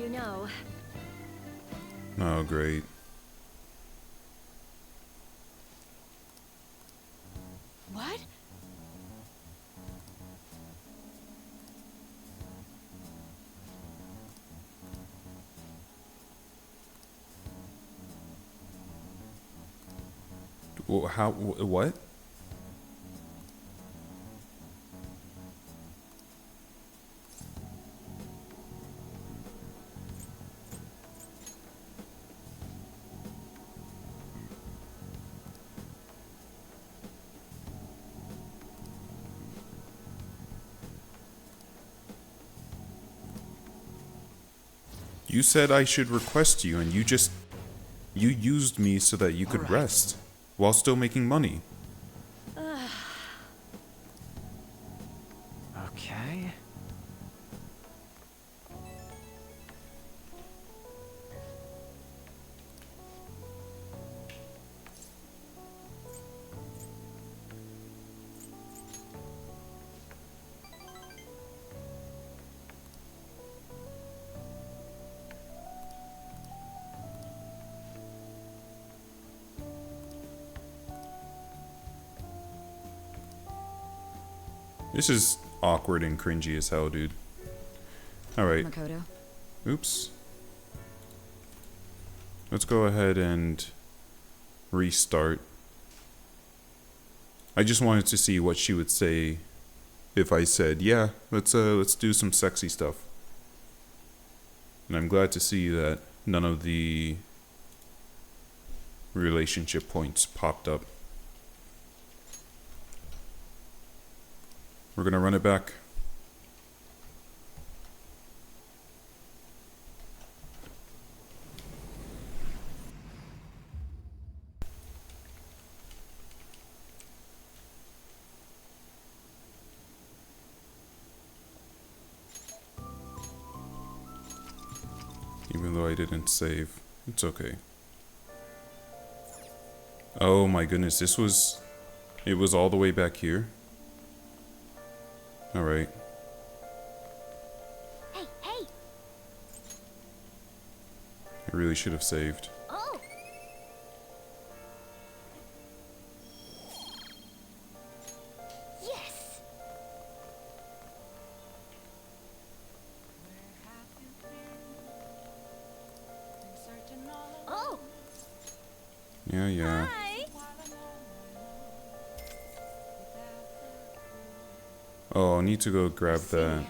you know. Oh, great. What? How? What? You said I should request you, and you used me so that you could rest while still making money. Okay. This is awkward and cringy as hell, dude. Alright. Makoto. Oops. Let's go ahead and restart. I just wanted to see what she would say if I said, yeah, let's do some sexy stuff. And I'm glad to see that none of the relationship points popped up. We're gonna run it back. Even though I didn't save, it's okay. Oh my goodness, it was all the way back here. All right. Hey, hey! I really should have saved. Oh! Yes! Oh! Yeah, yeah. Hi! Oh, I need to go grab that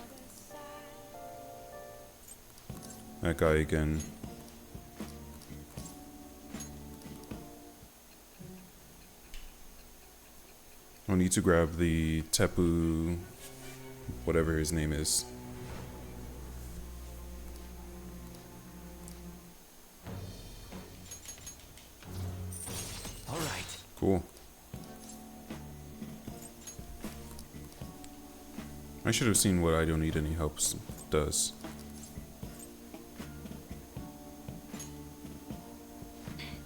guy again. I need to grab the Tepu, whatever his name is. All right. Cool. I should have seen what I don't need any help does.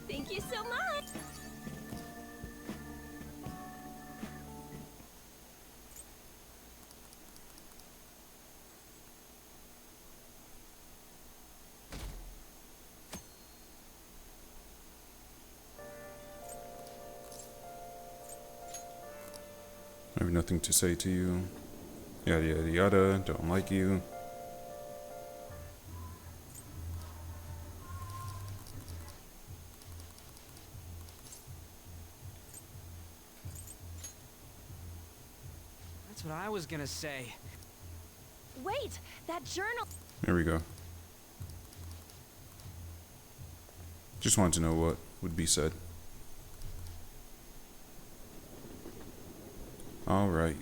Thank you so much. I have nothing to say to you. Yada yada yada, don't like you. That's what I was gonna say. Wait, that journal. There we go. Just wanted to know what would be said. Alright.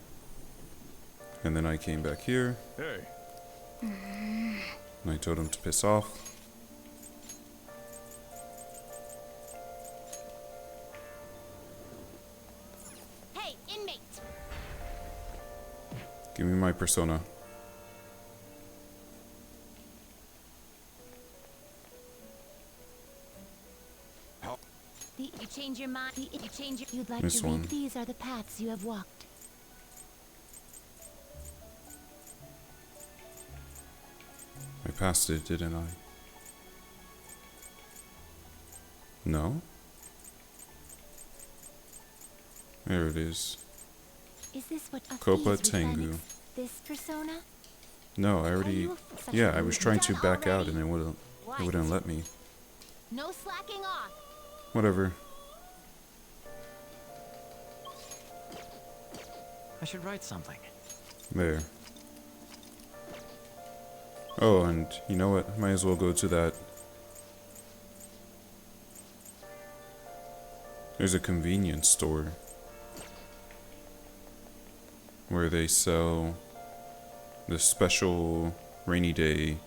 And then I came back here. Hey. And I told him to piss off. Hey, inmate! Give me my persona. You change your mind. You change your. You'd like This to read. one. These are the paths you have walked. I passed it, didn't I? No? There it is. Is this what a Copa Thieves Tengu. Phoenix, this persona? No, I already... Yeah, I was trying to back out and it wouldn't let me. No slacking off. Whatever. I should write something. There. Oh, and you know what? Might as well go to that. There's a convenience store where they sell the special rainy day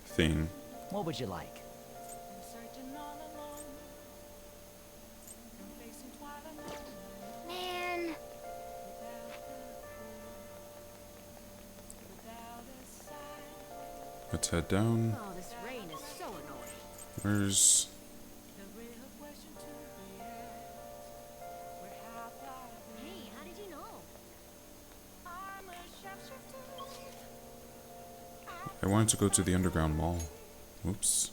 thing. What would you like? Man, Let's head down. Oh, this rain is so annoying. Where's... Hey, how did you know? I wanted to go to the underground mall. Whoops.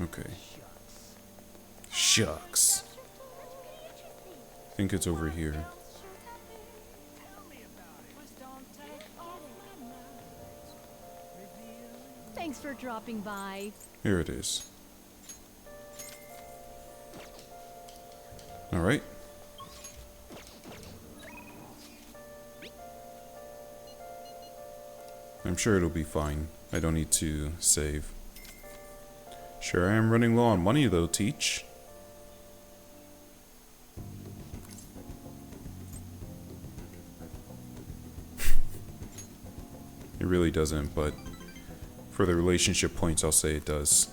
Okay. Shucks. I think it's over here. Thanks for dropping by. Here it is. Alright. I'm sure it'll be fine. I don't need to save. Sure, I am running low on money though, Teach. It really doesn't, but for the relationship points, I'll say it does.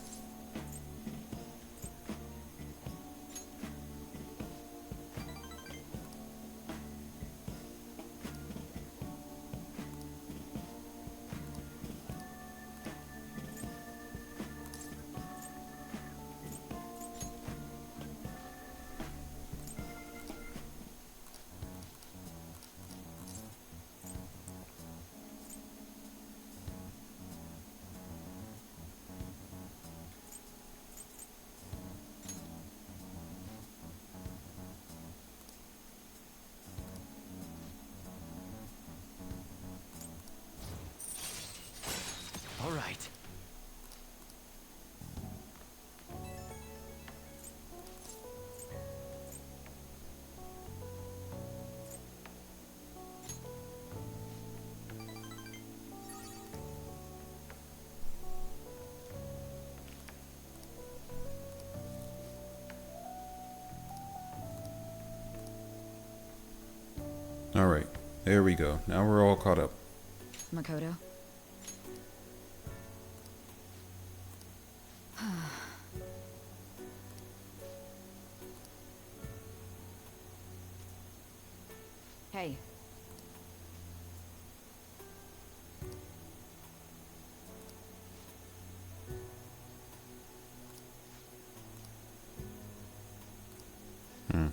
All right. Alright, there we go. Now we're all caught up. Makoto? Hey. Hmm.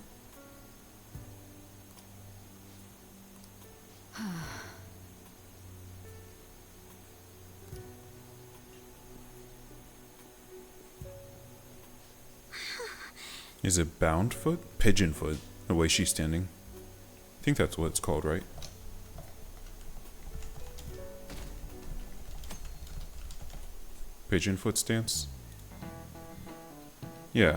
Is it bound foot? Pigeon foot, the way she's standing. I think that's what it's called, right? Pigeon foot stance? Yeah.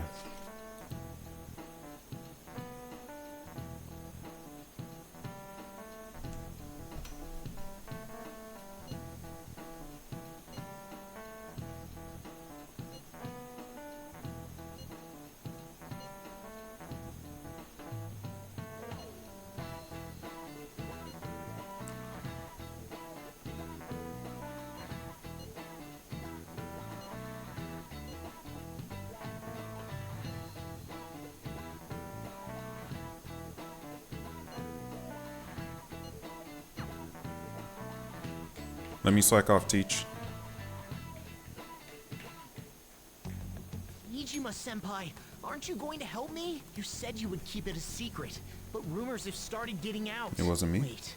Let me slack off, Teach. Iijima-senpai, Aren't you going to help me? You said you would keep it a secret, but rumors have started getting out. It wasn't me. Wait.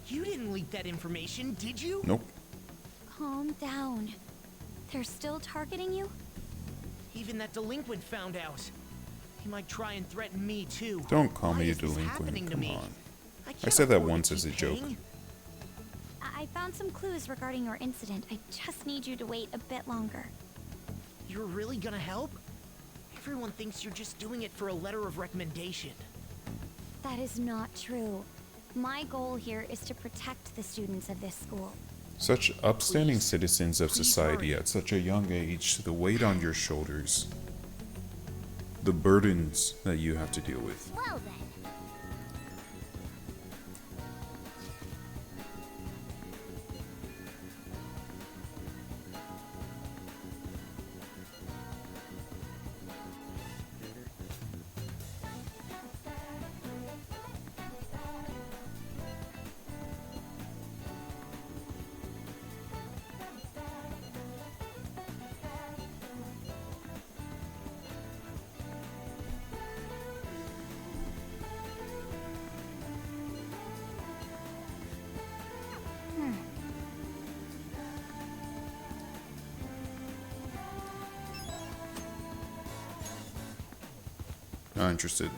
You didn't leak that information, did you? Nope. Calm down. They're still targeting you? Even that delinquent found out. He might try and threaten me too. Don't call Why me a is this delinquent. happening to Come me? on. I can't said that afford to once as a keep joke. paying. I found some clues regarding your incident. I just need you to wait a bit longer. You're really gonna help? Everyone thinks you're just doing it for a letter of recommendation. That is not true. My goal here is to protect the students of this school. Such upstanding citizens of society at such a young age, the weight on your shoulders, the burdens that you have to deal with. Well then. Not interested.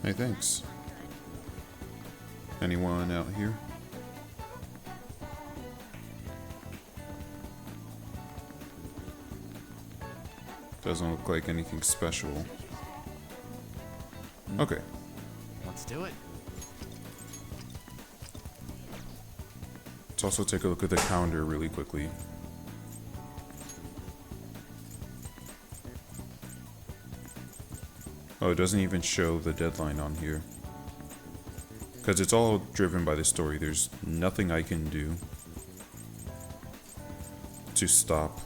Hey, thanks. Anyone out here? Doesn't look like anything special. Okay. Let's do it. Let's also take a look at the calendar really quickly. Oh, it doesn't even show the deadline on here. Because it's all driven by the story. There's nothing I can do to stop.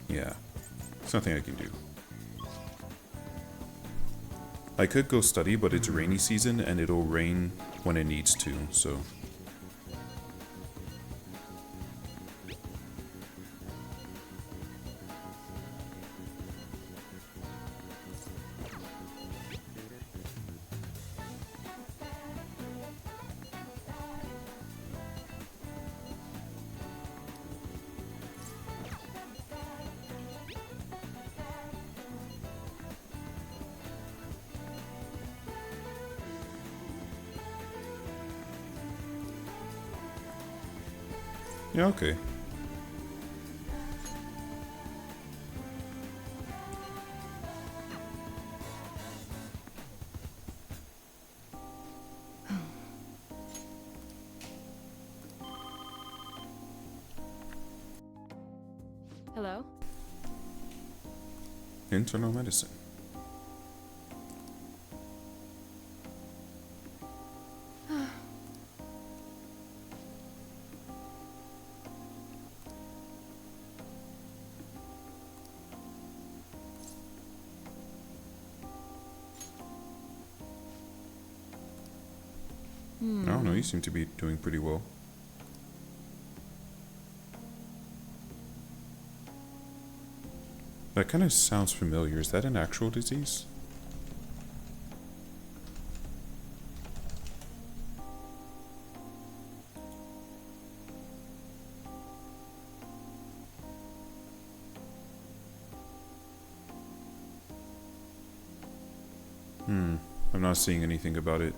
Yeah, there's nothing I can do. I could go study, but it's rainy season and it'll rain when it needs to, so. Yeah, okay. Hello? Internal medicine. I don't know, you seem to be doing pretty well. That kind of sounds familiar. Is that an actual disease? I'm not seeing anything about it.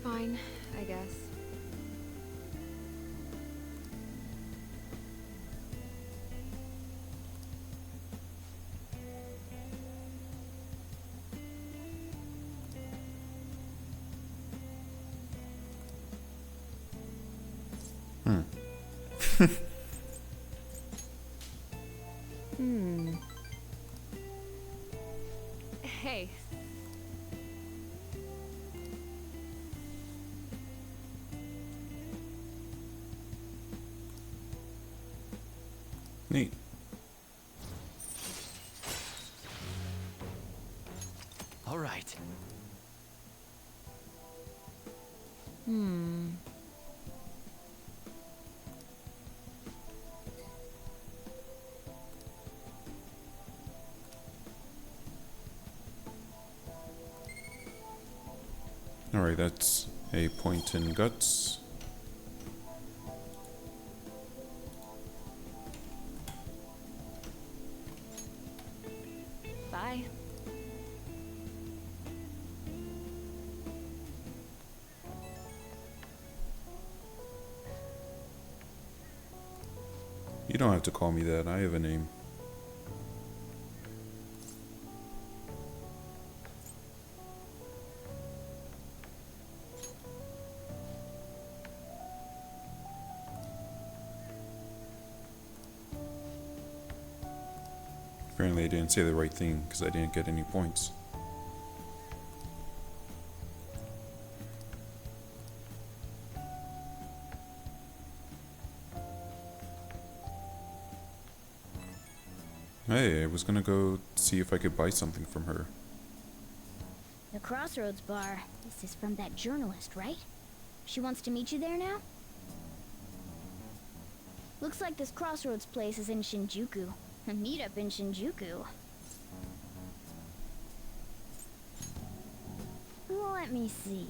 fine, I guess. Hey. Neat. All right. Alright, that's a point in guts. Bye. You don't have to call me that, I have a name. Apparently I didn't say the right thing because I didn't get any points. Hey, I was gonna go see if I could buy something from her. The Crossroads Bar. This is from that journalist, right? She wants to meet you there now? Looks like this Crossroads place is in Shinjuku. A meetup in Shinjuku. Let me see.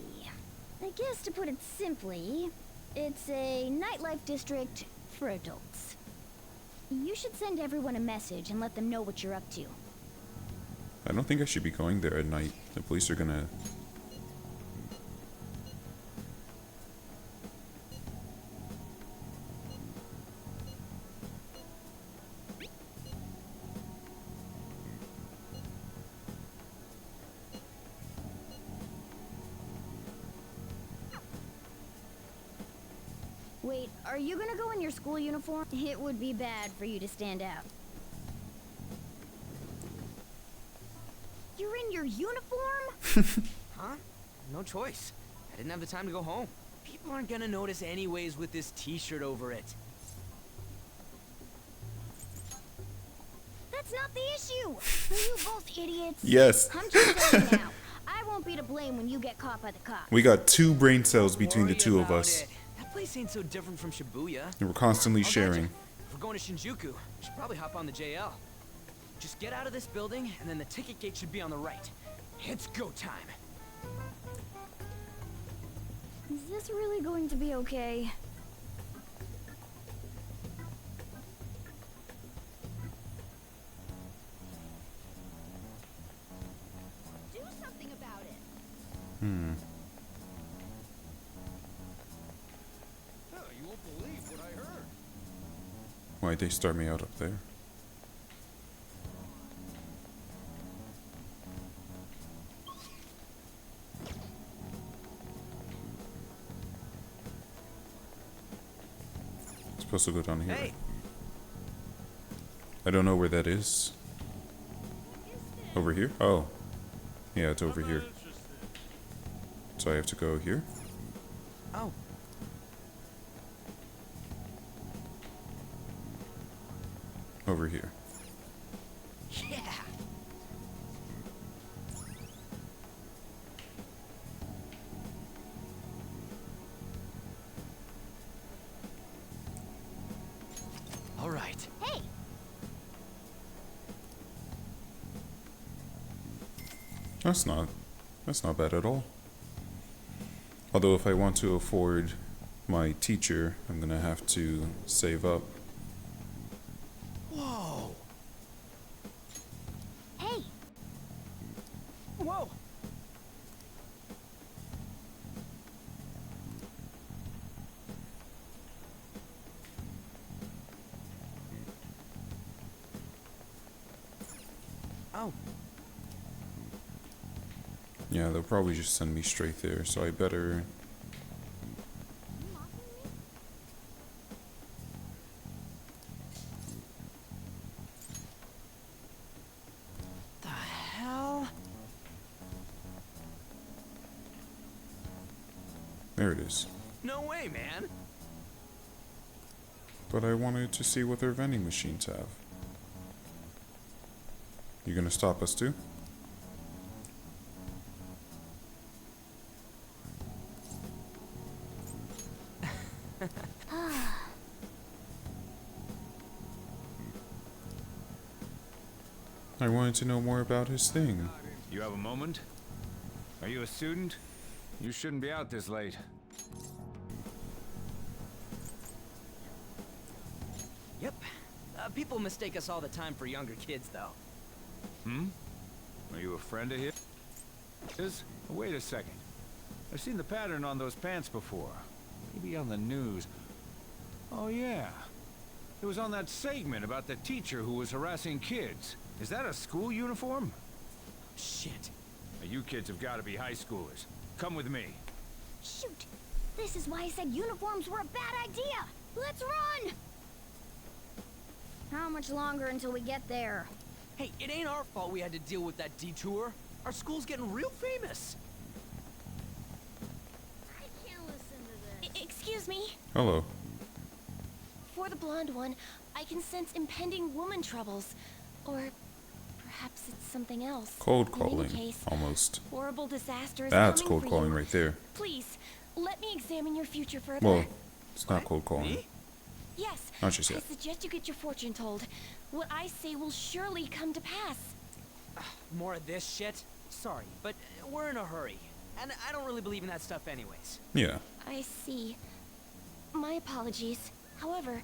I guess to put it simply, it's a nightlife district for adults. You should send everyone a message and let them know what you're up to. I don't think I should be going there at night. The police are gonna... Wait, are you gonna go in your school uniform? It would be bad for you to stand out. You're in your uniform? Huh? No choice. I didn't have the time to go home. People aren't gonna notice anyways with this t-shirt over it. That's not the issue! Are you both idiots? Yes. I'm just saying now. I won't be to blame when you get caught by the cops. We got 2 brain cells between the Worry two of about us. it. That place ain't so different from Shibuya. And we're constantly I'll guide sharing. you. If we're going to Shinjuku, we should probably hop on the JL. Just get out of this building, and then the ticket gate should be on the right. It's go time. Is this really going to be okay? Do something about it. Hmm. You won't believe what I heard. Why'd they start me out up there? Supposed to go down here. Hey. I don't know where that is. Over here? Oh. Yeah, it's over here. So I have to go here? Oh. Over here. Yeah. All right. Hey! That's not bad at all. Although if I want to afford my teacher, I'm gonna have to save up. Whoa! Hey! Whoa! Oh. Yeah, they'll probably just send me straight there, so I better... The hell? There it is. No way, man. But I wanted to see what their vending machines have. You gonna stop us too? I wanted to know more about his thing. You have a moment? Are you a student? You shouldn't be out this late. Yep. People mistake us all the time for younger kids, though. Hmm? Are you a friend of his? Wait a second. I've seen the pattern on those pants before. Maybe on the news. Oh yeah. It was on that segment about the teacher who was harassing kids. Is that a school uniform? Shit. Now, you kids have got to be high schoolers. Come with me. Shoot! This is why I said uniforms were a bad idea! Let's run! How much longer until we get there? Hey, it ain't our fault we had to deal with that detour. Our school's getting real famous. I can't listen to this. Excuse me? Hello. For the blonde one, I can sense impending woman troubles. Or perhaps it's something else. Cold In any calling, case, almost. horrible disaster is That's coming cold for calling you. right there. Please, let me examine your future further. Well, it's not cold calling. Me? Yes, Not just I yet. suggest you get your fortune told. What I say will surely come to pass. More of this shit? Sorry, but we're in a hurry. And I don't really believe in that stuff anyways. Yeah. I see. My apologies. However,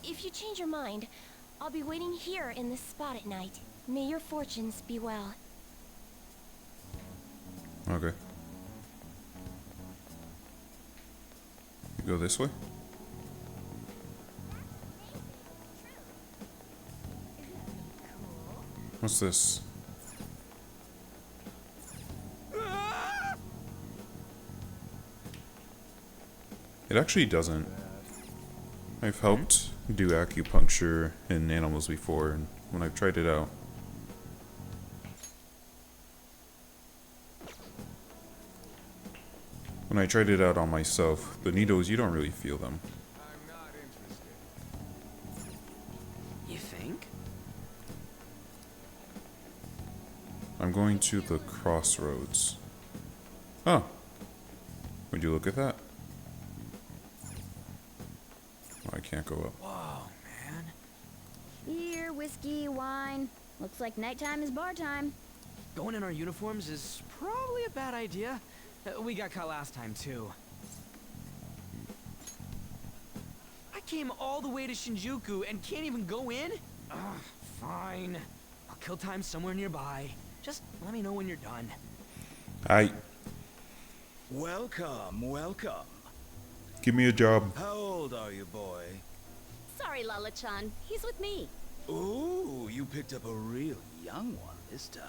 if you change your mind, I'll be waiting here in this spot at night. May your fortunes be well. Okay. You go this way? What's this? It actually doesn't. I've helped do acupuncture in animals before, and when I've tried it out. When I tried it out on myself, the needles, you don't really feel them. You think? I'm going to the crossroads. Oh. Would you look at that? Oh, I can't go up. Whoa, man. Beer, whiskey, wine. Looks like nighttime is bar time. Going in our uniforms is probably a bad idea. We got caught last time, too. I came all the way to Shinjuku and can't even go in? Ugh, fine. I'll kill time somewhere nearby. Just let me know when you're done. Welcome, welcome. Give me a job. How old are you, boy? Sorry, Lala-chan. He's with me. Ooh, you picked up a real young one this time.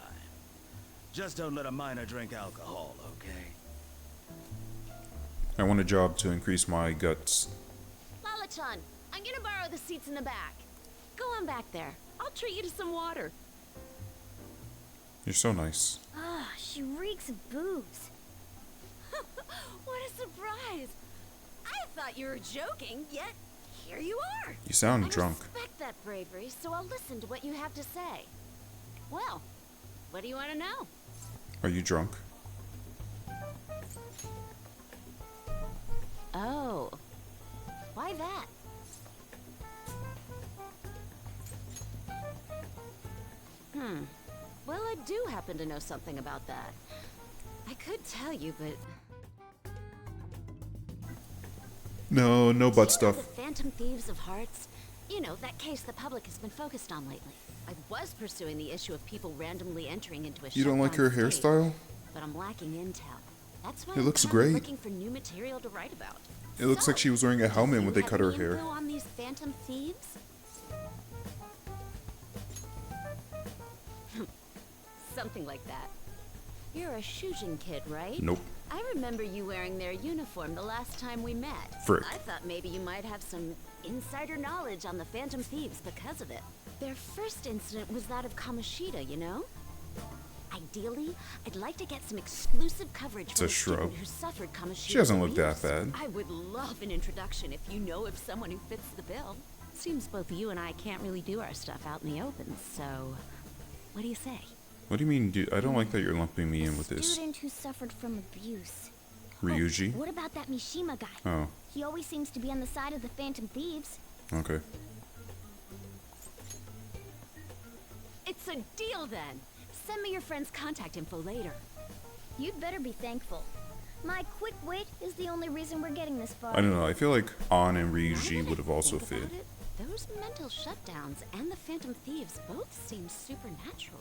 Just don't let a minor drink alcohol, okay? I want a job to increase my guts. Lala-chan, I'm gonna borrow the seats in the back. Go on back there. I'll treat you to some water. You're so nice. Ah, she reeks of booze. What a surprise! I thought you were joking, yet here you are. You sound I drunk. respect that bravery, so I'll listen to what you have to say. Well, what do you want to know? Are you drunk? Oh, why that? Well, I do happen to know something about that. I could tell you, but... No, no butt The stuff. Phantom Thieves of Hearts? You know, that case the public has been focused on lately. I was pursuing the issue of people randomly entering into a You don't like her shutdown state, hairstyle? but I'm lacking intel. That's why It I'm looks constantly great. looking for new material to write about. It looks like she was wearing a helmet when they cut her Have hair. info on these Phantom Thieves? Something like that. You're a Shujin kid, right? Nope. I remember you wearing their uniform the last time we met. Frick. I thought maybe you might have some insider knowledge on the Phantom Thieves because of it. Their first incident was that of Kamishita, you know? Ideally, I'd like to get some exclusive coverage It's from a a student shrub. who suffered Kamishita. She doesn't look that abuse. bad. I would love an introduction if you know of someone who fits the bill. Seems both you and I can't really do our stuff out in the open, so what do you say? What do you mean, dude? I don't like that you're lumping me in with this. Student who suffered from abuse. Ryuji? Oh, what about that Mishima guy? Oh, He always seems to be on the side of the Phantom Thieves. okay. It's a deal then. Send me your friend's contact info later. You'd better be thankful. My quick wit is the only reason we're getting this far. I don't know. I feel like An and Ryuji would have also Think fit. about it, those mental shutdowns and the Phantom Thieves both seem supernatural.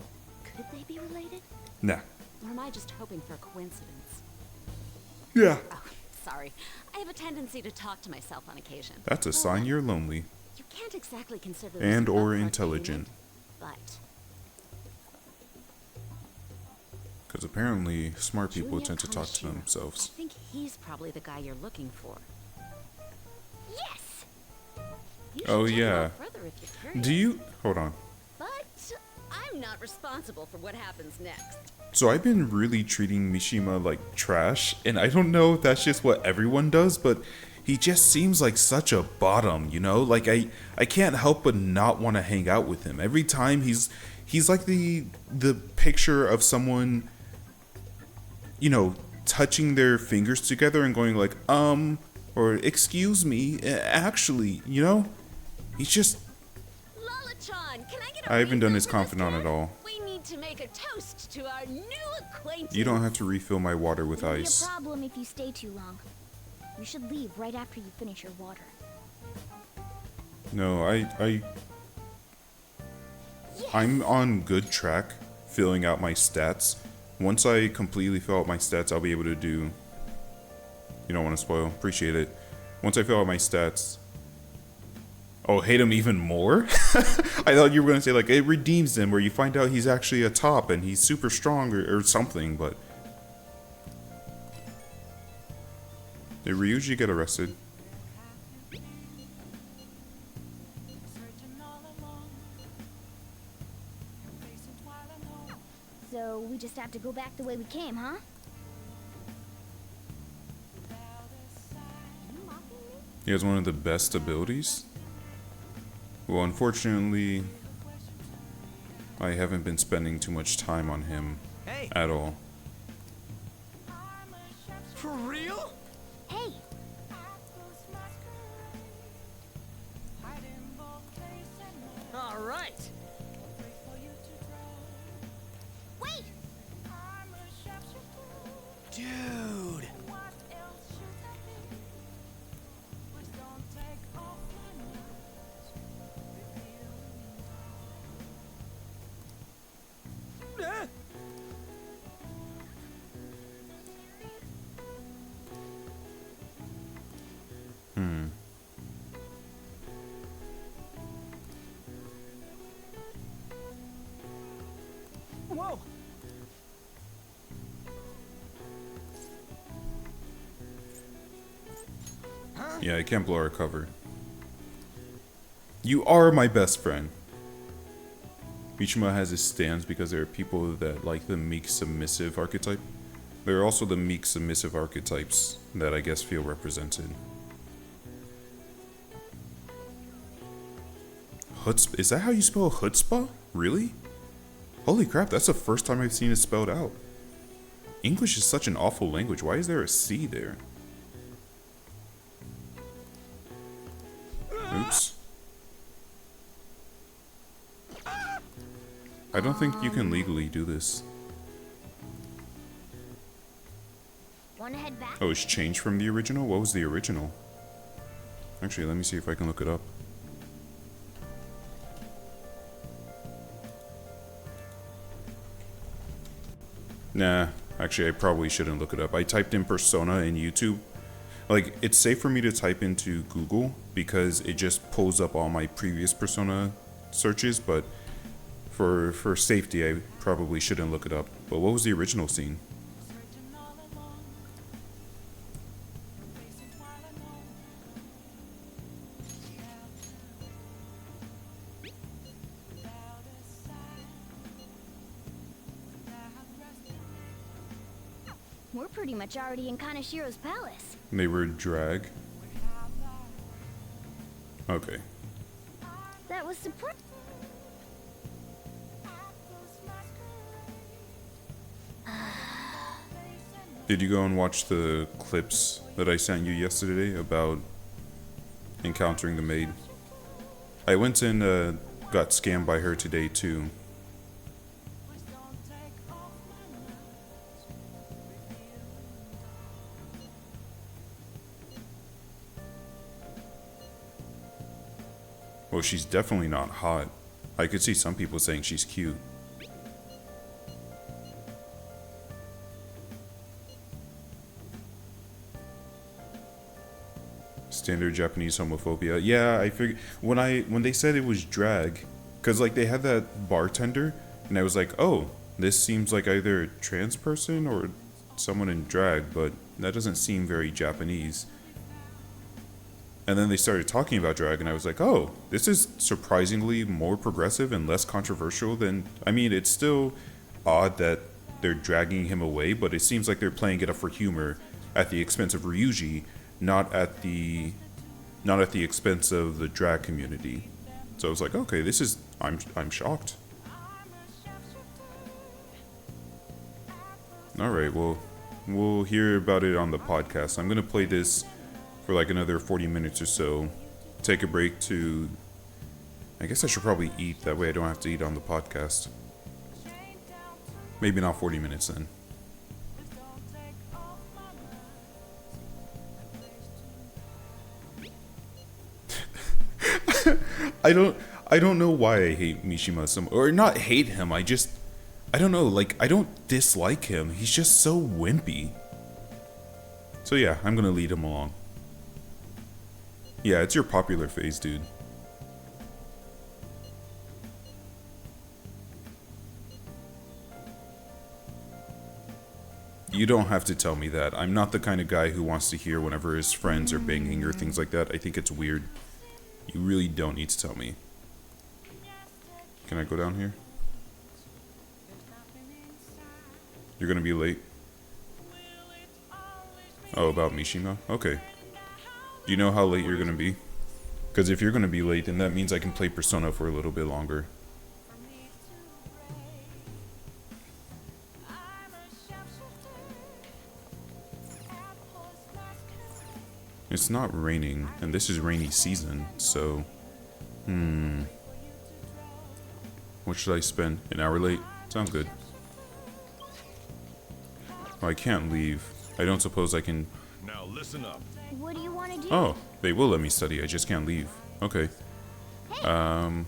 Could they be related? Nah. Or am I just hoping for a coincidence? Yeah. Oh, sorry. I have a tendency to talk to myself on occasion. That's a sign you're lonely. You can't exactly consider this And an or upfront intelligent. payment, but Because apparently smart people Junior tend to talk to Kaneshiro. I themselves. think he's probably the guy you're looking for. Yes! You Oh, should check him yeah. out further if you're curious. Do you... Hold on. But I'm not responsible for what happens next. So I've been really treating Mishima like trash, and I don't know if that's just what everyone does, but he just seems like such a bottom, you know? Like I can't help but not want to hang out with him. Every time he's like the picture of someone, you know, touching their fingers together and going like, or excuse me, actually, you know? He's just... Lala-chan, can I get a I haven't done his refill for this confidant at drink? all. We need to make a toast to our new acquaintance. You don't have to refill my water with It'll ice. be a problem if you stay too long. You should leave right after you finish your water. No, I'm on good track filling out my stats. Once I completely fill out my stats, I'll be able to do... You don't want to spoil. Appreciate it. Once I fill out my stats... Oh, hate him even more? I thought you were going to say, like, it redeems him, where you find out he's actually a top and he's super strong or something, but... Did Ryuji get arrested? So we just have to go back the way we came, huh? He has one of the best abilities? Well, unfortunately, I haven't been spending too much time on him at all. For real? Hey! All right. Wait! Dude. Ah! Whoa. Yeah, I can't blow our cover. You are my best friend. Mishima has his stands because there are people that like the meek submissive archetype. There are also the meek submissive archetypes that I guess feel represented. Chutzpah? Is that how you spell chutzpah? Really? Holy crap, that's the first time I've seen it spelled out. English is such an awful language. Why is there a C there? Oops. I don't think you can legally do this. Wanna head back? Oh, it's changed from the original? What was the original? Actually, let me see if I can look it up. Nah, actually I probably shouldn't look it up. I typed in Persona in YouTube. Like, it's safe for me to type into Google because it just pulls up all my previous Persona searches, but For safety, I probably shouldn't look it up. But what was the original scene? We're pretty much already in Kaneshiro's palace. They were drag. Okay. That was surprising. Did you go and watch the clips that I sent you yesterday about encountering the maid? I went and got scammed by her today too. Well, she's definitely not hot. I could see some people saying she's cute. Standard Japanese homophobia. Yeah, I figured when they said it was drag, cause like they had that bartender, and I was like, oh, this seems like either a trans person or someone in drag, but that doesn't seem very Japanese. And then they started talking about drag, and I was like, oh, this is surprisingly more progressive and less controversial than... I mean, it's still odd that they're dragging him away, but it seems like they're playing it up for humor at the expense of Ryuji, not at the expense of the drag community. So I was like, okay, this is... I'm shocked. Alright, well, we'll hear about it on the podcast. I'm gonna play this for like another 40 minutes or so. Take a break to... I guess I should probably eat, that way I don't have to eat on the podcast. Maybe not 40 minutes then. I don't know why I hate Mishima so much. Or not hate him, I don't know, like, I don't dislike him. He's just so wimpy. So yeah, I'm gonna lead him along. Yeah, it's your popular phase, dude. You don't have to tell me that. I'm not the kind of guy who wants to hear whenever his friends are banging or things like that. I think it's weird. You really don't need to tell me. Can I go down here? You're gonna be late? Oh, about Mishima? Okay. Do you know how late you're gonna be? Because if you're gonna be late, then that means I can play Persona for a little bit longer. It's not raining, and this is rainy season, so... What should I spend? An hour late? Sounds good. Oh, I can't leave. I don't suppose I can... Now listen up. What do you want to do? Oh, they will let me study, I just can't leave. Okay. I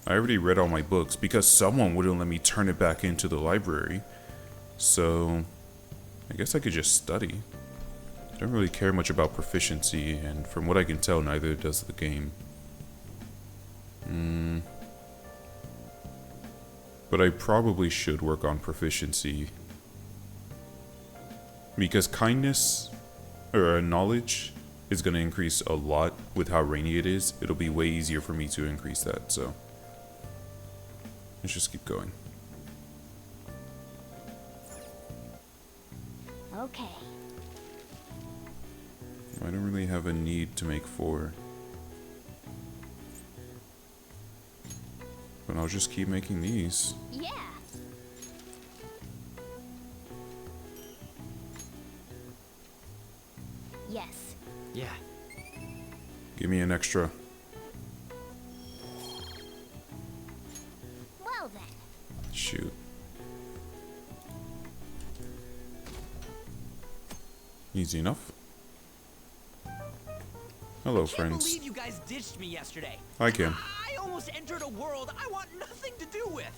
already read all my books, because someone wouldn't let me turn it back into the library. So... I guess I could just study. I don't really care much about proficiency, and from what I can tell, neither does the game. But I probably should work on proficiency. Because kindness, or knowledge, is going to increase a lot with how rainy it is. It'll be way easier for me to increase that, so... Let's just keep going. Okay. I don't really have a need to make 4. But I'll just keep making these. Yeah. Yes. Yeah. Give me an extra. Well then. Shoot. Easy enough. Hello, I can't friends. believe you guys ditched me yesterday. I can. I almost entered a world I want nothing to do with.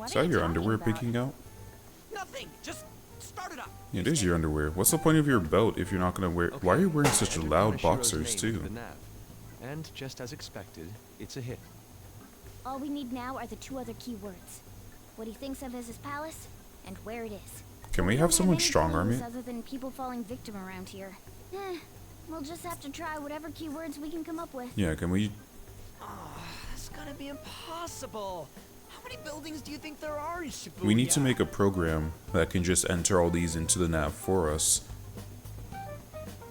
Is that your underwear peeking out? Nothing. Just start it up. Yeah, it is your underwear. What's the point of your belt if you're not gonna wear? Why are you wearing such loud boxers too? And just as expected, it's a hit. All we need now are the 2 other keywords. What he thinks of as his palace, and where it is. Can we have someone strong arm it? Other than people falling victim around here. We'll just have to try whatever keywords we can come up with. Yeah, can we? That's gonna be impossible. How many buildings do you think there are in Shibuya? We need to make a program that can just enter all these into the nav for us.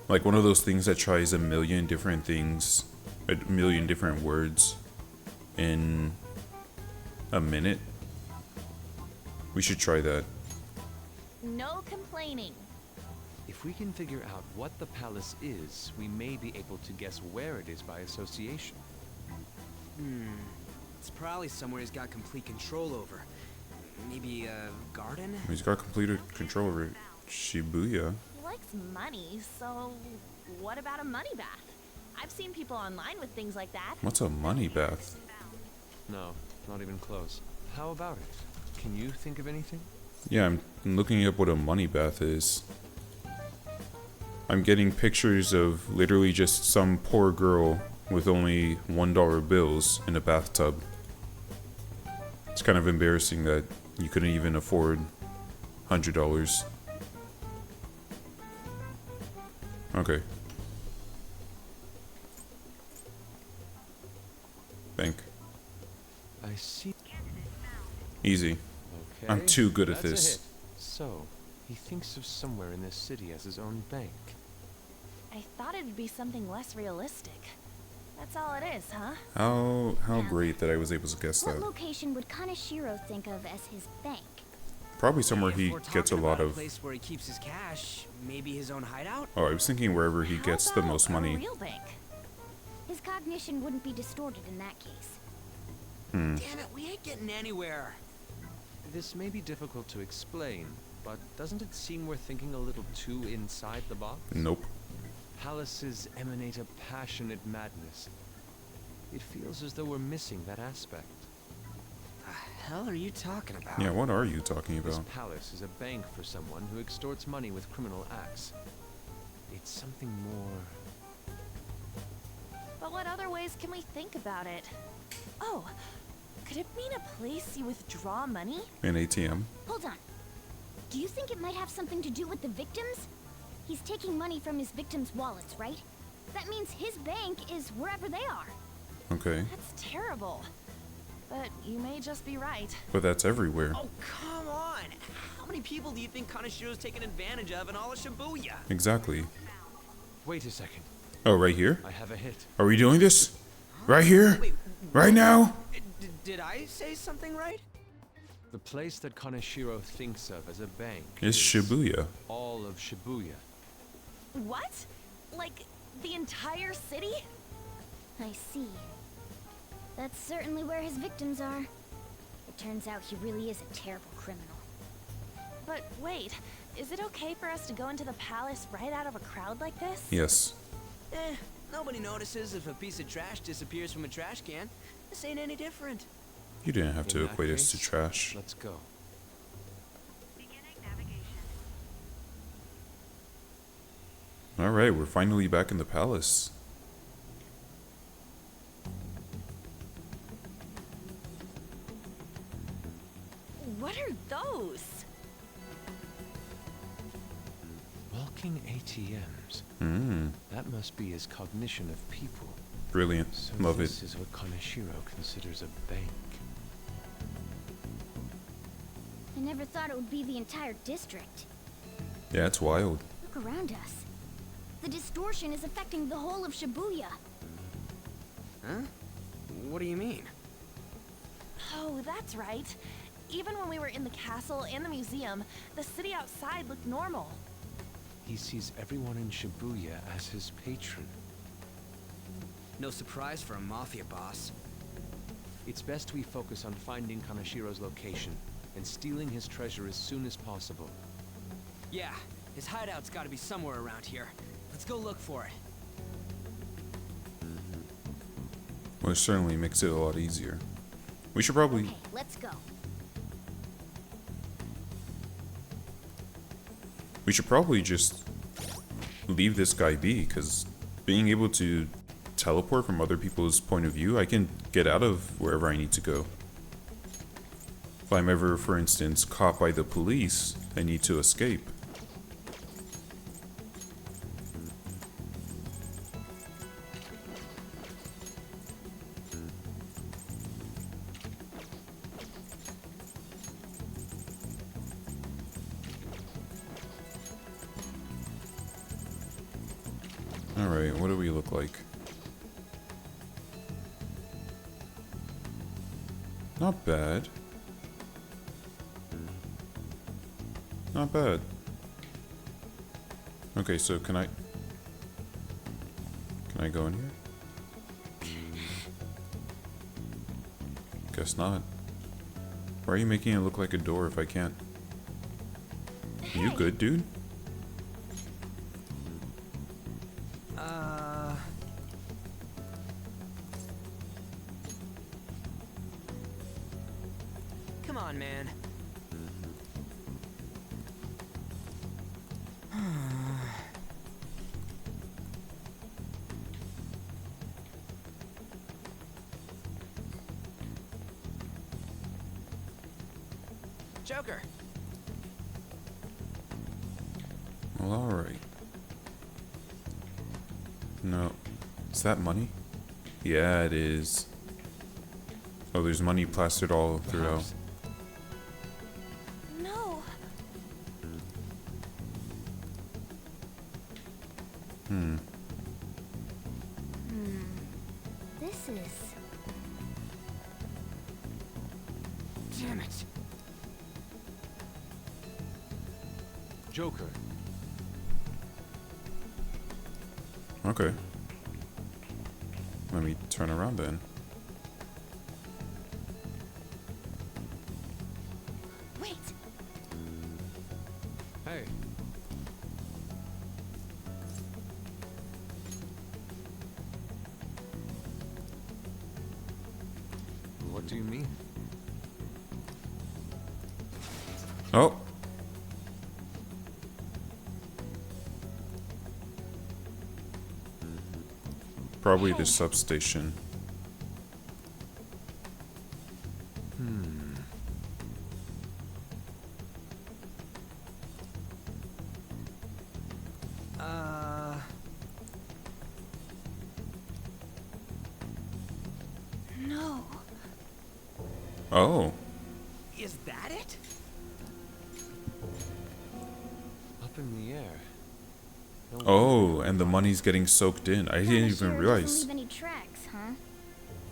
Like one of those things that tries a million different things, a million different words in a minute. We should try that. No complaining. If we can figure out what the palace is, we may be able to guess where it is by association. It's probably somewhere he's got complete control over. Maybe a garden? He's got complete control over Shibuya. He likes money, so what about a money bath? I've seen people online with things like that. What's a money bath? No, not even close. How about it? Can you think of anything? Yeah, I'm looking up what a money bath is. I'm getting pictures of literally just some poor girl with only $1 bills in a bathtub. It's kind of embarrassing that you couldn't even afford $100. Okay. Bank. I see. Easy. Okay, I'm too good at that's a this. hit. So, he thinks of somewhere in this city as his own bank. I thought it'd be something less realistic. That's all it is, huh? How great that I was able to guess What that. location would Kaneshiro think of as his bank? Probably somewhere If he we're gets a talking lot about of. place where he keeps his cash, maybe his own hideout? Oh, I was thinking wherever he gets the most money. A real bank. His cognition wouldn't be distorted in that case. Hmm. Damn it, we ain't getting anywhere. This may be difficult to explain, but doesn't it seem we're thinking a little too inside the box? Nope. Palaces emanate a passionate madness. It feels as though we're missing that aspect. The hell are you talking about? Yeah, what are you talking This about? palace is a bank for someone who extorts money with criminal acts. It's something more. But what other ways can we think about it? Oh, could it mean a place you withdraw money? An ATM. Hold on. Do you think it might have something to do with the victims? He's taking money from his victims' wallets, right? That means his bank is wherever they are. Okay. That's terrible. But you may just be right. But that's everywhere. Oh, come on! How many people do you think Kaneshiro's taken advantage of in all of Shibuya? Exactly. Wait a second. Oh, right here? I have a hit. Are we doing this? Right here? Wait, right now? Did I say something right? The place that Kaneshiro thinks of as a bank It's Shibuya. all of Shibuya. What? Like, the entire city? I see. That's certainly where his victims are. It turns out he really is a terrible criminal. But wait, is it okay for us to go into the palace right out of a crowd like this? Yes. Nobody notices if a piece of trash disappears from a trash can. This ain't any different. You didn't have to In that equate us to case, trash. Let's go. Alright, we're finally back in the palace. What are those? Walking ATMs. That must be his cognition of people. Brilliant. So Love this it. is what Kaneshiro considers a bank. I never thought it would be the entire district. Yeah, it's wild. Look around us. The distortion is affecting the whole of Shibuya. Huh? What do you mean? Oh, that's right. Even when we were in the castle and the museum, the city outside looked normal. He sees everyone in Shibuya as his patron. No surprise for a mafia boss. It's best we focus on finding Kaneshiro's location and stealing his treasure as soon as possible. Yeah, his hideout's gotta be somewhere around here. Let's go look for it. Well, it certainly makes it a lot easier. We should probably... Okay, let's go. We should probably just leave this guy be, because being able to teleport from other people's point of view, I can get out of wherever I need to go. If I'm ever, for instance, caught by the police, I need to escape. Alright, what do we look like? Not bad. Not bad. Okay, so can I go in here? Guess not. Why are you making it look like a door if I can't? You good, dude? Come on, man. Joker. Well, alright. No. Is that money? Yeah, it is. Oh, there's money plastered all throughout. No. This is... Damn it. Joker. Okay. Let me turn around then. Wait! Hey. What do you mean? Oh! Probably the substation. No. Oh. Is that it? Up in the air. Oh, and the money's getting soaked in. I didn't even Kaneshiro realize. doesn't leave any tracks, huh?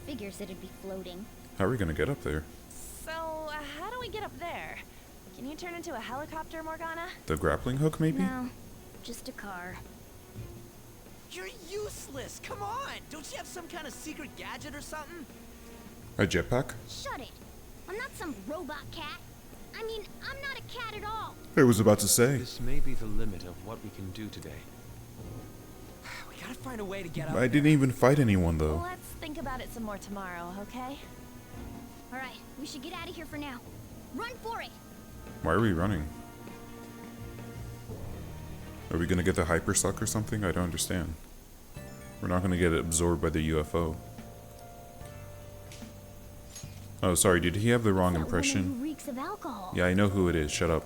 Figures it'd be floating. How are we gonna get up there? So, how do we get up there? Can you turn into a helicopter, Morgana? The grappling hook, maybe? No, just a car. You're useless. Come on. Don't you have some kind of secret gadget or something? A jetpack? Shut it! I'm not some robot cat. I mean, I'm not a cat at all. I was about to say. This may be the limit of what we can do today. We gotta find a way to get up I didn't even fight anyone though. Let's think about it some more tomorrow, okay? Alright, we should get out of here for now. Run for it! Why are we running? Are we gonna get the hypersuck or something? I don't understand. We're not gonna get absorbed by the UFO. Oh, sorry, did he have the wrong That woman impression? who reeks of alcohol. Yeah, I know who it is. Shut up.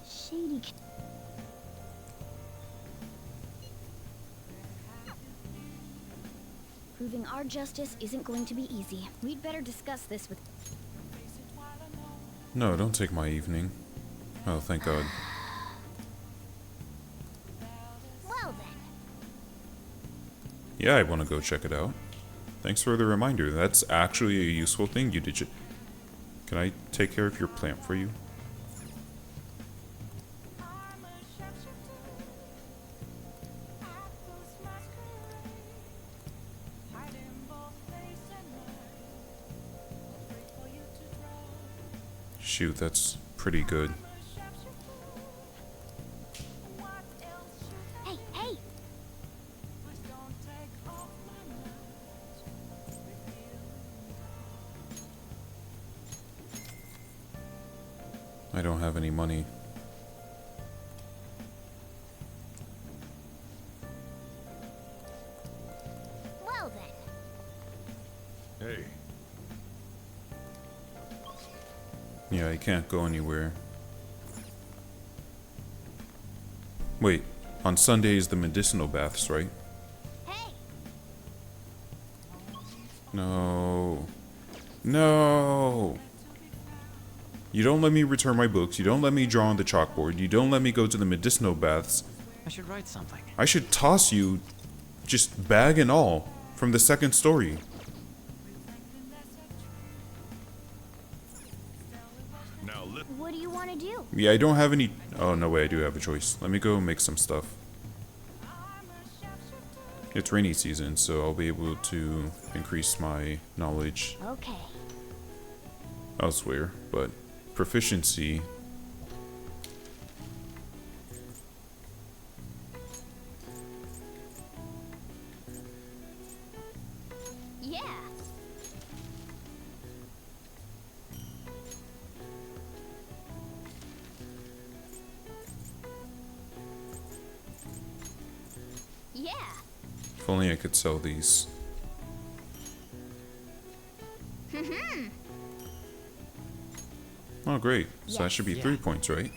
Shady. Proving our justice isn't going to be easy. We'd better discuss this with... No, don't take my evening. Oh, thank God. Well then. Yeah, I want to go check it out. Thanks for the reminder. That's actually a useful thing you did. Can I take care of your plant for you? Shoot, that's pretty good. Hey, hey! I don't have any money. Well then. Hey, Yeah, I can't go anywhere. Wait, on Sundays the medicinal baths, right? No. No! You don't let me return my books, you don't let me draw on the chalkboard, you don't let me go to the medicinal baths. I should write something. I should toss you, just bag and all, from the second story. What do you want to do? Yeah, I don't have any... Oh, no way, I do have a choice. Let me go make some stuff. It's rainy season, so I'll be able to increase my knowledge Okay. elsewhere, but proficiency... Yeah. Yeah. If only I could sell these. Oh, great. So that should be 3 points, right?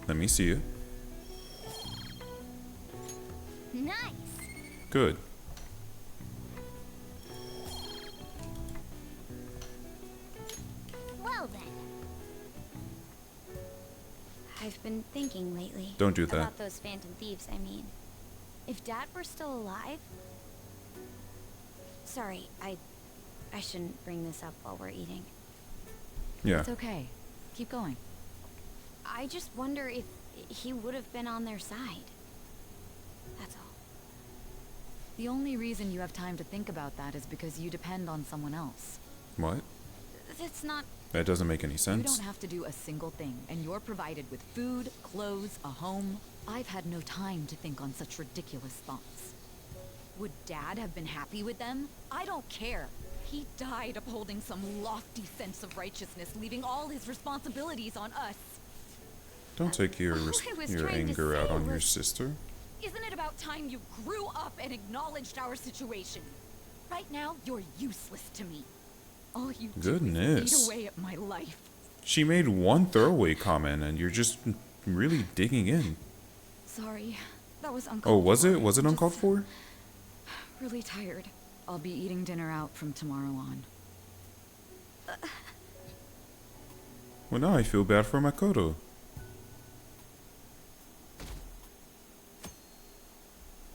Let me see it. Nice. Good. Well then. I've been thinking lately. Don't do that. About those phantom thieves, I mean. If Dad were still alive... Sorry, I shouldn't bring this up while we're eating. Yeah. It's okay. Keep going. I just wonder if he would have been on their side. That's all. The only reason you have time to think about that is because you depend on someone else. What? It's not... That doesn't make any You sense. don't have to do a single thing, and you're provided with food, clothes, a home. I've had no time to think on such ridiculous thoughts. Would Dad have been happy with them? I don't care. He died upholding some lofty sense of righteousness, leaving all his responsibilities on us. Don't take your, All I was your trying to anger out say on your was- sister. Isn't it about time you grew up and acknowledged our situation? Right now, you're useless to me. All you do is Goodness. eat away at my life. She made one throwaway comment and you're just really digging in. Sorry, that was uncalled Oh, was for. it? Was it I'm uncalled just for? Really tired. I'll be eating dinner out from tomorrow on. Well, now I feel bad for Makoto.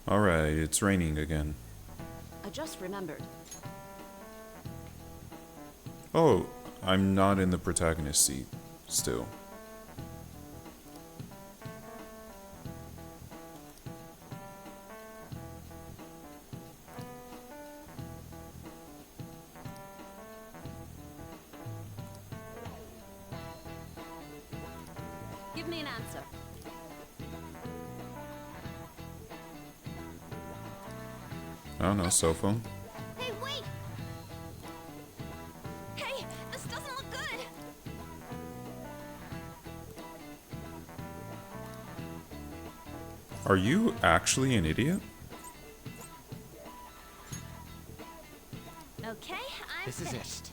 Alright, it's raining again. I just remembered. Oh, I'm not in the protagonist seat still. Give me an answer. I don't know, cell phone. Hey, wait! Hey, this doesn't look good! Are you actually an idiot? Okay, I'm This is it. finished.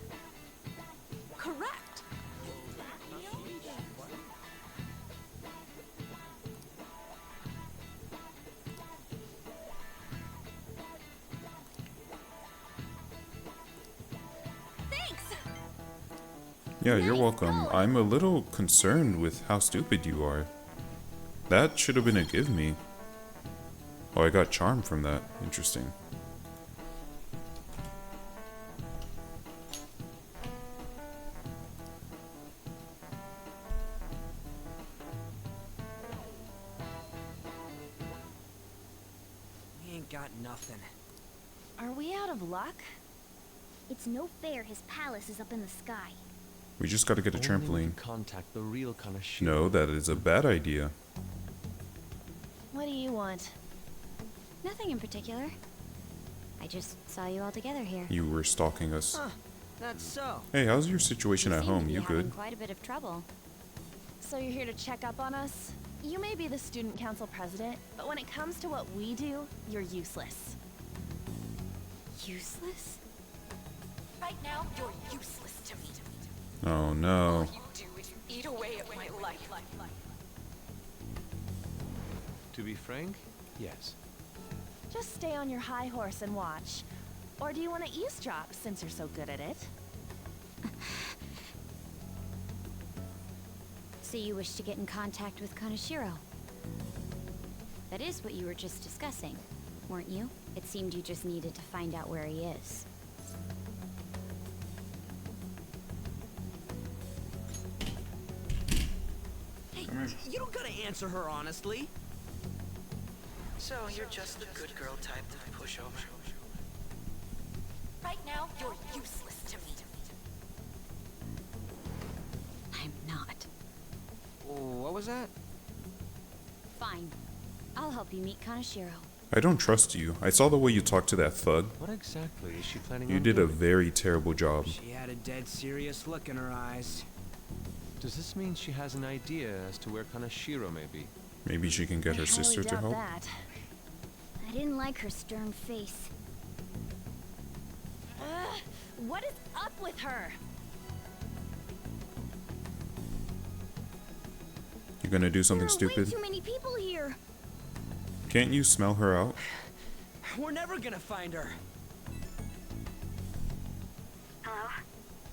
Correct. Thanks. Yeah, you're welcome. I'm a little concerned with how stupid you are. That should have been a give me. Oh, I got charm from that. Interesting. We ain't got nothing. Are we out of luck? It's no fair his palace is up in the sky. We just gotta get a Only we trampoline. can contact the real Kaneshiro. No, that is a bad idea. What do you want? Nothing in particular. I just saw you all together here. You were stalking us. Huh. That's so. Hey, how's your situation at home? You good? Quite a bit of trouble. So you're here to check up on us? You may be the student council president, but when it comes to what we do, you're useless. Useless? Right now, you're useless to me. Oh no. All you do is eat away at my life. To be frank, yes. Just stay on your high horse and watch. Or do you want to eavesdrop since you're so good at it? So you wish to get in contact with Kaneshiro? That is what you were just discussing, weren't you? It seemed you just needed to find out where he is. Hey, you don't gotta answer her honestly. So you're just the good girl type to push over. Right now, you're useless to me. I'm not. What was that? Fine. I'll help you meet Kaneshiro. I don't trust you. I saw the way you talked to that thug. What exactly is she planning You on did a doing? very terrible job. She had a dead serious look in her eyes. Does this mean she has an idea as to where Kaneshiro may be? Maybe she can get her I highly sister to doubt help? that. I didn't like her stern face. Ugh, what is up with her? You gonna do something There are stupid? way too many people here. Can't you smell her out? We're never gonna find her. Hello?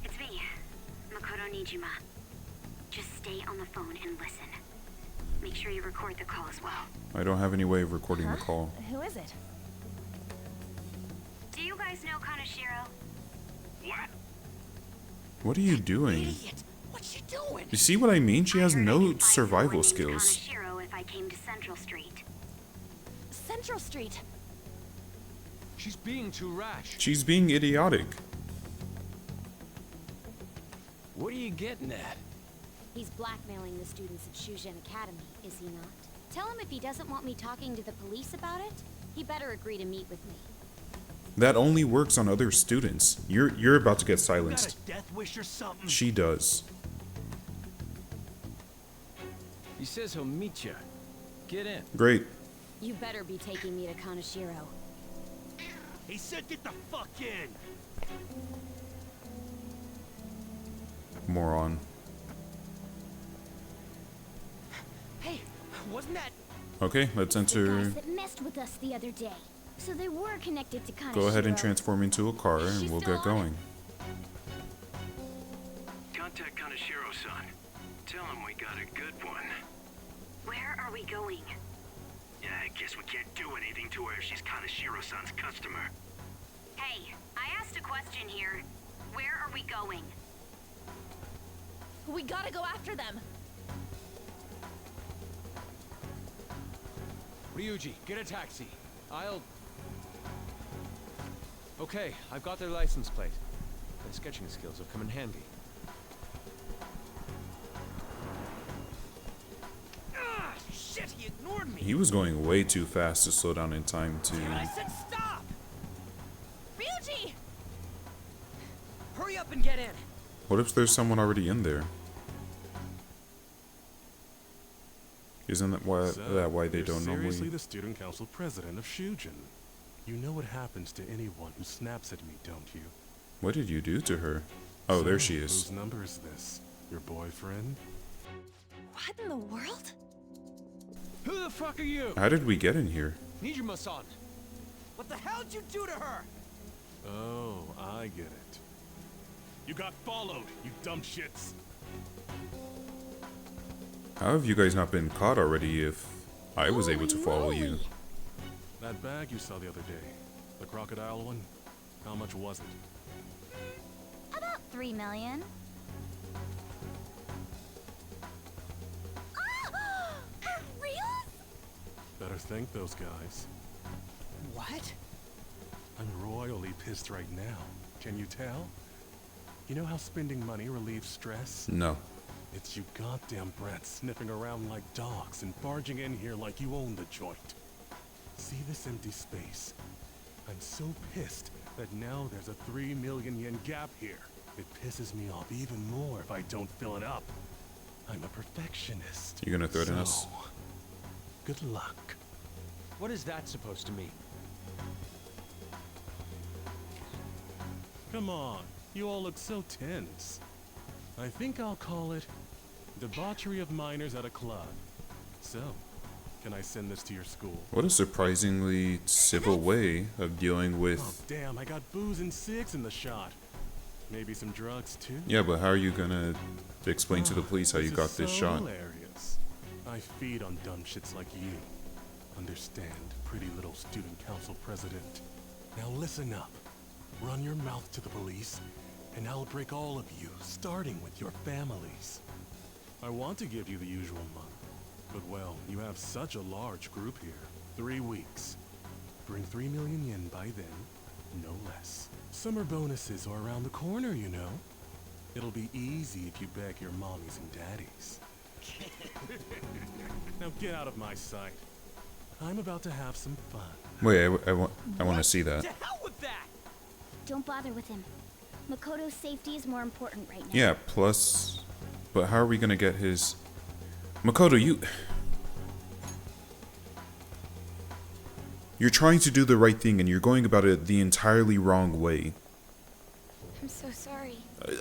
It's me, Makoto Nijima. Just stay on the phone and listen. Make sure you record the call as well. I don't have any way of recording the call. Who is it? Do you guys know Kaneshiro? What? What are you doing? Idiot! What's she doing? You see what I mean? She has no survival skills. Kaneshiro if I came to Central Street. Central Street. She's being too rash. She's being idiotic. What are you getting at? He's blackmailing the students at Shujin Academy, is he not? Tell him if he doesn't want me talking to the police about it, he better agree to meet with me. That only works on other students. You're about to get silenced. You got a death wish or something? She does. He says he'll meet you. Get in. Great. You better be taking me to Kaneshiro. He said get the fuck in! Moron. Hey, wasn't that... Okay, let's The enter. guys that messed with us the other day. So they were connected to Kaneshiro. Go ahead and transform into a car and we'll get going. Contact Kaneshiro-san. Tell him we got a good one. Where are we going? Yeah, I guess we can't do anything to her if she's Kaneshiro-san's customer. Hey, I asked a question here. Where are we going? We gotta go after them. Ryuji, get a taxi. I'll... Okay, I've got their license plate. My sketching skills will come in handy. Ah, shit, he ignored me. He was going way too fast to slow down in time to... Damn it, I said stop! Ryuji! Hurry up and get in. What if there's someone already in there? Isn't that why they you're don't seriously normally... the student council president of Shujin. You know what happens to anyone who snaps at me, don't you? What did you do to her? Oh, there she is. Whose number is this? Your boyfriend? What in the world? Who the fuck are you? How did we get in here? Nijima-san. What the hell did you do to her? Oh, I get it. You got followed, you dumb shits. How have you guys not been caught already if I was able to follow you? That bag you saw the other day, the crocodile one, how much was it? About 3 million. Real? Better thank those guys. What? I'm royally pissed right now. Can you tell? You know how spending money relieves stress? No. It's you goddamn brats sniffing around like dogs and barging in here like you own the joint. See this empty space? I'm so pissed that now there's a 3 million yen gap here. It pisses me off even more if I don't fill it up. I'm a perfectionist. You gonna threaten us? So, good luck. What is that supposed to mean? Come on, you all look so tense. I think I'll call it debauchery of minors at a club. So, can I send this to your school? What a surprisingly civil way of dealing with... Oh, damn, I got booze and cigs in the shot. Maybe some drugs too? Yeah, but how are you gonna explain to the police how you got this so shot? Hilarious. I feed on dumb shits like you. Understand, pretty little student council president. Now listen up. Run your mouth to the police, and I'll break all of you, starting with your families. I want to give you the usual month, but well, you have such a large group here. 3 weeks. Bring 3 million yen by then, no less. Summer bonuses are around the corner, you know. It'll be easy if you beg your mommies and daddies. Now get out of my sight. I'm about to have some fun. Wait, I want to see that. To hell with that! Don't bother with him. Makoto's safety is more important right now. Yeah, plus... But how are we gonna get his... Makoto, You're trying to do the right thing and you're going about it the entirely wrong way. I'm so sorry.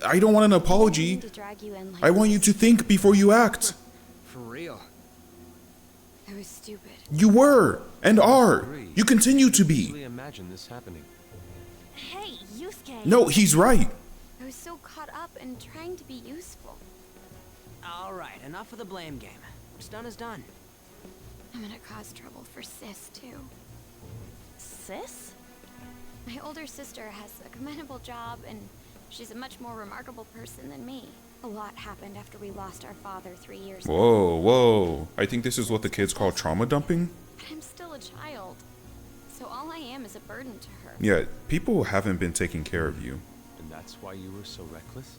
I don't want an apology. I didn't mean to drag you in like I want you to think before you act. For real. I was stupid. You were and are. You continue to be. Really imagine this happening. Hey, Yusuke. No, he's right. I was so caught up in trying to be useful. Alright, enough of the blame game. What's done is done. I'm gonna cause trouble for Sis, too. Sis? My older sister has a commendable job, and she's a much more remarkable person than me. A lot happened after we lost our father 3 years ago. Whoa. I think this is what the kids call trauma dumping. But I'm still a child, so all I am is a burden to her. Yeah, people haven't been taking care of you. And that's why you were so reckless?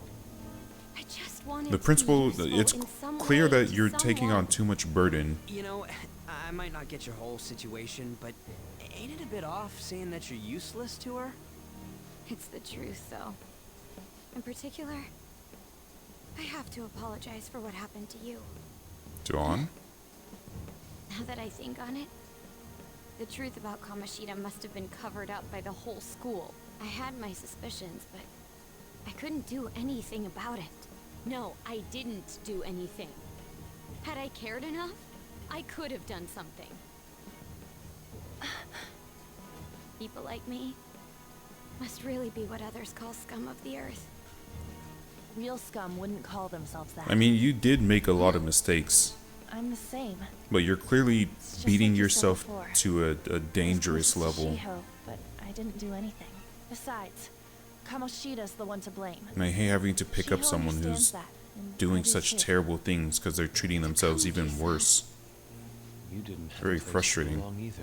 I just wanted The to principal, be useful it's in some clear way that to you're taking someone. on too much burden. You know, I might not get your whole situation, but ain't it a bit off saying that you're useless to her? It's the truth, though. In particular, I have to apologize for what happened to you. To on? Now that I think on it, the truth about Kamoshida must have been covered up by the whole school. I had my suspicions, but I couldn't do anything about it. No, I didn't do anything. Had I cared enough, I could have done something. People like me must really be what others call scum of the earth. Real scum wouldn't call themselves that. I mean, you did make a lot of mistakes, I'm the same. but you're clearly just beating like you said yourself before. to a dangerous I was close to level. Shiho, but I didn't do anything. Besides, Kamoshida's the one to blame. And I hate having to pick up Shiho someone understands who's that, and I doing do such too. terrible things because they're treating themselves even worse. You didn't have Very a place frustrating. for long either.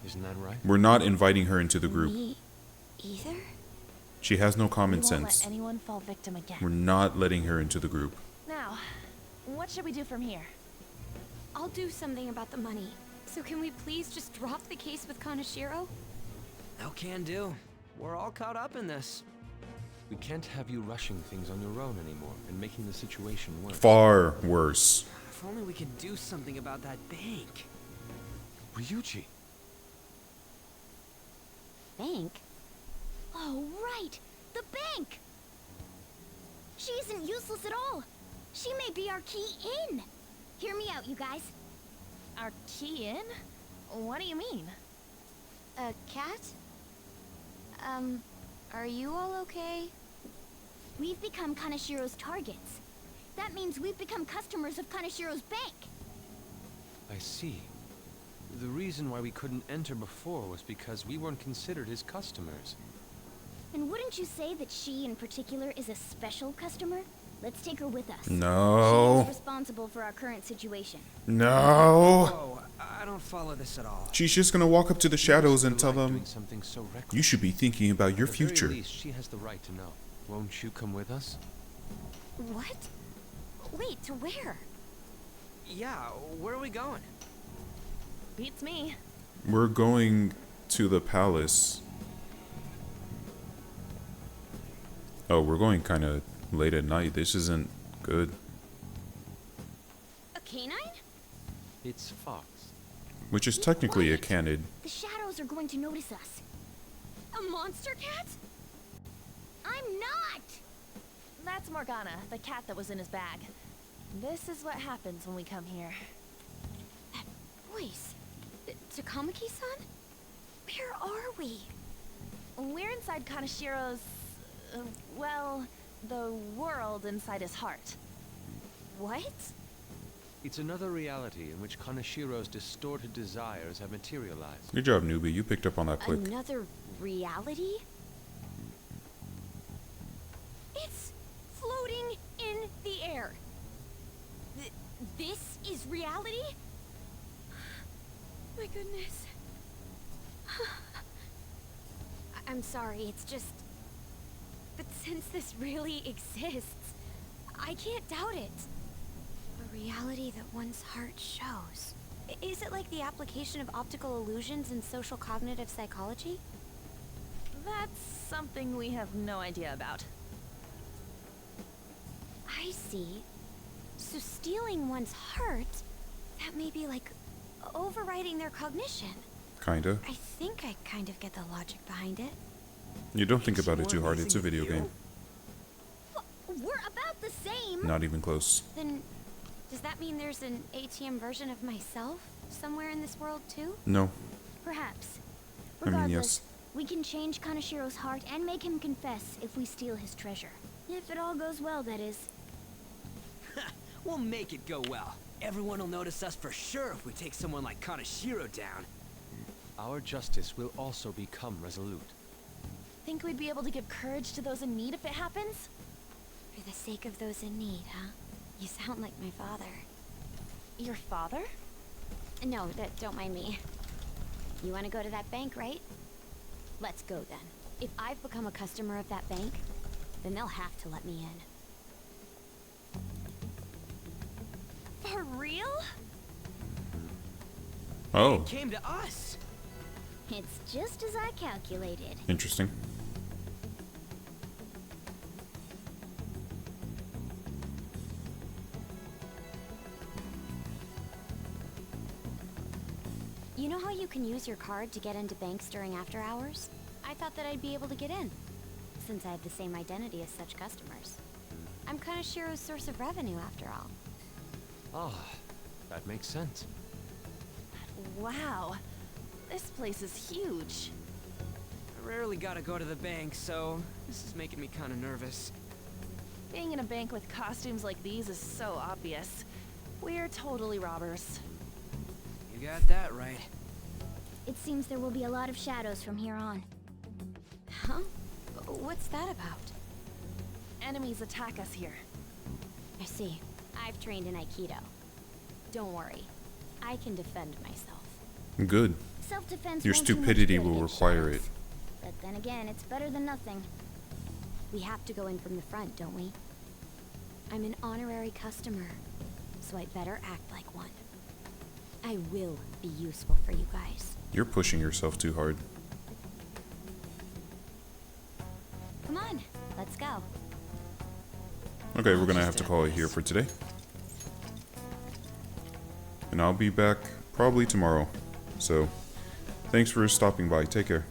Isn't that right? We're not inviting her into the group. Me either? She has no We common won't sense. let anyone fall victim again. We're not letting her into the group. Now, what should we do from here? I'll do something about the money. So can we please just drop the case with Kaneshiro? No can do. We're all caught up in this. We can't have you rushing things on your own anymore and making the situation worse. Far worse. If only we could do something about that bank. Ryuji. Bank? Oh, right! The bank! She isn't useless at all! She may be our key in! Hear me out, you guys. Our key in? What do you mean? A cat? Are you all okay? We've become Kaneshiro's targets. That means we've become customers of Kaneshiro's bank. I see. The reason why we couldn't enter before was because we weren't considered his customers. And wouldn't you say that she in particular is a special customer? Let's take her with us. No. She is responsible for our current situation. No. Whoa, I don't follow this at all. She's just gonna walk up to the shadows and tell them, Doing something so reckless. you should be thinking about your At the very future. least, she has the right to know. Won't you come with us? What? Wait, to where? Yeah, where are we going? Beats me. We're going to the palace. Oh, we're going kind of late at night. This isn't good. A canine? It's Fox. Which is technically a canid. The shadows are going to notice us. A monster cat? I'm not! That's Morgana, the cat that was in his bag. This is what happens when we come here. That voice. Takamaki-san? Where are we? We're inside Kaneshiro's... well, the world inside his heart. What? It's another reality in which Kaneshiro's distorted desires have materialized. Good job, newbie. You picked up on that quick. Another reality? It's floating in the air. This is reality? My goodness. I'm sorry, it's just... But since this really exists, I can't doubt it. A reality that one's heart shows. Is it like the application of optical illusions in social cognitive psychology? That's something we have no idea about. I see. So stealing one's heart, that may be like overriding their cognition. Kinda. I think I kind of get the logic behind it. You don't think about it too hard. It's a video game. We're about the same. Not even close. Then, does that mean there's an ATM version of myself somewhere in this world too? No. Perhaps. I mean, Regardless, yes. we can change Kaneshiro's heart and make him confess if we steal his treasure. If it all goes well, that is. We'll make it go well. Everyone will notice us for sure if we take someone like Kaneshiro down. Our justice will also become resolute. Think we'd be able to give courage to those in need if it happens? For the sake of those in need, huh? You sound like my father. Your father? No, don't mind me. You want to go to that bank, right? Let's go then. If I've become a customer of that bank, then they'll have to let me in. For real? Oh. It came to us. It's just as I calculated. Interesting. You know how you can use your card to get into banks during after hours? I thought that I'd be able to get in, since I have the same identity as such customers. I'm Kaneshiro's source of revenue, after all. Ah, that makes sense. Wow. This place is huge. I rarely gotta go to the bank, so this is making me kind of nervous. Being in a bank with costumes like these is so obvious. We're totally robbers. You got that right. It seems there will be a lot of shadows from here on. Huh? What's that about? Enemies attack us here. I see. I've trained in Aikido. Don't worry. I can defend myself. Good. Self-defense Your won't do much stupidity good will against require shadows. it. But then again, it's better than nothing. We have to go in from the front, don't we? I'm an honorary customer, so I'd better act like one. I will be useful for you guys. You're pushing yourself too hard. Come on, let's go. Okay, we're gonna have to call it here for today. And I'll be back probably tomorrow. So, thanks for stopping by. Take care.